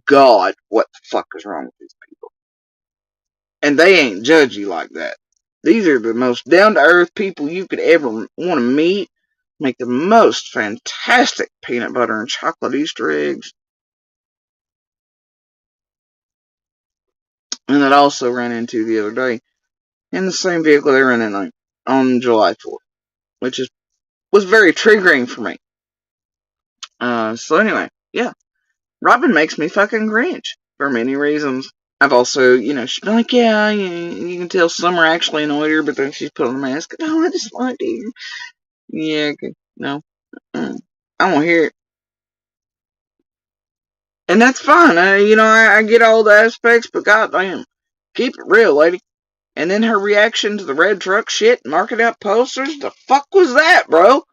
God, what the fuck is wrong with these people? And they ain't judgy like that. These are the most down-to-earth people you could ever want to meet. Make the most fantastic peanut butter and chocolate Easter eggs. And that also ran into the other day in the same vehicle they ran in on July 4th, which was very triggering for me. So anyway, yeah, Robin makes me fucking cringe for many reasons. I've also, she's been like, yeah, you can tell Summer actually annoyed her, but then she's put on a mask. No, I just liked her. Yeah, no, I won't hear it. And that's fine. I get all the aspects, but goddamn, keep it real, lady. And then her reaction to the red truck shit, marking out posters. The fuck was that, bro?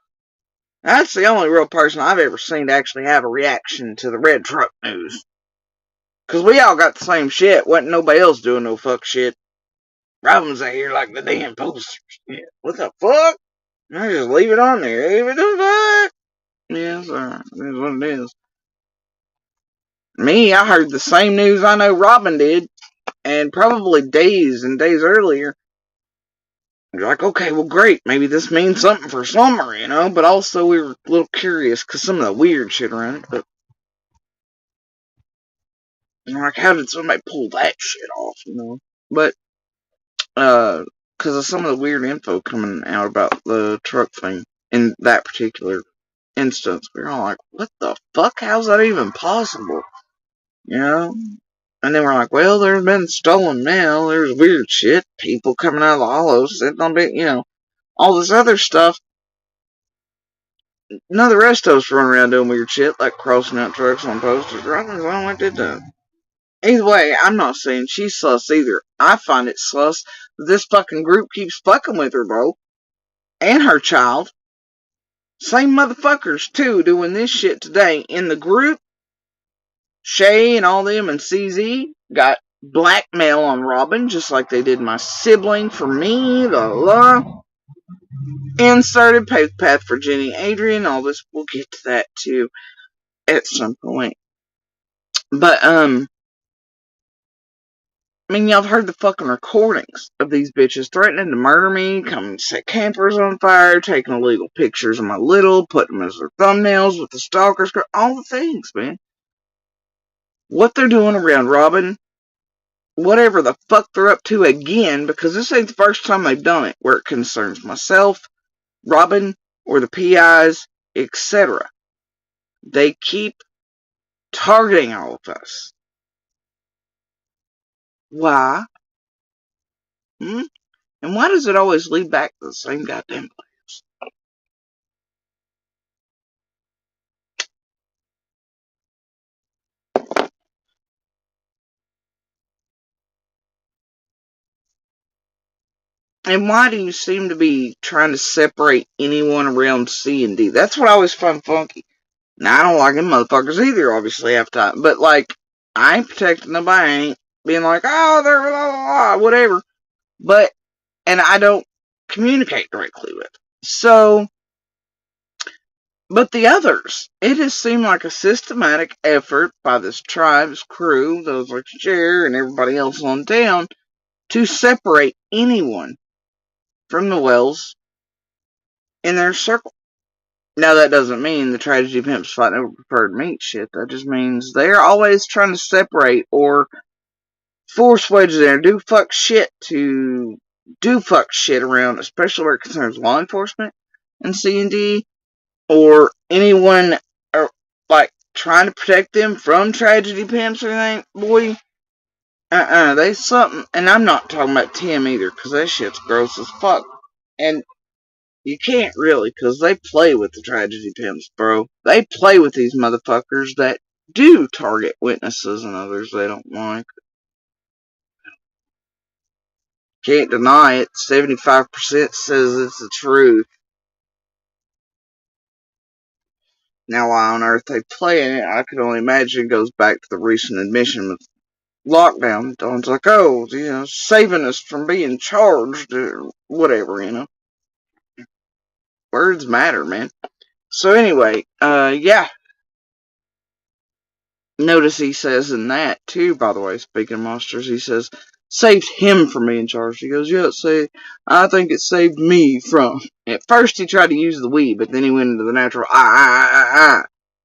That's the only real person I've ever seen to actually have a reaction to the red truck news. Because we all got the same shit. Wasn't nobody else doing no fuck shit. Robin's out here like the damn posters. Yeah, what the fuck? I just leave it on there. Leave it the fuck. Yeah, it's alright. It is what it is. Me, I heard the same news I know Robin did. And probably days and days earlier. You're like, okay, well, great. Maybe this means something for summer, you know? But also, we were a little curious because some of the weird shit around it. But, like, how did somebody pull that shit off, you know? But, because of some of the weird info coming out about the truck thing in that particular instance, we were all like, what the fuck? How's that even possible? You know? And then we're like, well, there's been stolen mail, there's weird shit, people coming out of the hollows, sitting on bit, you know, all this other stuff. None of the rest of us run around doing weird shit, like crossing out trucks on posters. I don't know what they do. Either way, I'm not saying she's sus either. I find it sus that this fucking group keeps fucking with her, bro. And her child. Same motherfuckers, too, doing this shit today. In the group, Shay and all them and CZ got blackmail on Robin, just like they did my sibling for me, Inserted path for Jenny, Adrian, all this. We'll get to that, too, at some point. But, I mean, y'all have heard the fucking recordings of these bitches threatening to murder me, coming to set campers on fire, taking illegal pictures of my little, putting them as their thumbnails with the stalkers, all the things, man. What they're doing around Robin, whatever the fuck they're up to again, because this ain't the first time they've done it, where it concerns myself, Robin, or the PIs, etc. They keep targeting all of us. Why? And why does it always lead back to the same goddamn place? And why do you seem to be trying to separate anyone around C and D? That's what I always find funky. Now, I don't like them motherfuckers either, obviously, half the time. But, like, I ain't protecting nobody. I ain't being like, oh, they're blah, blah, blah, whatever. But, and I don't communicate directly with. So, but the others, it has seemed like a systematic effort by this tribe's crew, those like Jer and everybody else on down, to separate anyone from the Wells in their circle. Now, that doesn't mean the tragedy pimps fighting over preferred meat shit. That just means they're always trying to separate or force wedges in or do fuck shit around, especially where it concerns law enforcement and C&D, or anyone or like trying to protect them from tragedy pimps or anything. Boy, they something. And I'm not talking about Tim either, because that shit's gross as fuck. And you can't really, because they play with the tragedy pimps, bro. They play with these motherfuckers that do target witnesses and others they don't like. Can't deny it. 75% says it's the truth. Now, why on earth they play in it, I can only imagine it goes back to the recent admission of lockdown. Dawn's like, oh, you know, saving us from being charged or whatever, you know. Words matter, man. So anyway, yeah. Notice he says in that, too, by the way, speaking of monsters, he says, saved him from being charged. He goes, yeah, I think it saved me from. At first he tried to use the we, but then he went into the natural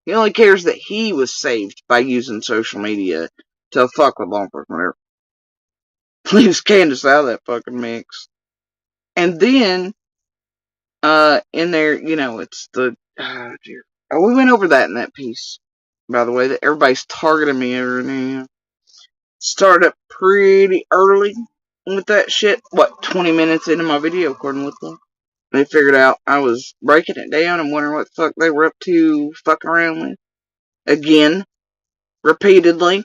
He only cares that he was saved by using social media to fuck with law enforcement, whatever. Leaves Candace out of that fucking mix. And then, in there, you know, it's the, dear. Oh, we went over that in that piece, by the way, that everybody's targeting me every now. Started up pretty early with that shit. 20 minutes into my video, according to them. They figured out I was breaking it down and wondering what the fuck they were up to fucking around with. Again, repeatedly.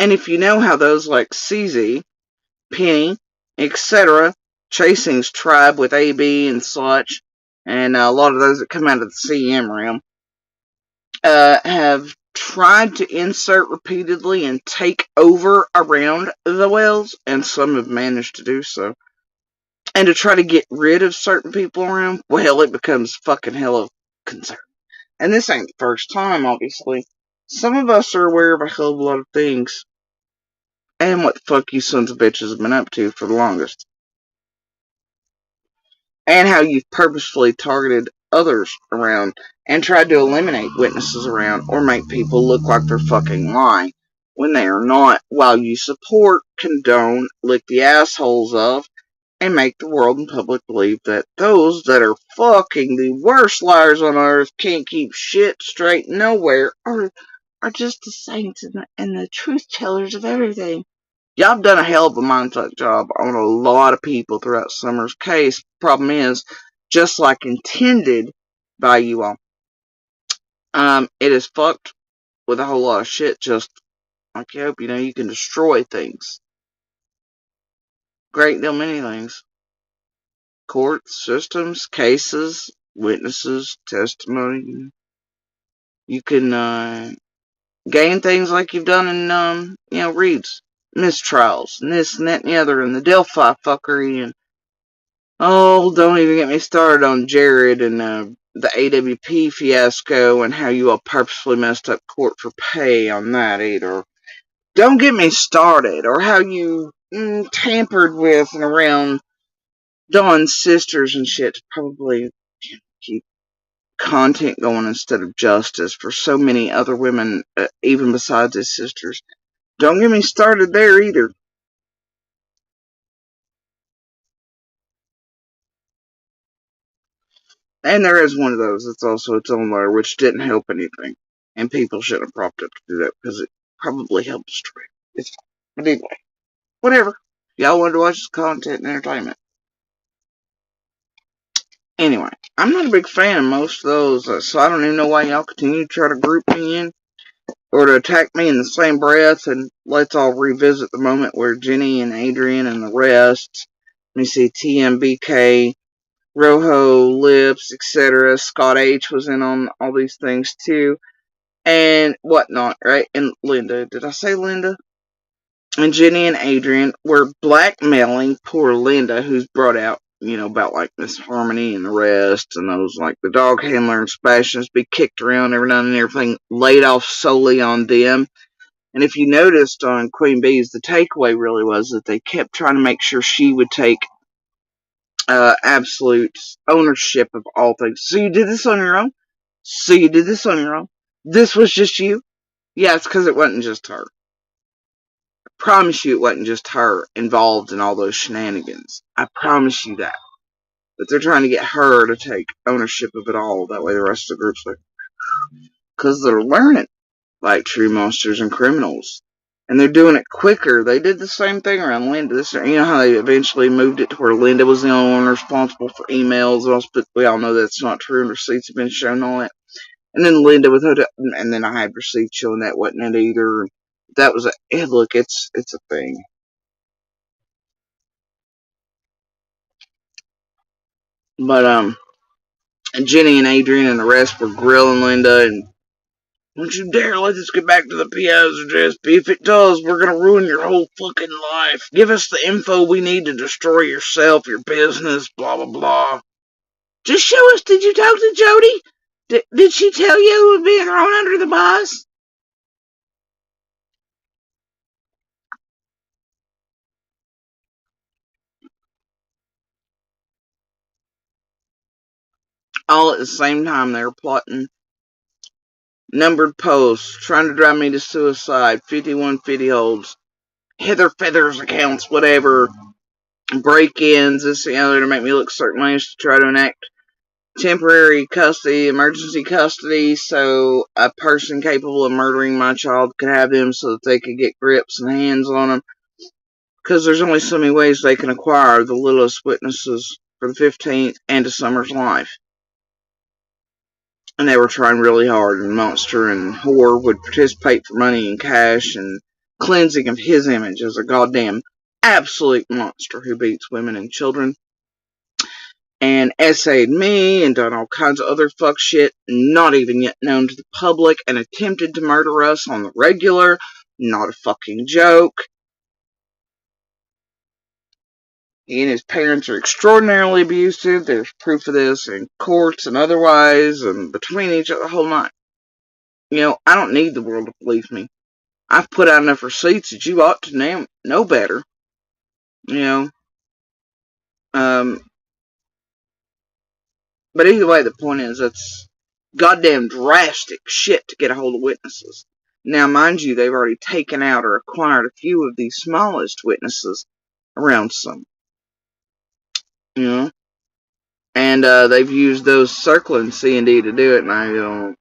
And if you know how those like CZ, Penny, etc., Chasing's tribe with AB and such, and a lot of those that come out of the CM realm, have tried to insert repeatedly and take over around the Wells, and some have managed to do so. And to try to get rid of certain people around, well, it becomes fucking hell of a concern. And this ain't the first time, obviously. Some of us are aware of a hell of a lot of things, and what the fuck you sons of bitches have been up to for the longest. and how you've purposefully targeted others around and tried to eliminate witnesses around or make people look like they're fucking lying when they are not, while you support, condone, lick the assholes of, and make the world and public believe that those that are fucking the worst liars on earth can't keep shit straight nowhere are just the saints and the truth tellers of everything. Y'all have done a hell of a mindset job on a lot of people throughout Summer's case. Problem is, just like intended by you all, it is fucked with a whole lot of shit. Just like you hope, you can destroy things. Great deal many things. Courts, systems, cases, witnesses, testimony. You can gain things like you've done in Reed's mistrials, and this and that and the other, and the Delphi fuckery, and oh, don't even get me started on Jared and the AWP fiasco and how you all purposefully messed up court for pay on that either. Don't get me started, or how you tampered with and around Dawn's sisters and shit to probably keep content going instead of justice for so many other women, even besides his sisters. Don't get me started there either. And there is one of those that's also its own lawyer, which didn't help anything. And people shouldn't have propped up to do that because it probably helped destroy it. It's fine. But anyway, whatever. Y'all wanted to watch this content and entertainment. Anyway, I'm not a big fan of most of those, so I don't even know why y'all continue to try to group me in or to attack me in the same breath. And let's all revisit the moment where Jenny and Adrian and the rest, let me see, TMBK, Rojo, Lips, etc. Scott H was in on all these things too, and whatnot, right? And Linda, did I say Linda? And Jenny and Adrian were blackmailing poor Linda, who's brought out, about like Miss Harmony and the rest, and those like the dog handler and Sebastian's be kicked around every now and then, everything laid off solely on them. And if you noticed on Queen Bee's, the takeaway really was that they kept trying to make sure she would take absolute ownership of all things. So you did this on your own? So you did this on your own? This was just you? Yeah, it's because it wasn't just her. I promise you it wasn't just her involved in all those shenanigans. I promise you that. But they're trying to get her to take ownership of it all. That way the rest of the group's like, because they're learning like true monsters and criminals. And they're doing it quicker. They did the same thing around Linda. You know how they eventually moved it to where Linda was the only one responsible for emails, but we all know that's not true, and receipts have been shown on it. And then Linda with her, and then I had receipts showing that wasn't it either. That was look, it's a thing. But Jenny and Adrian and the rest were grilling Linda, and don't you dare let this get back to the Piazza address. If it does, we're gonna ruin your whole fucking life. Give us the info we need to destroy yourself, your business, blah blah blah. Just show us, did you talk to Jody? Did she tell you who was being thrown under the bus? All at the same time they were plotting numbered posts, trying to drive me to suicide, 5150 holds, Heather Feathers accounts, whatever, break-ins, this and the other to make me look certain ways to try to enact temporary custody, emergency custody, so a person capable of murdering my child could have them so that they could get grips and hands on them. Because there's only so many ways they can acquire the littlest witnesses for the 15th and to Summer's life. And they were trying really hard, and Monster and Whore would participate for money and cash and cleansing of his image as a goddamn absolute monster who beats women and children. And essayed me and done all kinds of other fuck shit not even yet known to the public and attempted to murder us on the regular. Not a fucking joke. He and his parents are extraordinarily abusive. There's proof of this in courts and otherwise, and between each other the whole night. I don't need the world to believe me. I've put out enough receipts that you ought to know better. But either way, the point is, that's goddamn drastic shit to get a hold of witnesses. Now, mind you, they've already taken out or acquired a few of the smallest witnesses around some. You know? And they've used those circling C&D to do it, and I go,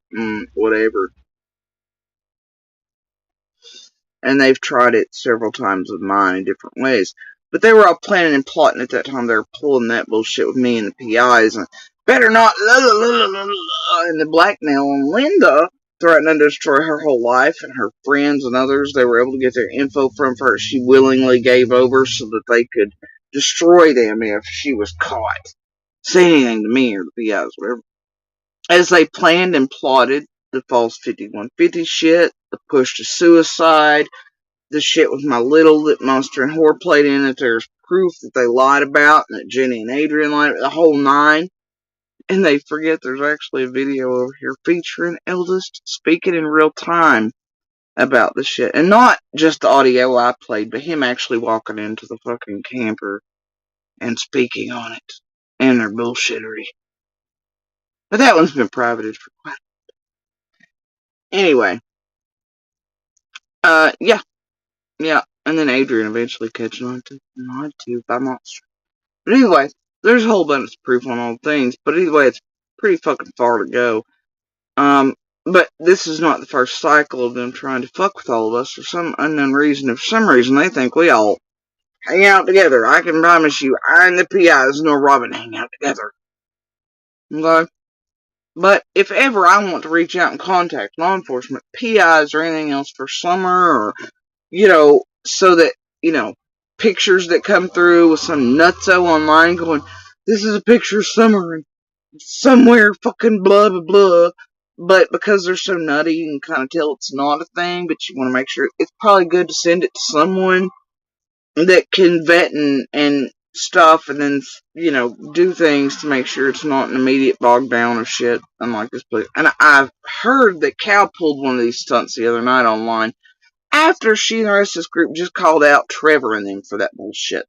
whatever. And they've tried it several times with mine in different ways. But they were all planning and plotting at that time. They were pulling that bullshit with me and the PIs, and better not, and the blackmail on Linda, threatening to destroy her whole life, and her friends and others they were able to get their info from her. She willingly gave over so that they could destroy them if she was caught. Say anything to me or the PIs, whatever. As they planned and plotted the false 5150 shit, the push to suicide, the shit with my little lip monster and whore plate in it, there's proof that they lied about, and that Jenny and Adrian lied about, the whole nine. And they forget there's actually a video over here featuring Eldest speaking in real time about the shit. And not just the audio I played, but him actually walking into the fucking camper and speaking on it. And their bullshittery. But that one's been privated for quite a while. Anyway. Yeah. And then Adrian eventually catching on to by Monster. But anyway, there's a whole bunch of proof on all things. But either way, it's pretty fucking far to go. But this is not the first cycle of them trying to fuck with all of us for some unknown reason. For some reason, they think we all hang out together. I can promise you, I and the PIs nor Robin hang out together. Okay? But if ever I want to reach out and contact law enforcement, PIs or anything else for Summer, or, so that, pictures that come through with some nutso online going, this is a picture of Summer and somewhere fucking blah blah blah. But because they're so nutty, you can kind of tell it's not a thing, but you want to make sure it's probably good to send it to someone that can vet and stuff, and then, do things to make sure it's not an immediate bog down of shit, unlike this place. And I've heard that Cal pulled one of these stunts the other night online, after she and the rest of this group just called out Trevor and them for that bullshit.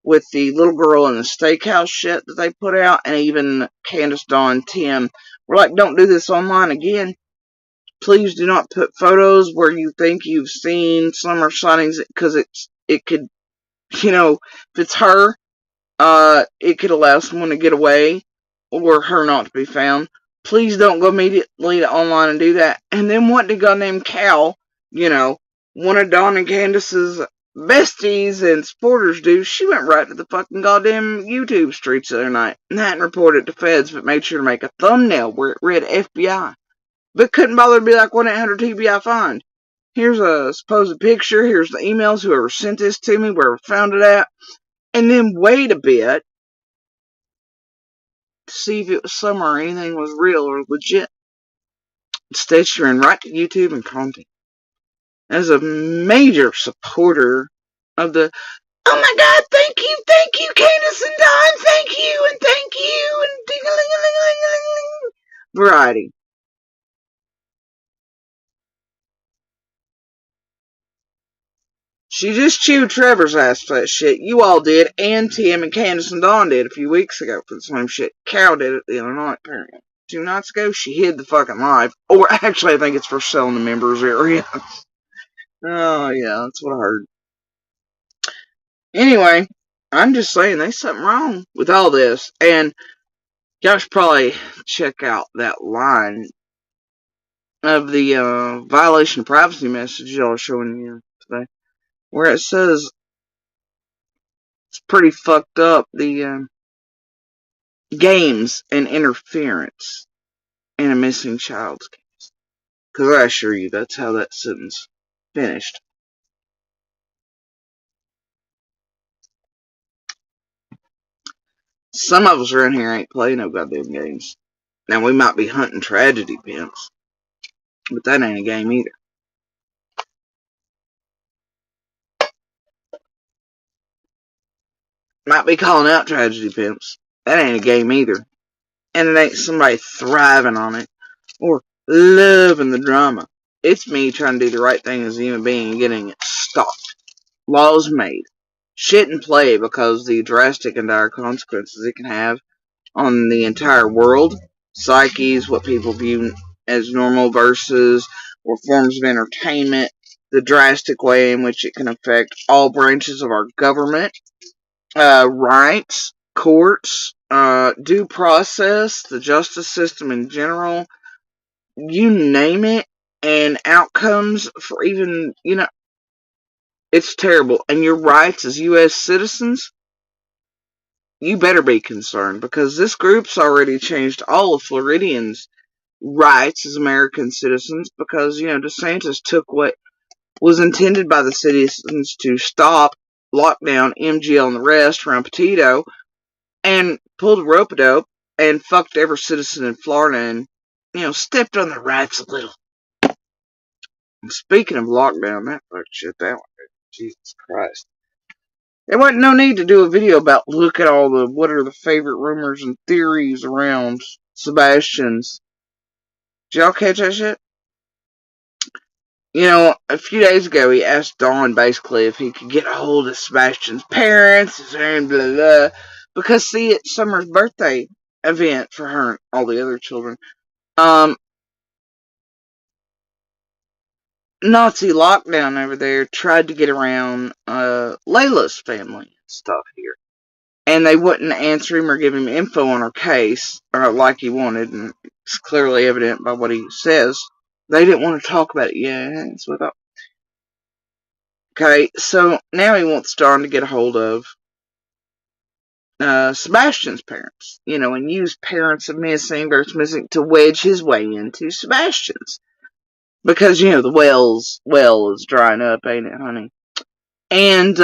With the little girl in the steakhouse shit that they put out, and even Candace, Dawn, Tim were like, don't do this online again. Please do not put photos where you think you've seen Summer sightings, because it could, if it's her, it could allow someone to get away, or her not to be found. Please don't go immediately to online and do that. And then what did goddamn Cal, one of Dawn and Candace's besties and supporters do? She went right to the fucking goddamn YouTube streets the other night. And hadn't reported it to feds, but made sure to make a thumbnail where it read FBI. But couldn't bother to be like 1-800-TBI find. Here's a supposed picture, here's the emails, whoever sent this to me, wherever found it at. And then wait a bit to see if it was Summer or anything was real or legit. Instead, she ran right to YouTube and content. As a major supporter of the, oh my God, thank you, Candace and Don, thank you, and ding-a-ling-a-ling-a-ling-a-ling variety. She just chewed Trevor's ass for that shit. You all did, and Tim and Candace and Dawn did a few weeks ago for the same shit. Carol did it the other night, apparently. 2 nights ago, she hid the fucking live. Or actually, I think it's for selling the members area. Oh, yeah, that's what I heard. Anyway, I'm just saying, there's something wrong with all this. And y'all should probably check out that line of the violation of privacy message y'all are showing you today, where it says, it's pretty fucked up, the games and interference in a missing child's case. Because I assure you, that's how that sentence finished. Some of us around here ain't playing no goddamn games. Now, we might be hunting tragedy pimps, but that ain't a game either. Might be calling out tragedy pimps. That ain't a game either. And it ain't somebody thriving on it or loving the drama. It's me trying to do the right thing as a human being and getting it stopped. Laws made. Shit in play because the drastic and dire consequences it can have on the entire world. Psyches, what people view as normal versus or forms of entertainment, the drastic way in which it can affect all branches of our government, rights, courts, due process, the justice system in general, you name it, and outcomes for even, it's terrible. And your rights as U.S. citizens, you better be concerned because this group's already changed all of Floridians' rights as American citizens because, DeSantis took what was intended by the citizens to stop, lockdown, MGL, and the rest around Petito and pulled a rope-a-dope and fucked every citizen in Florida and, stepped on their rights a little. And speaking of lockdown, that fucked shit that way. Jesus Christ. There wasn't no need to do a video about look at all the what are the favorite rumors and theories around Sebastian's. Did y'all catch that shit? A few days ago he asked Dawn basically if he could get a hold of Sebastian's parents and blah blah. Because see, it's Summer's birthday event for her and all the other children. Nazi lockdown over there tried to get around Layla's family and stuff here. And they wouldn't answer him or give him info on her case, or like he wanted, and it's clearly evident by what he says. They didn't want to talk about it yet. That's what I thought. Okay, so now he wants Dawn to get a hold of Sebastian's parents. And use parents of missing versus missing to wedge his way into Sebastian's. Because, the well is drying up, ain't it, honey? And,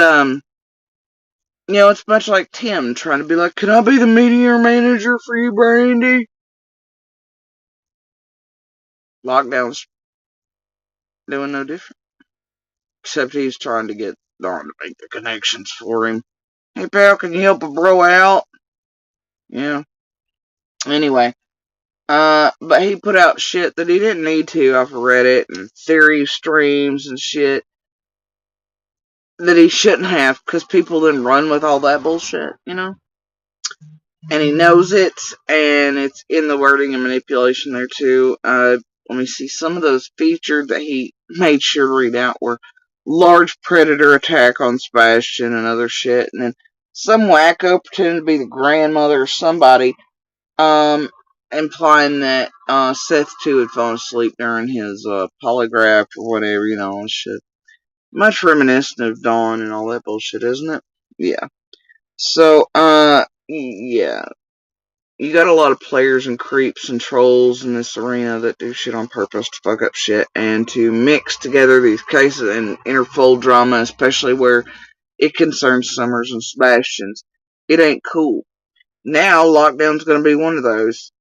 it's much like Tim trying to be like, can I be the media manager for you, Brandy? Lockdown's doing no different. Except he's trying to get Dawn to make the connections for him. Hey, pal, can you help a bro out? Yeah. Anyway. But he put out shit that he didn't need to off of Reddit and theory streams and shit that he shouldn't have because people then run with all that bullshit, And he knows it, and it's in the wording and manipulation there too. Let me see. Some of those featured that he made sure to read out were large predator attack on Sebastian and other shit, and then some wacko pretended to be the grandmother or somebody, implying that Seth too had fallen asleep during his polygraph or whatever, and shit. Much reminiscent of Dawn and all that bullshit, isn't it? Yeah. So, yeah. You got a lot of players and creeps and trolls in this arena that do shit on purpose to fuck up shit and to mix together these cases and interfold drama, especially where it concerns Summers and Sebastian's. It ain't cool. Now, lockdown's gonna be one of those.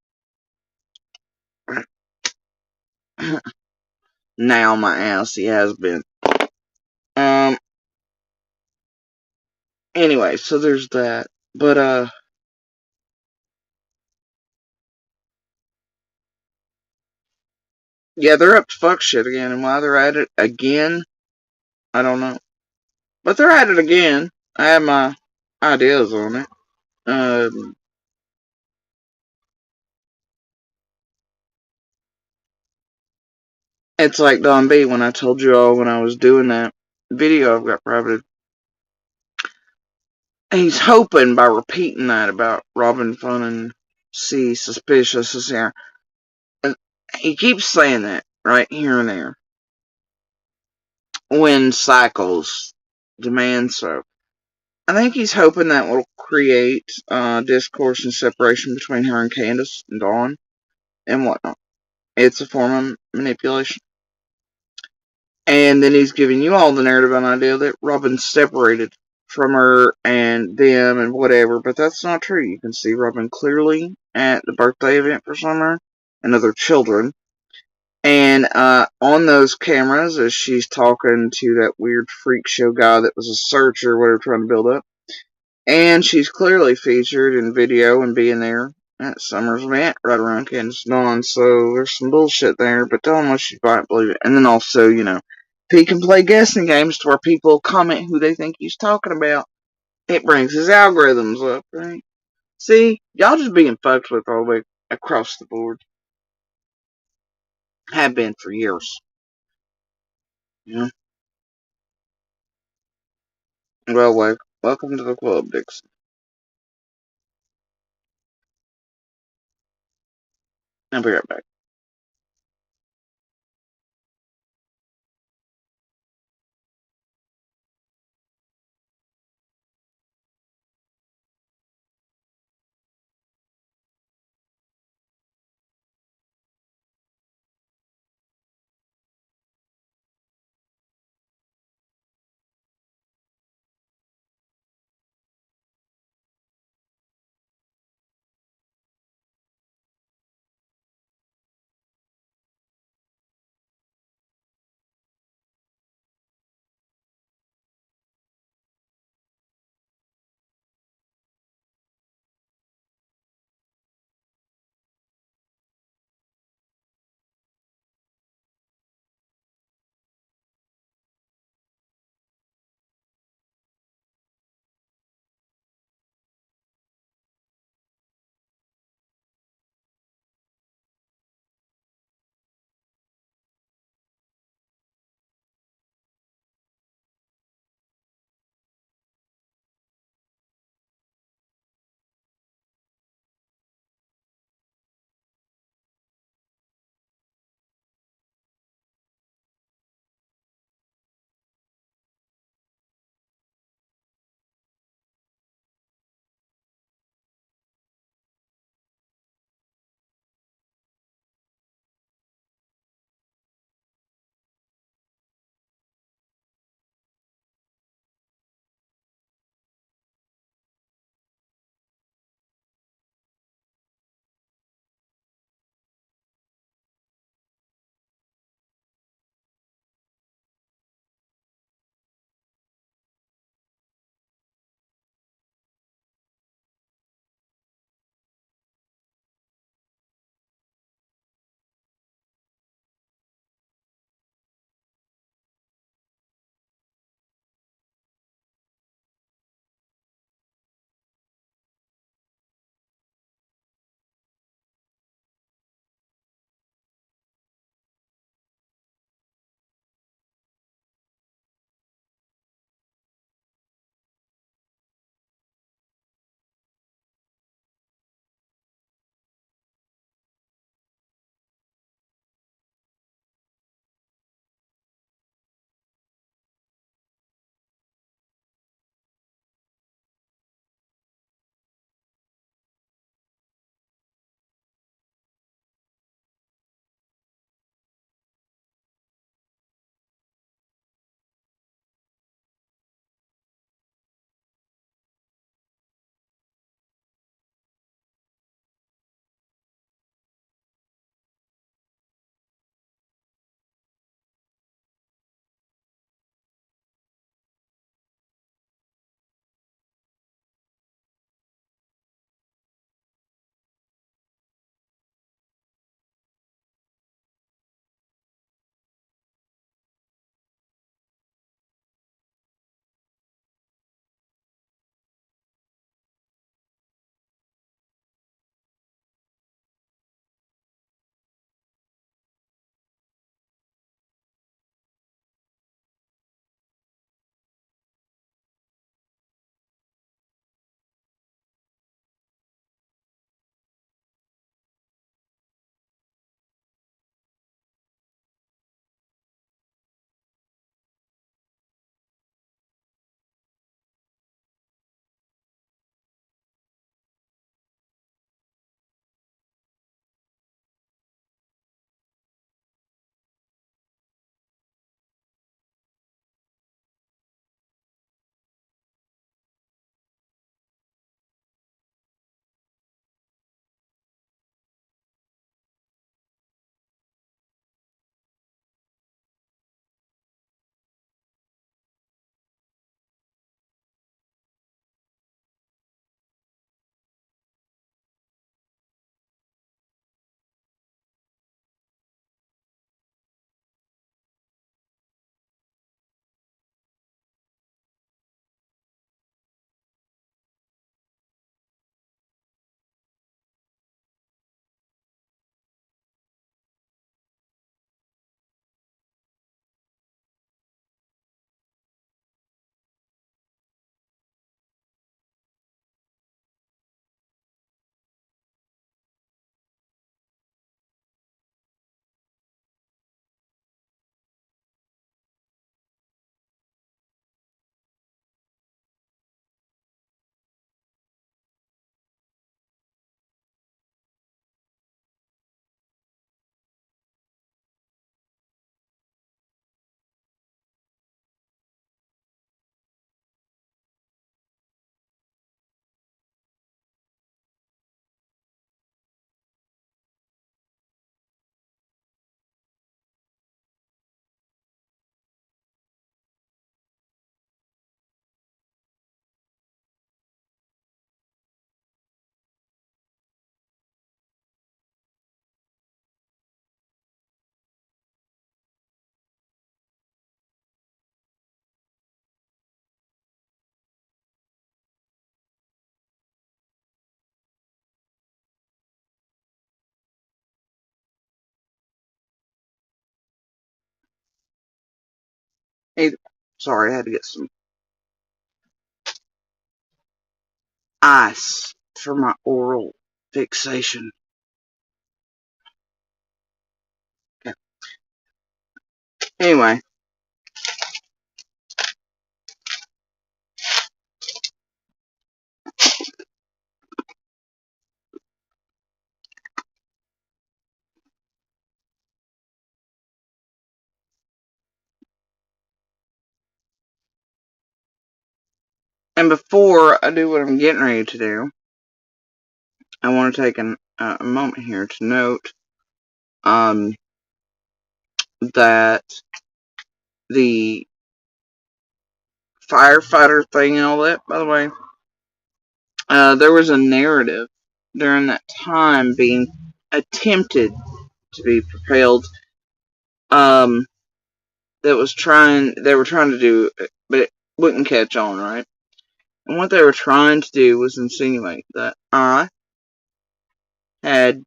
Now, my ass, he has been. Anyway, so there's that. But, yeah, they're up to fuck shit again, and why they're at it again, I don't know. But they're at it again. I have my ideas on it. It's like Don B when I told you all when I was doing that video I've got privated. He's hoping by repeating that about robbing fun and C suspicious as here. And he keeps saying that right here and there. When cycles demand so. I think he's hoping that will create discourse and separation between her and Candace and Dawn and whatnot. It's a form of manipulation. And then he's giving you all the narrative and idea that Robin's separated from her and them and whatever, but that's not true. You can see Robin clearly at the birthday event for Summer and other children. And on those cameras, as she's talking to that weird freak show guy that was a searcher, whatever, trying to build up. And she's clearly featured in video and being there at Summer's event right around Candace Dawn. So there's some bullshit there, but don't unless you might believe it. And then also, if he can play guessing games to where people comment who they think he's talking about, it brings his algorithms up, right? See, y'all just being fucked with all the way across the board. Have been for years. You know? Well, welcome to the club, Dixon. I'll be right back. Sorry, I had to get some ice for my oral fixation. Okay. Anyway. And before I do what I'm getting ready to do, I want to take a moment here to note that the firefighter thing and all that, by the way, there was a narrative during that time being attempted to be propelled they were trying to do, but it wouldn't catch on, right? And what they were trying to do was insinuate that I had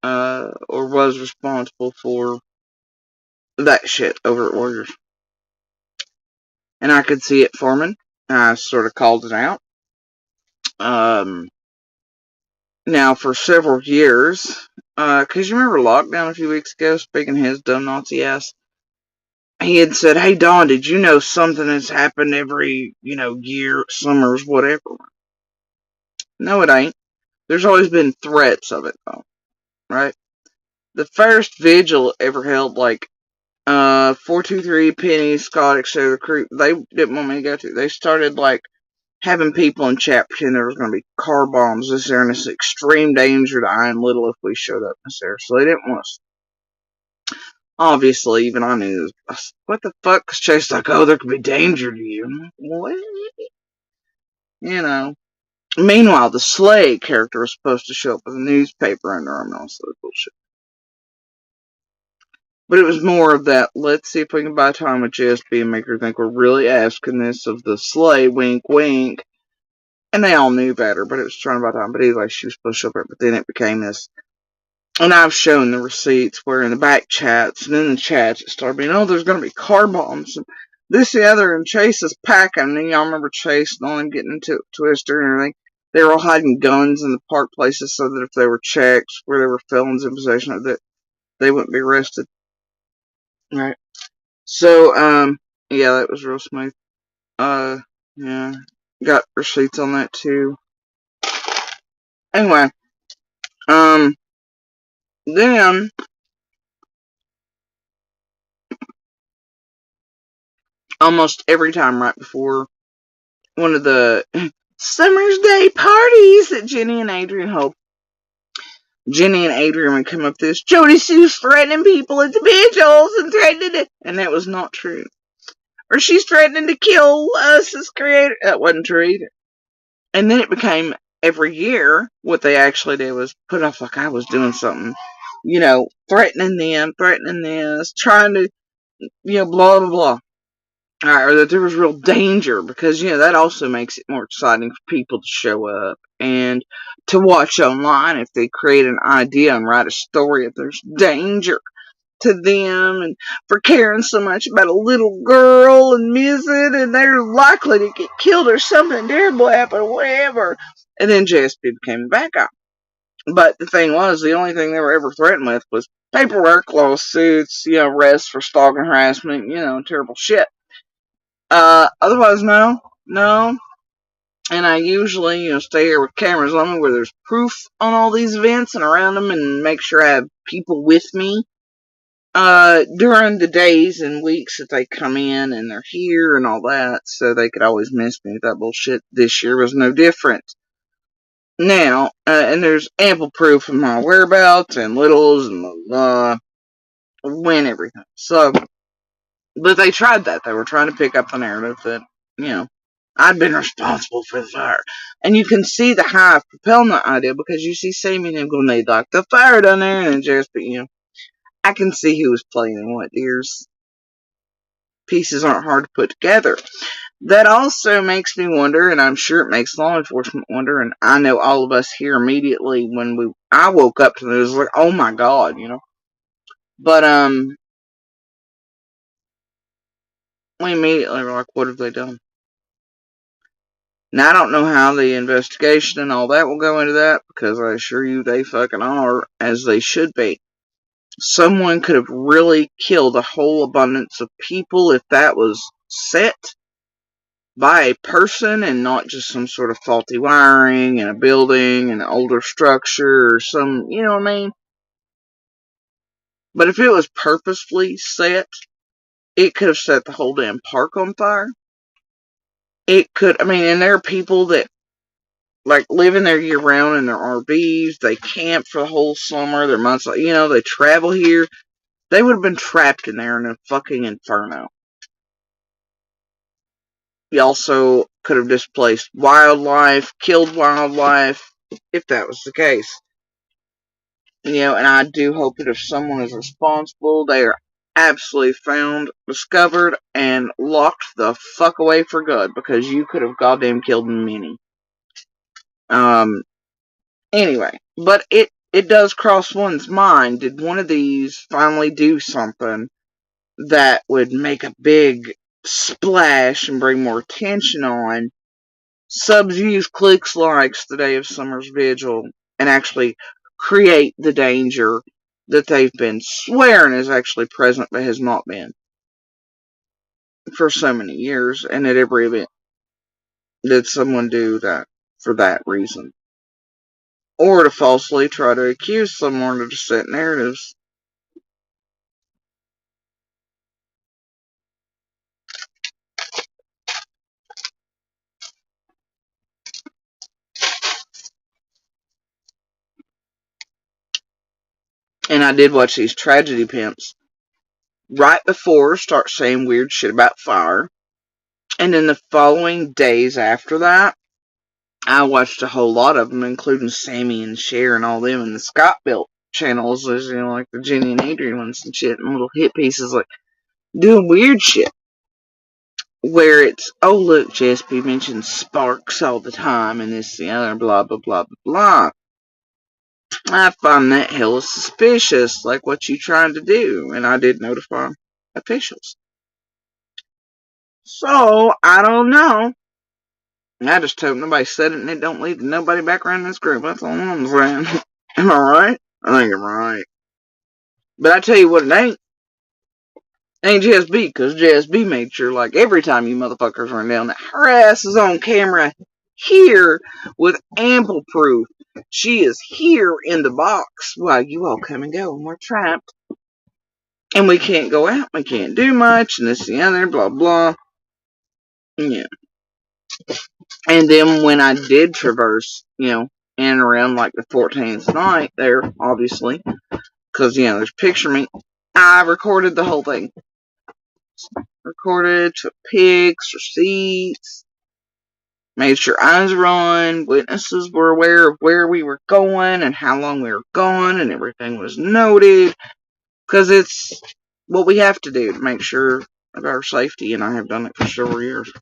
or was responsible for that shit over at Warriors. And I could see it forming. I sort of called it out. Now for several years, cause you remember lockdown a few weeks ago, speaking his dumb Nazi ass, he had said, "Hey Don, did you know something has happened every, year, summers, whatever?" No, it ain't. There's always been threats of it though, right? The first vigil ever held, like, 423 Penny, Scott, etc. Crew, they didn't want me to go to. They started, like, having people in chat pretend there was going to be car bombs this there and it's extreme danger to Iron Little if we showed up this there. So they didn't want us. Obviously, even I knew, what the fuck? Cause Chase's like, oh, there could be danger to you. What? Meanwhile, the Slay character was supposed to show up with a newspaper under arm and all sort of bullshit. But it was more of that, let's see if we can buy time with JSB and make her think we're really asking this of the Slay, wink wink. And they all knew better, but it was trying to buy time. But anyway, she was supposed to show up, but then it became this. And I've shown the receipts where in the back chats, and in the chats it started being, oh, there's going to be car bombs, and this, the other, and Chase is packing. And y'all remember Chase and all them getting into Twister and everything. They were all hiding guns in the park places so that if they were checked, where there were felons in possession of it, they wouldn't be arrested. Right. So, yeah, that was real smooth. Yeah, got receipts on that too. Anyway, then almost every time right before one of the Summer's Day parties that Jenny and Adrian would come up with this, Jody Sue's threatening people at the vigils and threatening to, and that was not true. Or she's threatening to kill us as creators. That wasn't true either. And then it became every year, what they actually did was put off like I was doing something, threatening them, threatening this, trying to, blah, blah, blah. Or that there was real danger, because, that also makes it more exciting for people to show up and to watch online if they create an idea and write a story if there's danger to them and for caring so much about a little girl and missing and they're likely to get killed or something terrible happen or whatever. And then JSP became a bad guy. But the thing was, the only thing they were ever threatened with was paperwork, lawsuits, arrests for stalking, harassment, terrible shit. Otherwise, no. And I usually, stay here with cameras on me where there's proof on all these events and around them and make sure I have people with me. During the days and weeks that they come in and they're here and all that, so they could always miss me with that bullshit. This year was no different. Now, and there's ample proof of my whereabouts and littles and when everything. So, but they tried that. They were trying to pick up the narrative that, I'd been responsible for the fire. And you can see the hive propelling that idea because you see Sammy and him going, they like the fire down there, and just, I can see who was playing in what, dears. Pieces aren't hard to put together. That also makes me wonder, and I'm sure it makes law enforcement wonder, and I know all of us here immediately when I woke up to this, it was like, oh my god, But, we immediately were like, what have they done? Now, I don't know how the investigation and all that will go into that, because I assure you they fucking are, as they should be. Someone could have really killed a whole abundance of people if that was set by a person and not just some sort of faulty wiring in a building, an older structure, or some, you know what I mean? But if it was purposefully set, it could have set the whole damn park on fire. It could, I mean, and there are people that, like, live in there year round in their RVs, they camp for the whole summer, their months, you know, they travel here. They would have been trapped in there in a fucking inferno. You also could have displaced wildlife, killed wildlife, if that was the case. You know, and I do hope that if someone is responsible, they are absolutely found, discovered, and locked the fuck away for good, because you could have goddamn killed many. Anyway, but it does cross one's mind, did one of these finally do something that would make a big splash and bring more attention on? Subs, views, clicks, likes the day of Summer's Vigil, and actually create the danger that they've been swearing is actually present but has not been for so many years, and at every event. Did someone do that for that reason? Or to falsely try to accuse someone or to set narratives? And I did watch these tragedy pimps right before start saying weird shit about fire. And then the following days after that, I watched a whole lot of them, including Sammy and Cher and all them, and the Scott Built channels, you know, like the Jenny and Adrian ones and shit, and little hit pieces, like, doing weird shit. Where it's, oh look, JSP mentions sparks all the time, and this, the other, blah, blah, blah, blah, blah. I find that hella suspicious, like what you trying to do, and I did notify officials. So, I don't know. I just hope nobody said it and it don't lead to nobody back around this group. That's all I'm saying. Am I right? I think I'm right. But I tell you what, it ain't JSB, because JSB made sure, like, every time you motherfuckers run down, that her ass is on camera here with ample proof. She is here in the box while you all come and go, and we're trapped. And we can't go out, we can't do much, and this and the other, blah, blah. Yeah. And then when I did traverse, you know, in and around like the 14th night there, obviously, because, you know, there's picture me, I recorded the whole thing. Recorded, took pics, receipts, made sure eyes were on, witnesses were aware of where we were going and how long we were gone, and everything was noted, because it's what we have to do to make sure of our safety, and I have done it for several years.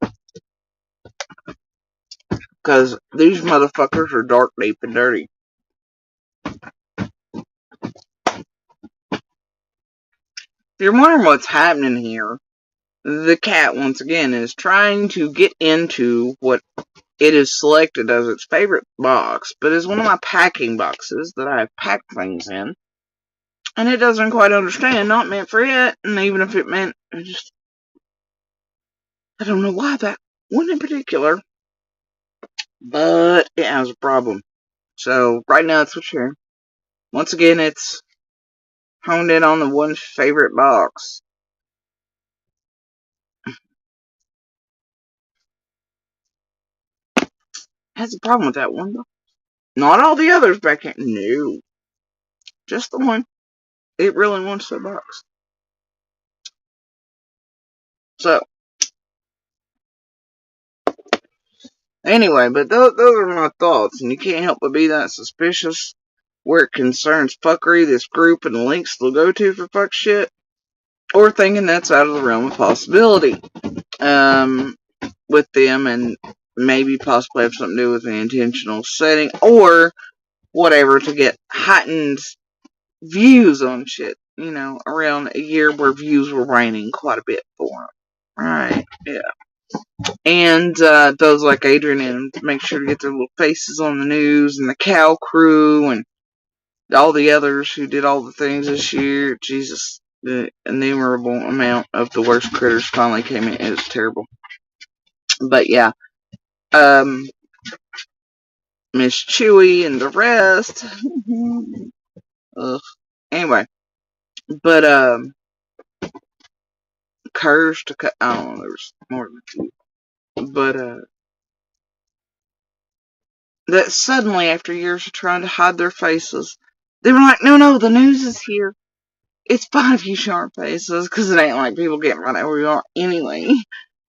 Because these motherfuckers are dark, deep, and dirty. If you're wondering what's happening here, the cat, once again, is trying to get into what it is selected as its favorite box, but is one of my packing boxes that I have packed things in. And it doesn't quite understand, not meant for it, and even if it meant, I don't know why that one in particular, but it has a problem. So, right now it's what's here. Once again, it's honed in on the one favorite box. Has a problem with that one, though. Not all the others back here. No. Just the one. It really wants the box. So, anyway, but those are my thoughts, and you can't help but be that suspicious where it concerns fuckery, this group, and the links they'll go to for fuck shit, or thinking that's out of the realm of possibility with them, and maybe possibly have something to do with an intentional setting, or whatever, to get heightened views on shit, you know, around a year where views were raining quite a bit for them. Right, yeah. And those like Adrian and make sure to get their little faces on the news, and the Cow Crew, and all the others who did all the things this year. Jesus, the innumerable amount of the worst critters finally came in. It was terrible. But yeah, Miss Chewy and the rest. Ugh. Anyway, but cursed. I don't know. There's more than a few. But that suddenly, after years of trying to hide their faces, they were like, no, the news is here. It's fine if you show our faces, because it ain't like people getting right where we are anyway.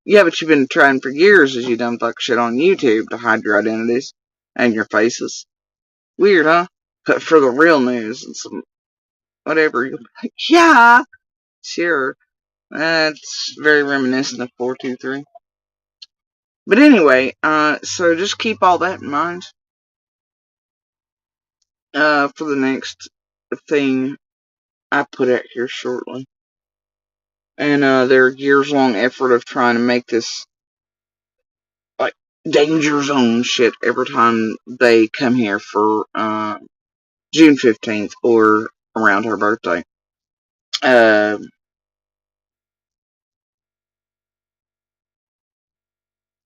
Yeah, but you've been trying for years as you done fuck shit on YouTube to hide your identities and your faces. Weird, huh? But for the real news and some whatever, you're like, yeah, sure. That's very reminiscent of 423. But anyway, so just keep all that in mind for the next thing I put out here shortly. And their years-long effort of trying to make this like danger zone shit every time they come here for June 15th or around her birthday.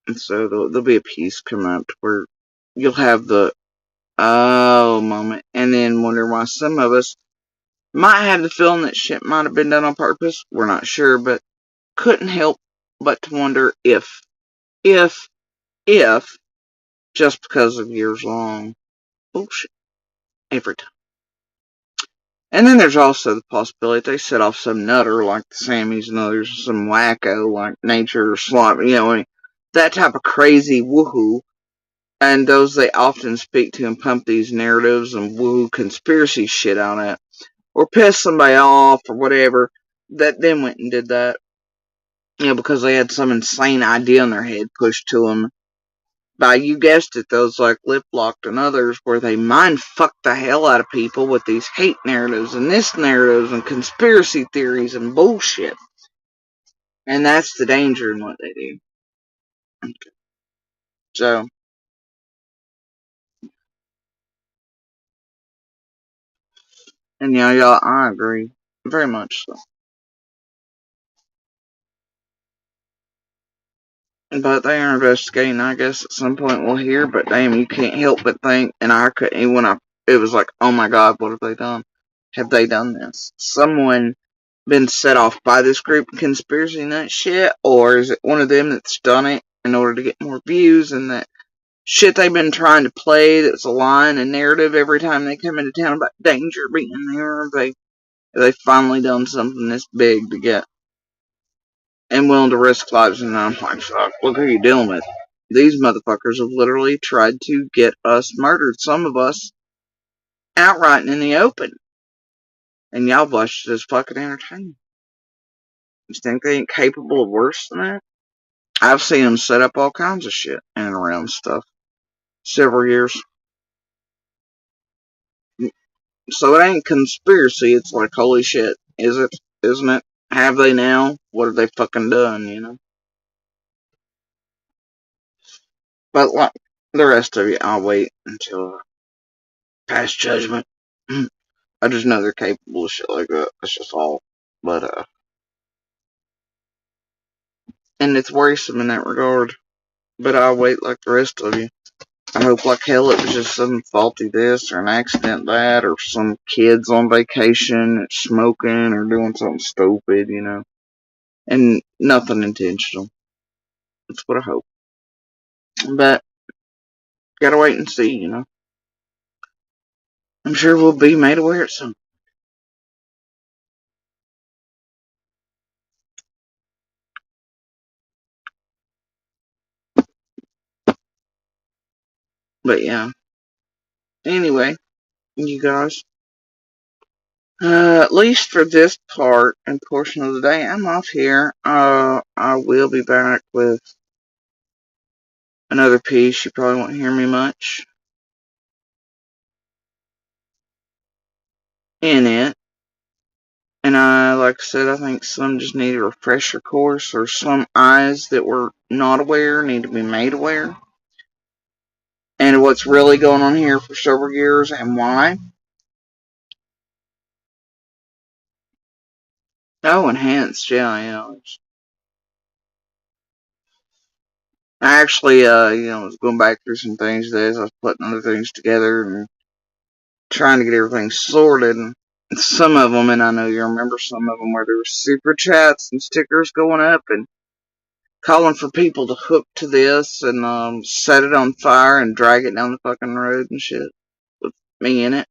And so there'll be a piece coming up where you'll have the oh moment, and then wonder why some of us might have the feeling that shit might have been done on purpose. We're not sure, but couldn't help but to wonder if, if, just because of years long bullshit every time. And then there's also the possibility they set off some nutter like the Sammys and others, some wacko like Nature or Slop, that type of crazy woohoo. And those they often speak to and pump these narratives and woohoo conspiracy shit on it, or piss somebody off or whatever, that then went and did that. Because they had some insane idea in their head pushed to them by, you guessed it, those like Lip Locked and others, where they mind fuck the hell out of people with these hate narratives and this narratives and conspiracy theories and bullshit. And that's the danger in what they do. Okay. So, and y'all, I agree. Very much so. But they are investigating. I guess at some point we'll hear. But damn, you can't help but think. And I couldn't. Even it was like, oh my god, what have they done? Have they done this? Someone been set off by this group of conspiracy nut shit, or is it one of them that's done it in order to get more views, and that shit they've been trying to play that's a line and narrative every time they come into town about danger being there? They finally done something this big to get and willing to risk lives, and I'm like, fuck, look who you're dealing with. These motherfuckers have literally tried to get us murdered, some of us, outright and in the open. And y'all watched it as fucking entertainment. You think they ain't capable of worse than that? I've seen them set up all kinds of shit in and around stuff. Several years. So it ain't conspiracy, it's like, holy shit, is it? Isn't it? Have they now? What have they fucking done, But like the rest of you, I'll wait until past judgment. I just know they're capable of shit like that. That's just all. But, and it's worrisome in that regard. But I'll wait like the rest of you. I hope like hell it was just some faulty this or an accident that, or some kids on vacation smoking or doing something stupid, and nothing intentional. That's what I hope. But gotta wait and see. I'm sure we'll be made aware at some. But yeah. Anyway, you guys. At least for this part and portion of the day, I'm off here. I will be back with another piece. You probably won't hear me much in it. And like I said, I think some just need a refresher course, or some eyes that were not aware need to be made aware. And what's really going on here for several years and why. Oh, enhanced, yeah. I actually, was going back through some things today as I was putting other things together and trying to get everything sorted. And some of them, and I know you remember some of them, where there were super chats and stickers going up and calling for people to hook to this and set it on fire and drag it down the fucking road and shit with me in it.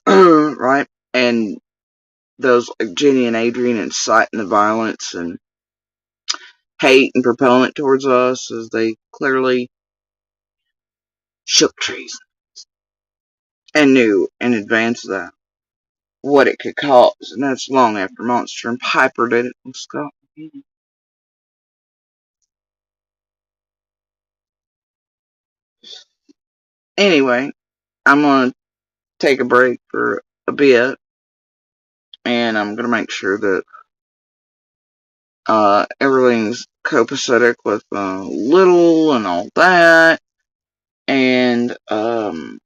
Right? And those like Jenny and Adrian inciting the violence and hate and propelling it towards us, as they clearly shook trees and knew in advance of that what it could cause. And that's long after Monster and Piper did it with Scott. Anyway, I'm gonna take a break for a bit, and I'm gonna make sure that everything's copacetic with Little and all that. And I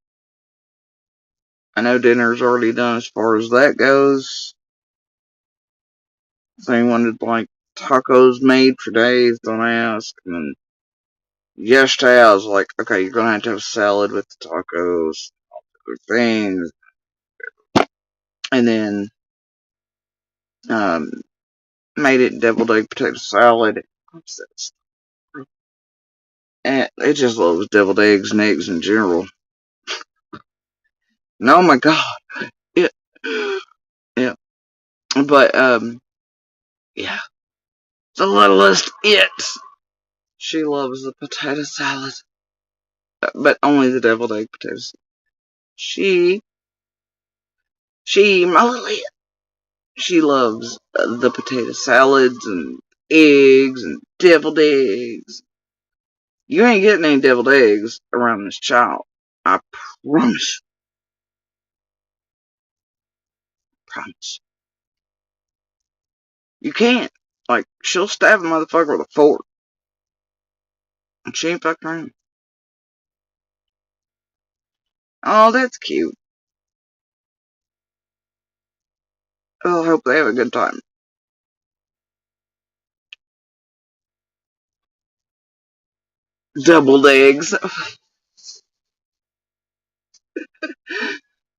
know dinner's already done as far as that goes. If anyone would like tacos made for days, don't ask. And then yesterday I was like, okay, you're gonna have to have a salad with the tacos, all the other things. And then made it deviled egg potato salad. And it just loves deviled eggs and eggs in general. And oh my god, yeah, yeah. But yeah, the littlest it. She loves the potato salad, but only the deviled egg potatoes. She, my little it. She loves the potato salads and eggs and deviled eggs. You ain't getting any deviled eggs around this child. I promise. Promise. You can't. Like, she'll stab a motherfucker with a fork. And she ain't fucking around. Oh, that's cute. Oh, I hope they have a good time. Deviled eggs.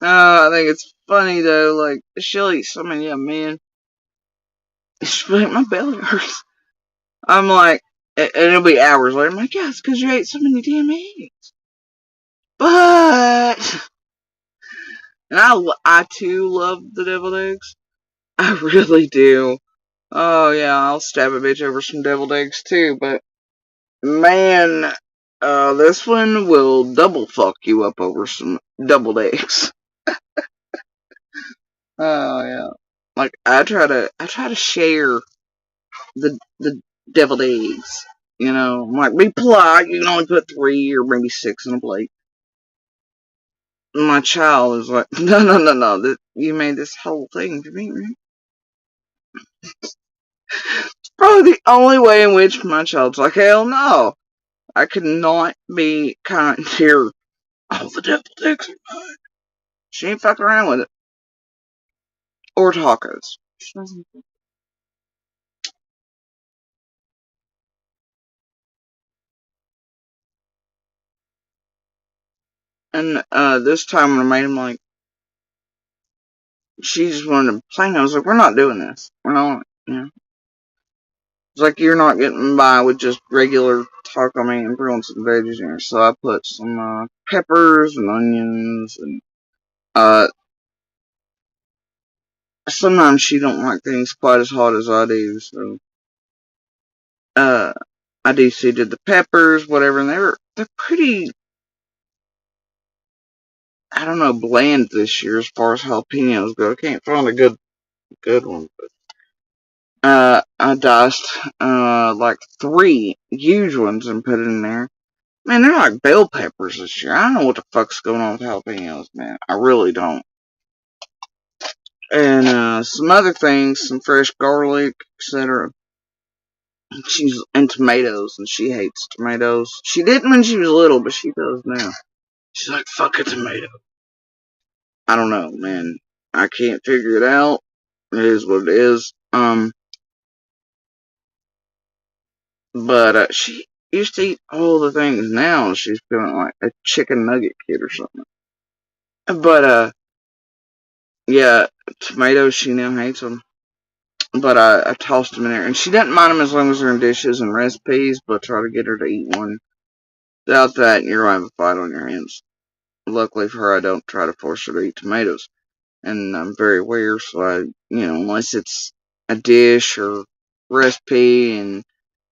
I think it's funny though, like, she'll eat so many of them, man. She'll be like, my belly hurts. I'm like, and it'll be hours later, I'm like, yeah, it's because you ate so many damn eggs. But, and I too love the deviled eggs. I really do. Oh yeah, I'll stab a bitch over some deviled eggs too, but, man, this one will double fuck you up over some deviled eggs. Oh yeah. Like I try to share the deviled eggs. You know, I'm like, be polite, you can only put 3 or maybe 6 in a plate. My child is like, no, you made this whole thing for me, right? It's probably the only way in which my child's like, hell no. I could not be kind here. Oh, the deviled eggs are mine. She ain't fucking around with it. Or tacos. And this time when I made him like, she just wanted to play. I was like, we're not doing this. We're not, you know. It's like you're not getting by with just regular taco meat and throwing some veggies in here. So I put some peppers and onions and sometimes she don't like things quite as hot as I do, so I de-seeded the peppers, whatever, and they're pretty, I don't know, bland this year as far as jalapenos go. I can't find a good one, but I diced like 3 huge ones and put it in there. Man, they're like bell peppers this year. I don't know what the fuck's going on with jalapenos, man. I really don't. and some other things, some fresh garlic, etc. And tomatoes, and she hates tomatoes. She didn't when she was little, but she does now. She's like, fuck a tomato. I don't know, man. I can't figure it out. It is what it is. But she used to eat all the things. Now she's feeling like a chicken nugget kid or something. But yeah, tomatoes, she now hates them. But I tossed them in there, and she doesn't mind them as long as they're in dishes and recipes. But try to get her to eat one. Without that, you're gonna have a fight on your hands. Luckily for her, I don't try to force her to eat tomatoes, and I'm very aware. So unless it's a dish or recipe and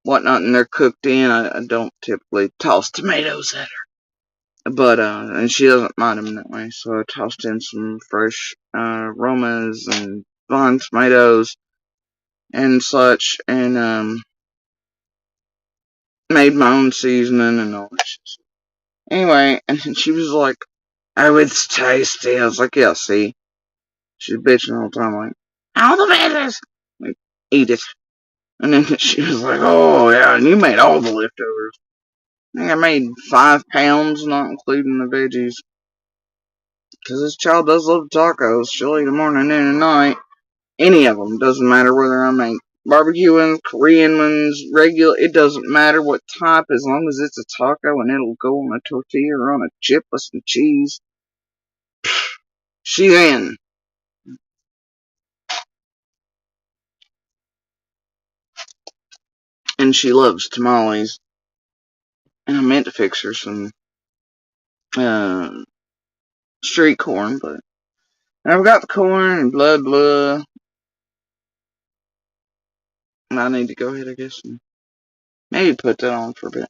whatnot, and they're cooked in, I don't typically toss tomatoes at her. But and she doesn't mind them that way, so I tossed in some fresh Romas and vine tomatoes and such, and made my own seasoning and all that shit. Anyway, and she was like, "Oh, it's tasty." I was like, "Yeah, see." She's bitching all the time, like, "All the betters!" Like, eat it. And then she was like, "Oh, yeah, and you made all the leftovers." I think I made 5 pounds, not including the veggies. Because this child does love tacos. She'll eat them morning, noon, and night. Any of them. Doesn't matter whether I make barbecue ones, Korean ones, regular. It doesn't matter what type, as long as it's a taco and it'll go on a tortilla or on a chip with some cheese. She's in. And she loves tamales. And I meant to fix her some street corn, but I've got the corn and blah blah. And I need to go ahead, I guess, and maybe put that on for a bit.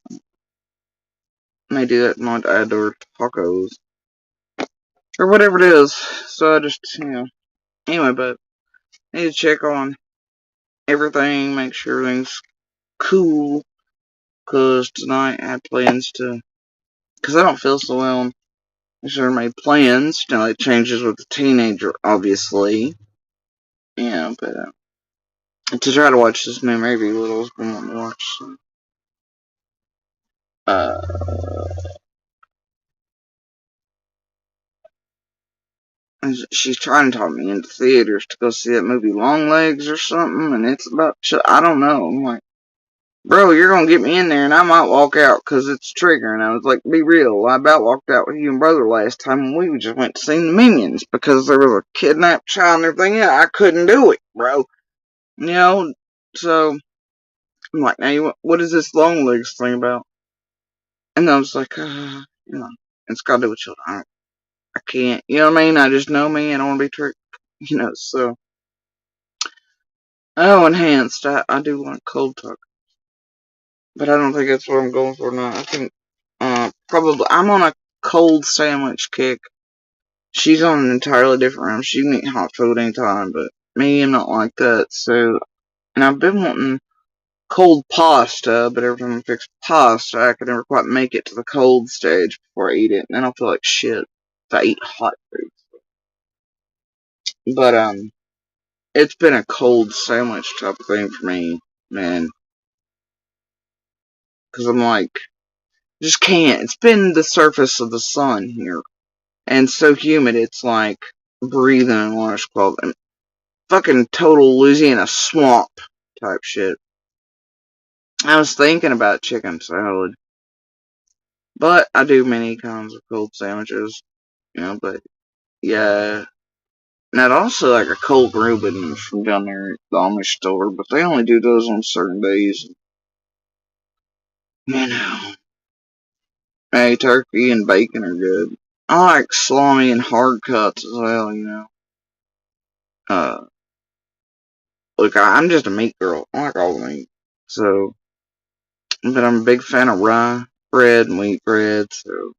May do that in my outdoor tacos. Or whatever it is. So I just, Anyway, but I need to check on everything, make sure everything's cool. Because tonight I had plans to, because I don't feel so well. I should have made plans. It changes with the teenager, obviously. Yeah, but to try to watch this new movie Little's been wanting to watch. So. She's trying to talk me into theaters to go see that movie Longlegs or something, and it's about, I don't know. I'm like, bro, you're gonna get me in there and I might walk out because it's triggering. I was like, be real. I about walked out with you and brother last time and we just went to see the Minions because there was a kidnapped child and everything. Yeah, I couldn't do it, bro. So I'm like, now what is this Longlegs thing about? And I was like, it's gotta do with children. I can't, you know what I mean? I just know me. I don't want to be tricked, so. Oh, enhanced. I do want cold tuck. But I don't think that's what I'm going for now. I think, probably, I'm on a cold sandwich kick. She's on an entirely different round. She can eat hot food anytime, but me, I'm not like that, so. And I've been wanting cold pasta, but every time I fix pasta, I can never quite make it to the cold stage before I eat it, and then I'll feel like shit if I eat hot food. But, it's been a cold sandwich type of thing for me, man. Because I'm like, just can't. It's been the surface of the sun here. And so humid, it's like breathing in washcloth. And fucking total Louisiana swamp type shit. I was thinking about chicken salad. But I do many kinds of cold sandwiches. But yeah. And I'd also like a cold Reuben from down there at the Amish store. But they only do those on certain days. Hey, turkey and bacon are good. I like salami and hard cuts as well, Look, I'm just a meat girl. I like all the meat. So, but I'm a big fan of rye bread and wheat bread, so.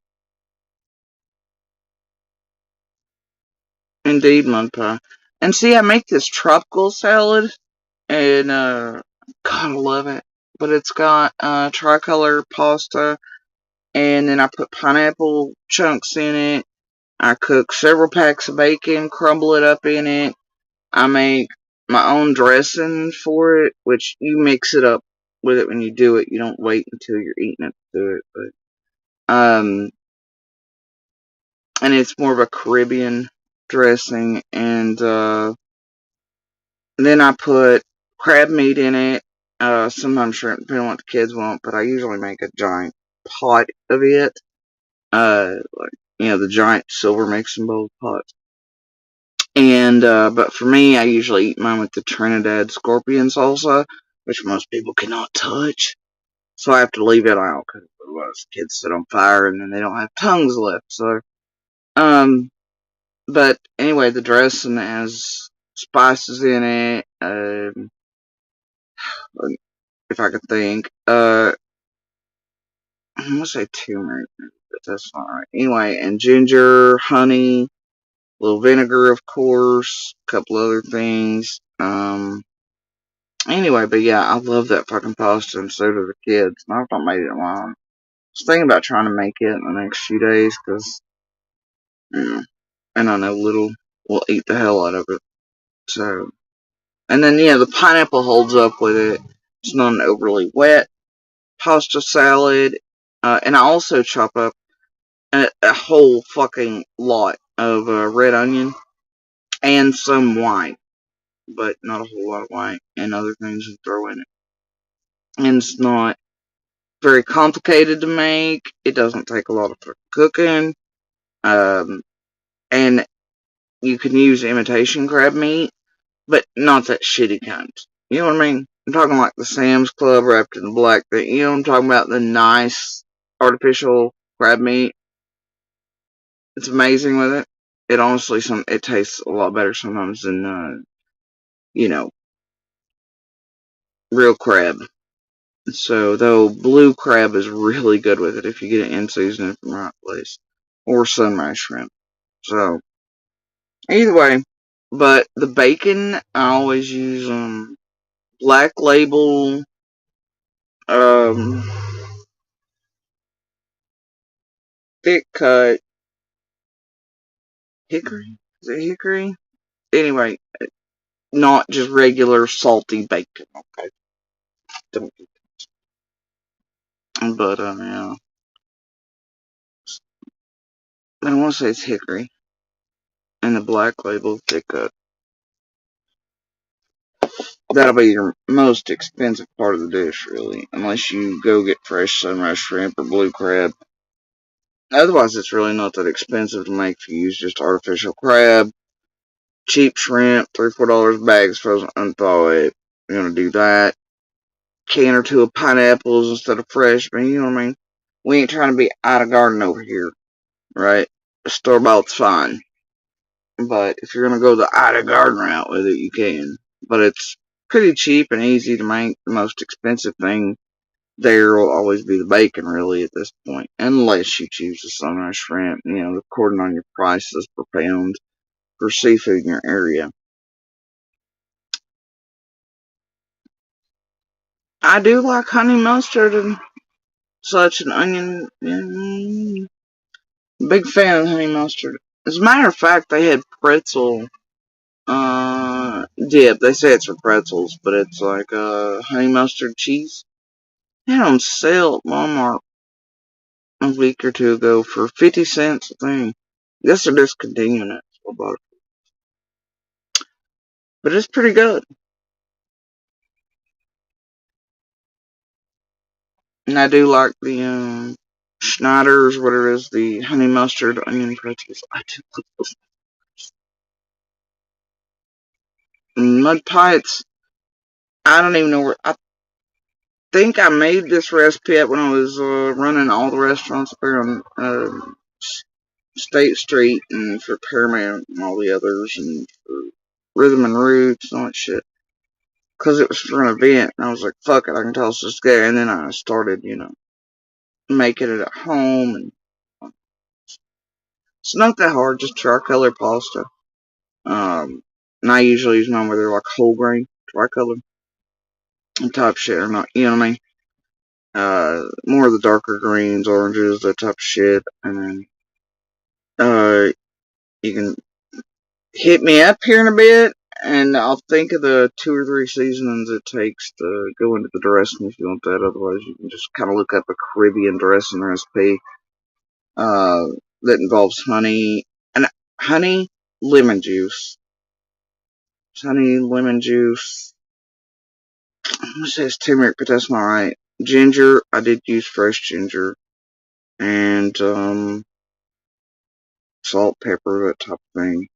Indeed, mud pie. And see, I make this tropical salad, and, God, I love it. But it's got, tricolor pasta, and then I put pineapple chunks in it. I cook several packs of bacon, crumble it up in it, I make my own dressing for it, which you mix it up with it when you do it. You don't wait until you're eating it to do it. And it's more of a Caribbean dressing, and then I put crab meat in it, sometimes shrimp, depending on what the kids want, but I usually make a giant pot of it, the giant silver mixing bowl pots. And, but for me, I usually eat mine with the Trinidad scorpion salsa, which most people cannot touch. So I have to leave it out, because otherwise kids sit on fire and then they don't have tongues left, so, but anyway, the dressing has spices in it, if I could think, I'm gonna say turmeric, but that's not right. Anyway, and ginger, honey, a little vinegar, of course, a couple other things, anyway, but yeah, I love that fucking pasta, and so do the kids, and I've not made it in a while. I was thinking about trying to make it in the next few days, because, and I know Little will eat the hell out of it, so, and then, the pineapple holds up with it. It's not an overly wet pasta salad, and I also chop up a whole fucking lot of red onion and some white, but not a whole lot of white, and other things to throw in it. And it's not very complicated to make. It doesn't take a lot of cooking, and you can use imitation crab meat, but not that shitty kind. You know what I mean? I'm talking like the Sam's Club wrapped in black thing. You know what I'm talking about? The nice artificial crab meat. It's amazing with it. It honestly, it tastes a lot better sometimes than, real crab. So, though, blue crab is really good with it if you get it in season from the right place. Or sunrise shrimp. So, either way. But the bacon, I always use, Black Label, thick cut, hickory? Is it hickory? Anyway, not just regular salty bacon, okay? But, yeah. I want to say it's hickory. And the Black Label thick cut. That'll be your most expensive part of the dish, really. Unless you go get fresh sunrise shrimp or blue crab. Otherwise, it's really not that expensive to make if you use just artificial crab. Cheap shrimp, $3 or $4 a bag, frozen unthaw it. You're gonna do that. Can or two of pineapples instead of fresh. I mean, you know what I mean? We ain't trying to be out of garden over here, right? Store-bought's fine. But if you're gonna go the out of garden route with it, you can. But it's pretty cheap and easy to make. The most expensive thing there will always be the bacon, really, at this point. Unless you choose the sunrise shrimp, according on your prices per pound for seafood in your area. I do like honey mustard and such, and onion. Big fan of honey mustard. As a matter of fact, they had pretzel dip. They say it's for pretzels, but it's like honey mustard cheese. They had on sale at Walmart a week or two ago for 50 cents a thing. I guess they're discontinuing it. But it's pretty good. And I do like the Schneider's, whatever it is, the honey mustard onion pretzels. I do like those. Mud pies, I don't even know where. I think I made this recipe up when I was running all the restaurants up there on State Street and for Paramount and all the others and for Rhythm and Roots and all that shit. Because it was for an event, and I was like, fuck it, I can toss this together. And then I started, making it at home. And it's not that hard, just tricolor pasta. And I usually use mine where they're like whole grain tricolor and type shit, or not, you know what I mean? More of the darker greens, oranges, that type of shit. And then, you can hit me up here in a bit And I'll think of the 2 or 3 seasonings it takes to go into the dressing if you want that. Otherwise, you can just kind of look up a Caribbean dressing recipe that involves honey, lemon juice. Honey, lemon juice. I'm gonna say it's turmeric, but that's not right. Ginger, I did use fresh ginger. And, salt, pepper, that type of thing.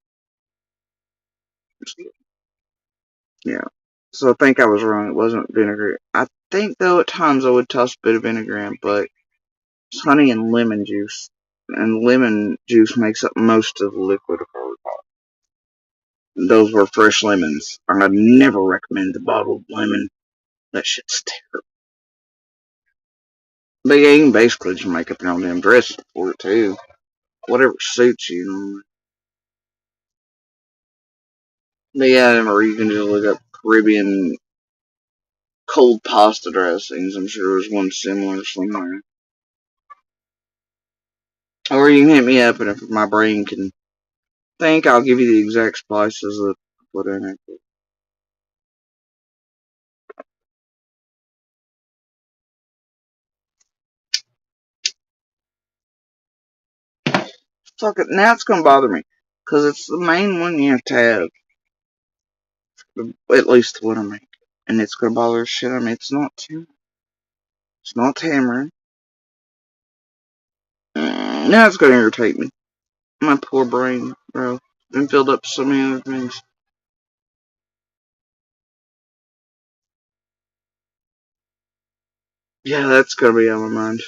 Yeah. So I think I was wrong. It wasn't vinegar. I think, though, at times I would toss a bit of vinegar in, but it's honey and lemon juice. And lemon juice makes up most of the liquid of our pot. Those were fresh lemons. I'd never recommend the bottled lemon. That shit's terrible. But yeah, you can basically just make up your own damn dressing for it, too. Whatever suits you. But yeah, or you can just look up Caribbean cold pasta dressings. I'm sure there's one similar somewhere. Or you can hit me up, and if my brain can think, I'll give you the exact spices that I put in it. Fuck it, now it's gonna bother me. Because it's the main one you have to have. At least the one I make. And it's gonna bother the shit out of me. It's not tamarind. Now it's gonna irritate me. My poor brain, bro. Been filled up with so many other things. Yeah, that's gonna be on my mind.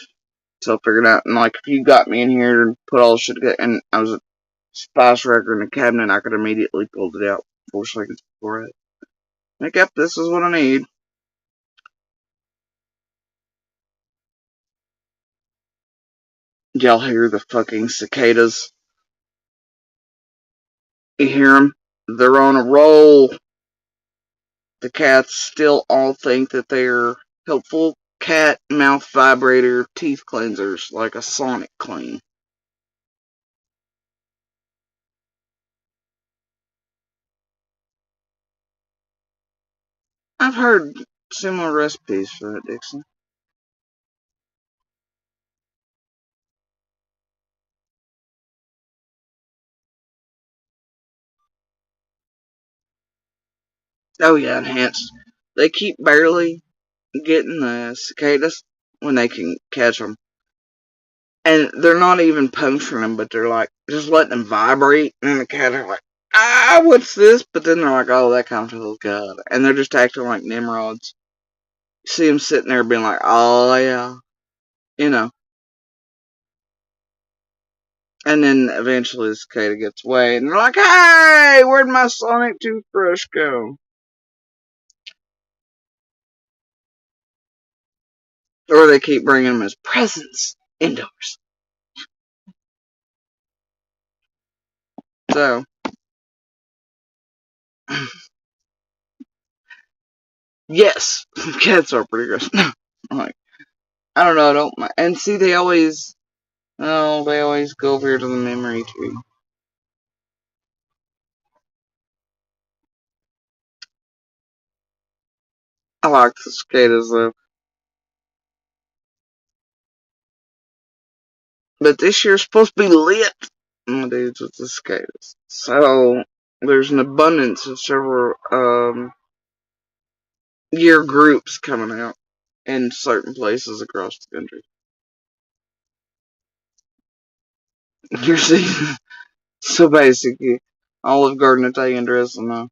So I'll figure it out. And like, if you got me in here and put all the shit together, and I was a spice racker in the cabinet, I could immediately pull it out 4 seconds before it. Like, yep, this is what I need. Y'all hear the fucking cicadas? You hear them? They're on a roll. The cats still all think that they're helpful cat mouth vibrator teeth cleansers, like a sonic clean. I've heard similar recipes for that, Dixon. Oh yeah, enhanced. They keep barely getting the cicadas when they can catch them. And they're not even puncturing them, but they're like, just letting them vibrate. And the cats are like, what's this? But then they're like, oh, that kind of feels good. And they're just acting like Nimrods. You see them sitting there being like, oh, yeah. You know. And then eventually the cicada gets away. And they're like, hey, where'd my sonic toothbrush go? Or they keep bringing them as presents indoors. So. Yes, cats are pretty gross. Like, I don't know, I don't mind. And see, they always go over here to the memory tree. I like the cicadas though. But this year's supposed to be lit, my dudes, with the cicadas. So, there's an abundance of several, year groups coming out in certain places across the country. Your season. So basically, Olive Garden Italian dressing now.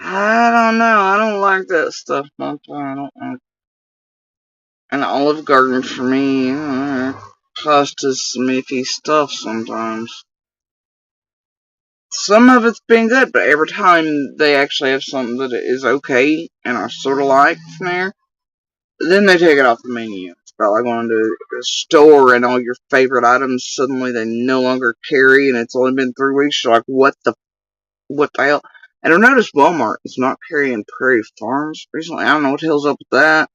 I don't know. I don't like that stuff. I don't like. And Olive Garden for me, pasta's some iffy stuff sometimes. Some of it's been good, but every time they actually have something that is okay and I sort of like from there, then they take it off the menu. It's about like going to a store and all your favorite items suddenly they no longer carry, and it's only been 3 weeks. You're like, what the hell? And I've noticed Walmart is not carrying Prairie Farms recently. I don't know what the hell's up with that.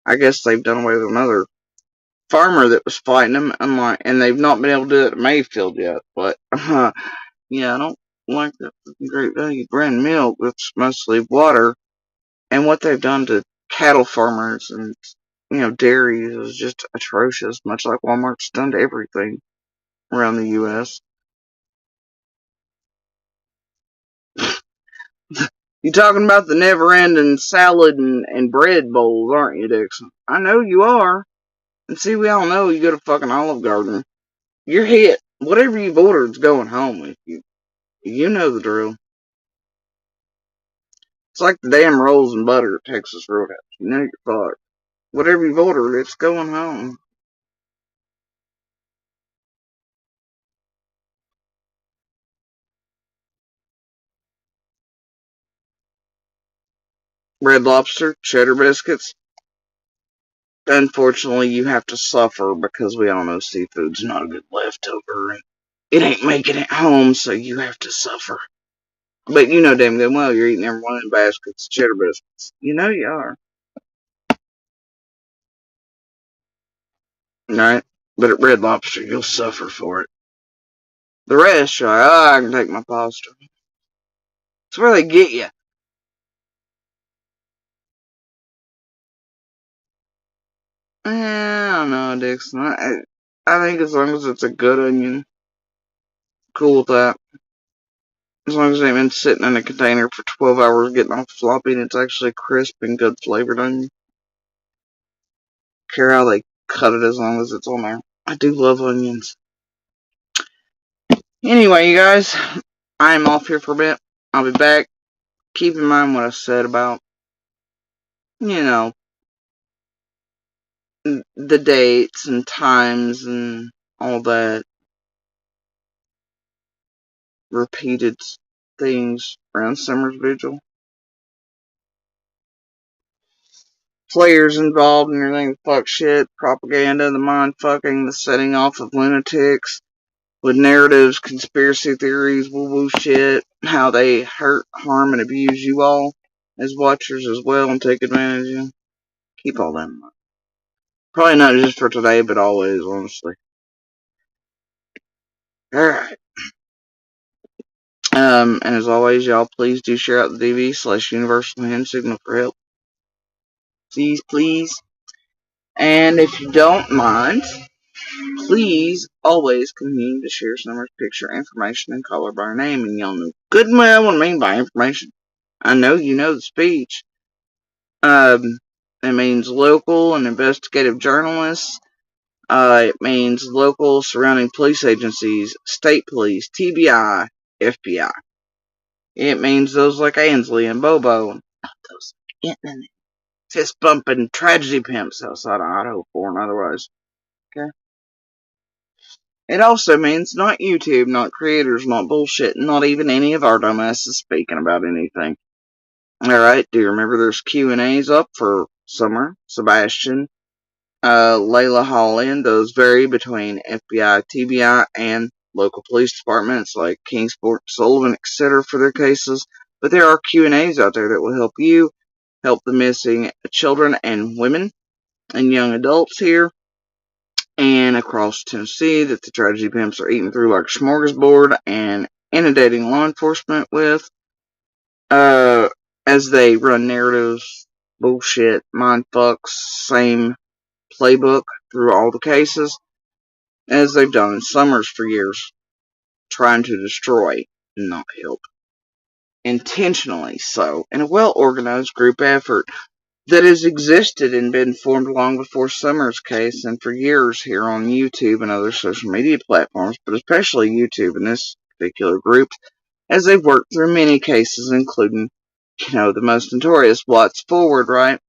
I guess they've done away with another farmer that was fighting them, and they've not been able to do it at Mayfield yet. But yeah, I don't like the Great Value brand milk that's mostly water, and what they've done to cattle farmers and dairies is just atrocious, much like Walmart's done to everything around the U.S. You talking about the never-ending salad and bread bowls, aren't you, Dixon? I know you are. And see, we all know you go to fucking Olive Garden. You're hit. Whatever you've ordered's going home with you. You know the drill. It's like the damn rolls and butter at Texas Roadhouse. You know you're fucked. Whatever you've ordered, it's going home. Red Lobster, cheddar biscuits. Unfortunately, you have to suffer because we all know seafood's not a good leftover. And it ain't making it home, so you have to suffer. But you know damn good well you're eating every one of them baskets of cheddar biscuits. You know you are. Alright? But at Red Lobster, you'll suffer for it. The rest, you're like, oh, I can take my pasta. That's where they get you. I don't know, Dixon. I think as long as it's a good onion, cool with that. As long as they've been sitting in a container for 12 hours getting off floppy and it's actually crisp and good flavored onion. Care how they cut it as long as it's on there. I do love onions. Anyway, you guys, I'm off here for a bit. I'll be back. Keep in mind what I said about, the dates and times and all that repeated things around Summer's Vigil. Players involved and everything, fuck shit, propaganda, the mind fucking, the setting off of lunatics with narratives, conspiracy theories, woo-woo shit, how they hurt, harm, and abuse you all as watchers as well and take advantage of you. Keep all that in mind. Probably not just for today, but always, honestly. Alright. And as always, y'all, please do share out the DV/Universal Hand Signal for help. Please. And if you don't mind, please always continue to share Summer's picture, information, and call her by her name. And y'all know good and well what I mean by information. I know you know the speech. It means local and investigative journalists. It means local surrounding police agencies, state police, TBI, FBI. It means those like Ainsley and Bobo, and not those internet fist bumping tragedy pimps outside of Idaho 4 and otherwise. Okay? It also means not YouTube, not creators, not bullshit, not even any of our dumbasses speaking about anything. Alright, do you remember there's Q&As up for Summer, Sebastian, Layla Hawley, and those vary between FBI, TBI, and local police departments like Kingsport, Sullivan, etc. for their cases. But there are Q&As out there that will help you, help the missing children and women and young adults here and across Tennessee that the tragedy pimps are eating through like a smorgasbord and inundating law enforcement with, as they run narratives, bullshit, mindfucks, same playbook through all the cases, as they've done in Summers for years, trying to destroy, not help. Intentionally so, in a well-organized group effort that has existed and been formed long before Summer's case and for years here on YouTube and other social media platforms, but especially YouTube in this particular group, as they've worked through many cases, including, the most notorious Watts Forward, right?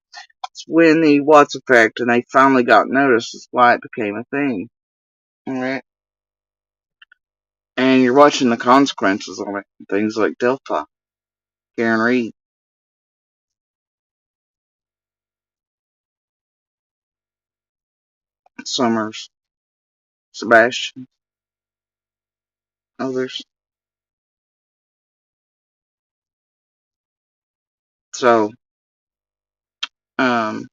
It's when the Watts effect and they finally got noticed. That's why it became a thing. Alright? And you're watching the consequences of it. Things like Delphi, Karen Reed, Summers, Sebastian, others. So, y'all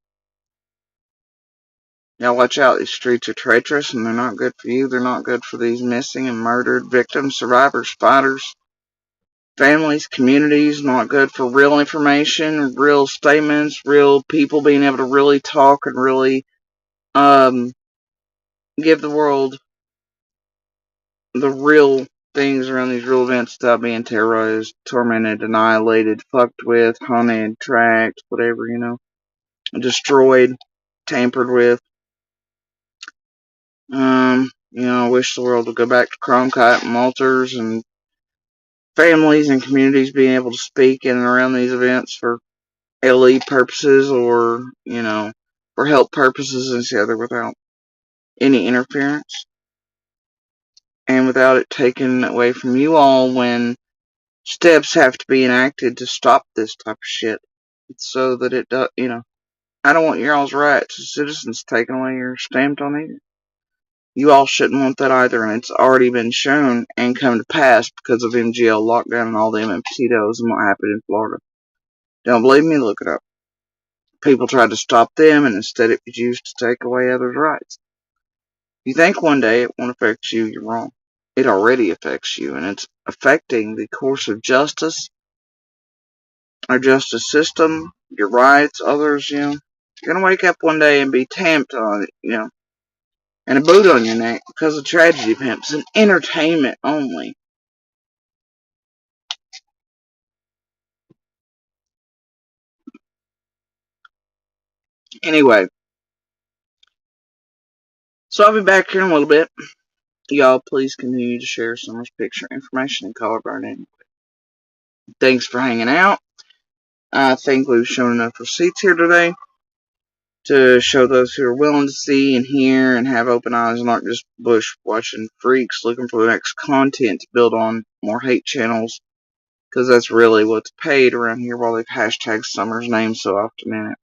watch out. These streets are treacherous and they're not good for you. They're not good for these missing and murdered victims, survivors, fighters, families, communities, not good for real information, real statements, real people being able to really talk and really give the world the real things around these real events without being terrorized, tormented, annihilated, fucked with, hunted, tracked, whatever, destroyed, tampered with. I wish the world would go back to Cronkite and Walters and families and communities being able to speak in and around these events for LE purposes or, for help purposes and the other without any interference. And without it taken away from you all when steps have to be enacted to stop this type of shit. So that it does, I don't want your all's rights as citizens taken away or stamped on either. You all shouldn't want that either, and it's already been shown and come to pass because of MGL lockdown and all the MMTOs and what happened in Florida. Don't believe me? Look it up. People tried to stop them, and instead it was used to take away others' rights. If you think one day it won't affect you, you're wrong. It already affects you, and it's affecting the course of justice, our justice system, your rights, others, You're gonna wake up one day and be tamped on, and a boot on your neck because of tragedy pimps and entertainment only. Anyway, so I'll be back here in a little bit. Y'all please continue to share Summer's picture information and color burning. Thanks for hanging out. I think we've shown enough receipts here today to show those who are willing to see and hear and have open eyes and aren't just bush watching freaks looking for the next content to build on more hate channels, because that's really what's paid around here while they've hashtagged Summer's name so often in it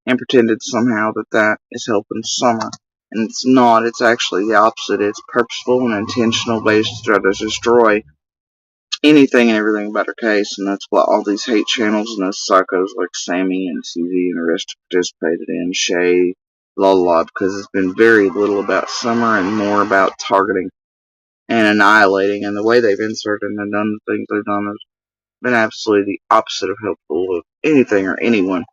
and pretended somehow that is helping Summer. And it's not. It's actually the opposite. It's purposeful and intentional, based to try to destroy anything and everything about her case, and that's what all these hate channels and those psychos like Sammy and CV and the rest participated in. Shay, because it's been very little about Summer and more about targeting and annihilating, and the way they've inserted and done the things they've done has been absolutely the opposite of helpful of anything or anyone.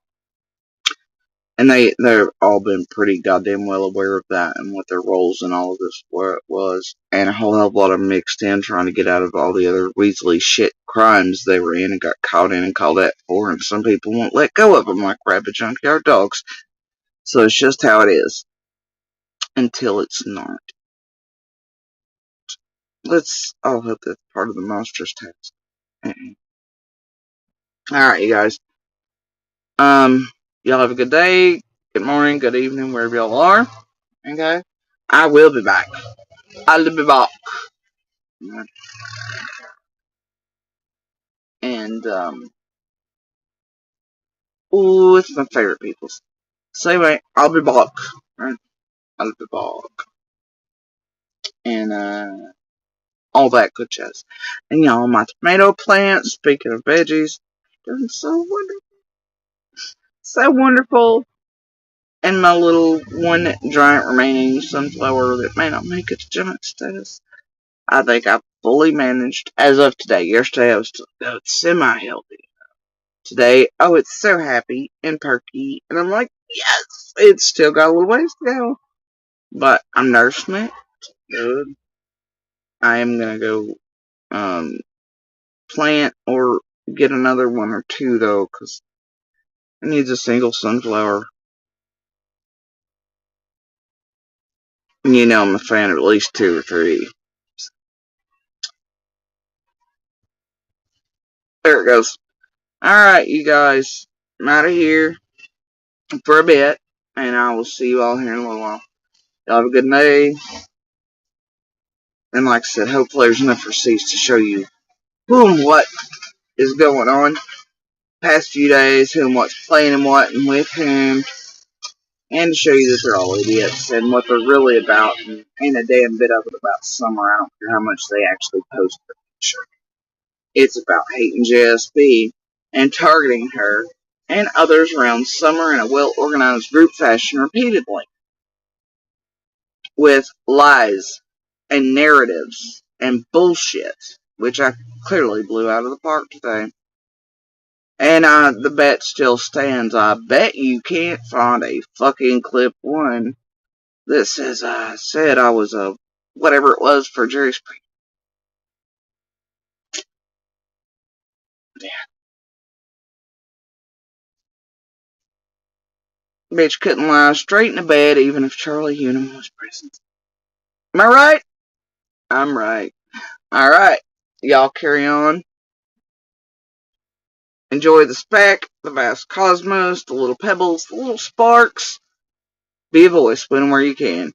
And they've all been pretty goddamn well aware of that and what their roles in all of this was. And a whole hell of a lot of them mixed in trying to get out of all the other Weasley shit crimes they were in and got caught in and called out for. And some people won't let go of them like rabid junkyard dogs. So it's just how it is. Until it's not. Let's all hope that's part of the monstrous task. Alright, you guys. Y'all have a good day, good morning, good evening, wherever y'all are. Okay? I will be back. I'll be back. And, it's my favorite people. So anyway, I'll be back. Right? I'll be back. And, all that good jazz. And y'all, my tomato plant, speaking of veggies, doing so wonderful. So wonderful. And my little one giant remaining sunflower that may not make it to giant status. I think I fully managed, as of today. Yesterday I was still semi-healthy. Today, it's so happy and perky. And I'm like, yes, it's still got a little ways to go. But I'm nursing it. Good. I am going to go plant or get another one or two, though, because it needs a single sunflower. And I'm a fan of at least 2 or 3. There it goes. Alright, you guys. I'm out of here for a bit. And I will see you all here in a little while. Y'all have a good day. And like I said, hopefully there's enough receipts to show you who and what is going on past few days, who and what's playing and what and with whom, and to show you that they're all idiots and what they're really about, and ain't a damn bit of it about Summer. I don't care how much they actually post their picture. It's about hating JSB and targeting her and others around Summer in a well-organized group fashion repeatedly with lies and narratives and bullshit. which I clearly blew out of the park today. And the bet still stands. I bet you can't find a fucking clip one that says I said I was a whatever it was for Jerry Springer. Yeah. Bitch couldn't lie straight in the bed even if Charlie Hunnam was present. Am I right? I'm right. Alright. Y'all carry on. Enjoy the speck, the vast cosmos, the little pebbles, the little sparks. Be a voice, win 'em where you can.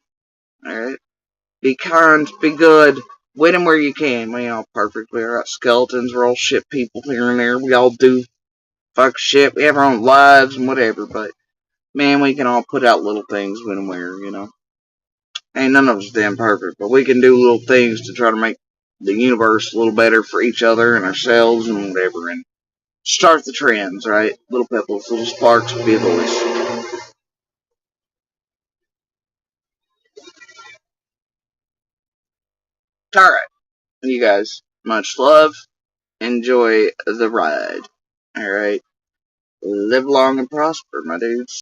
Alright? Be kind, be good, win 'em where you can. We ain't all perfect. We're all skeletons, we're all shit people here and there. We all do fuck shit. We have our own lives and whatever, but man, we can all put out little things when and where, you know. Ain't none of us damn perfect, but we can do little things to try to make the universe a little better for each other and ourselves and whatever, and start the trends, right? Little pebbles, little sparks, be a voice. Alright, you guys, much love. Enjoy the ride. Alright, live long and prosper, my dudes.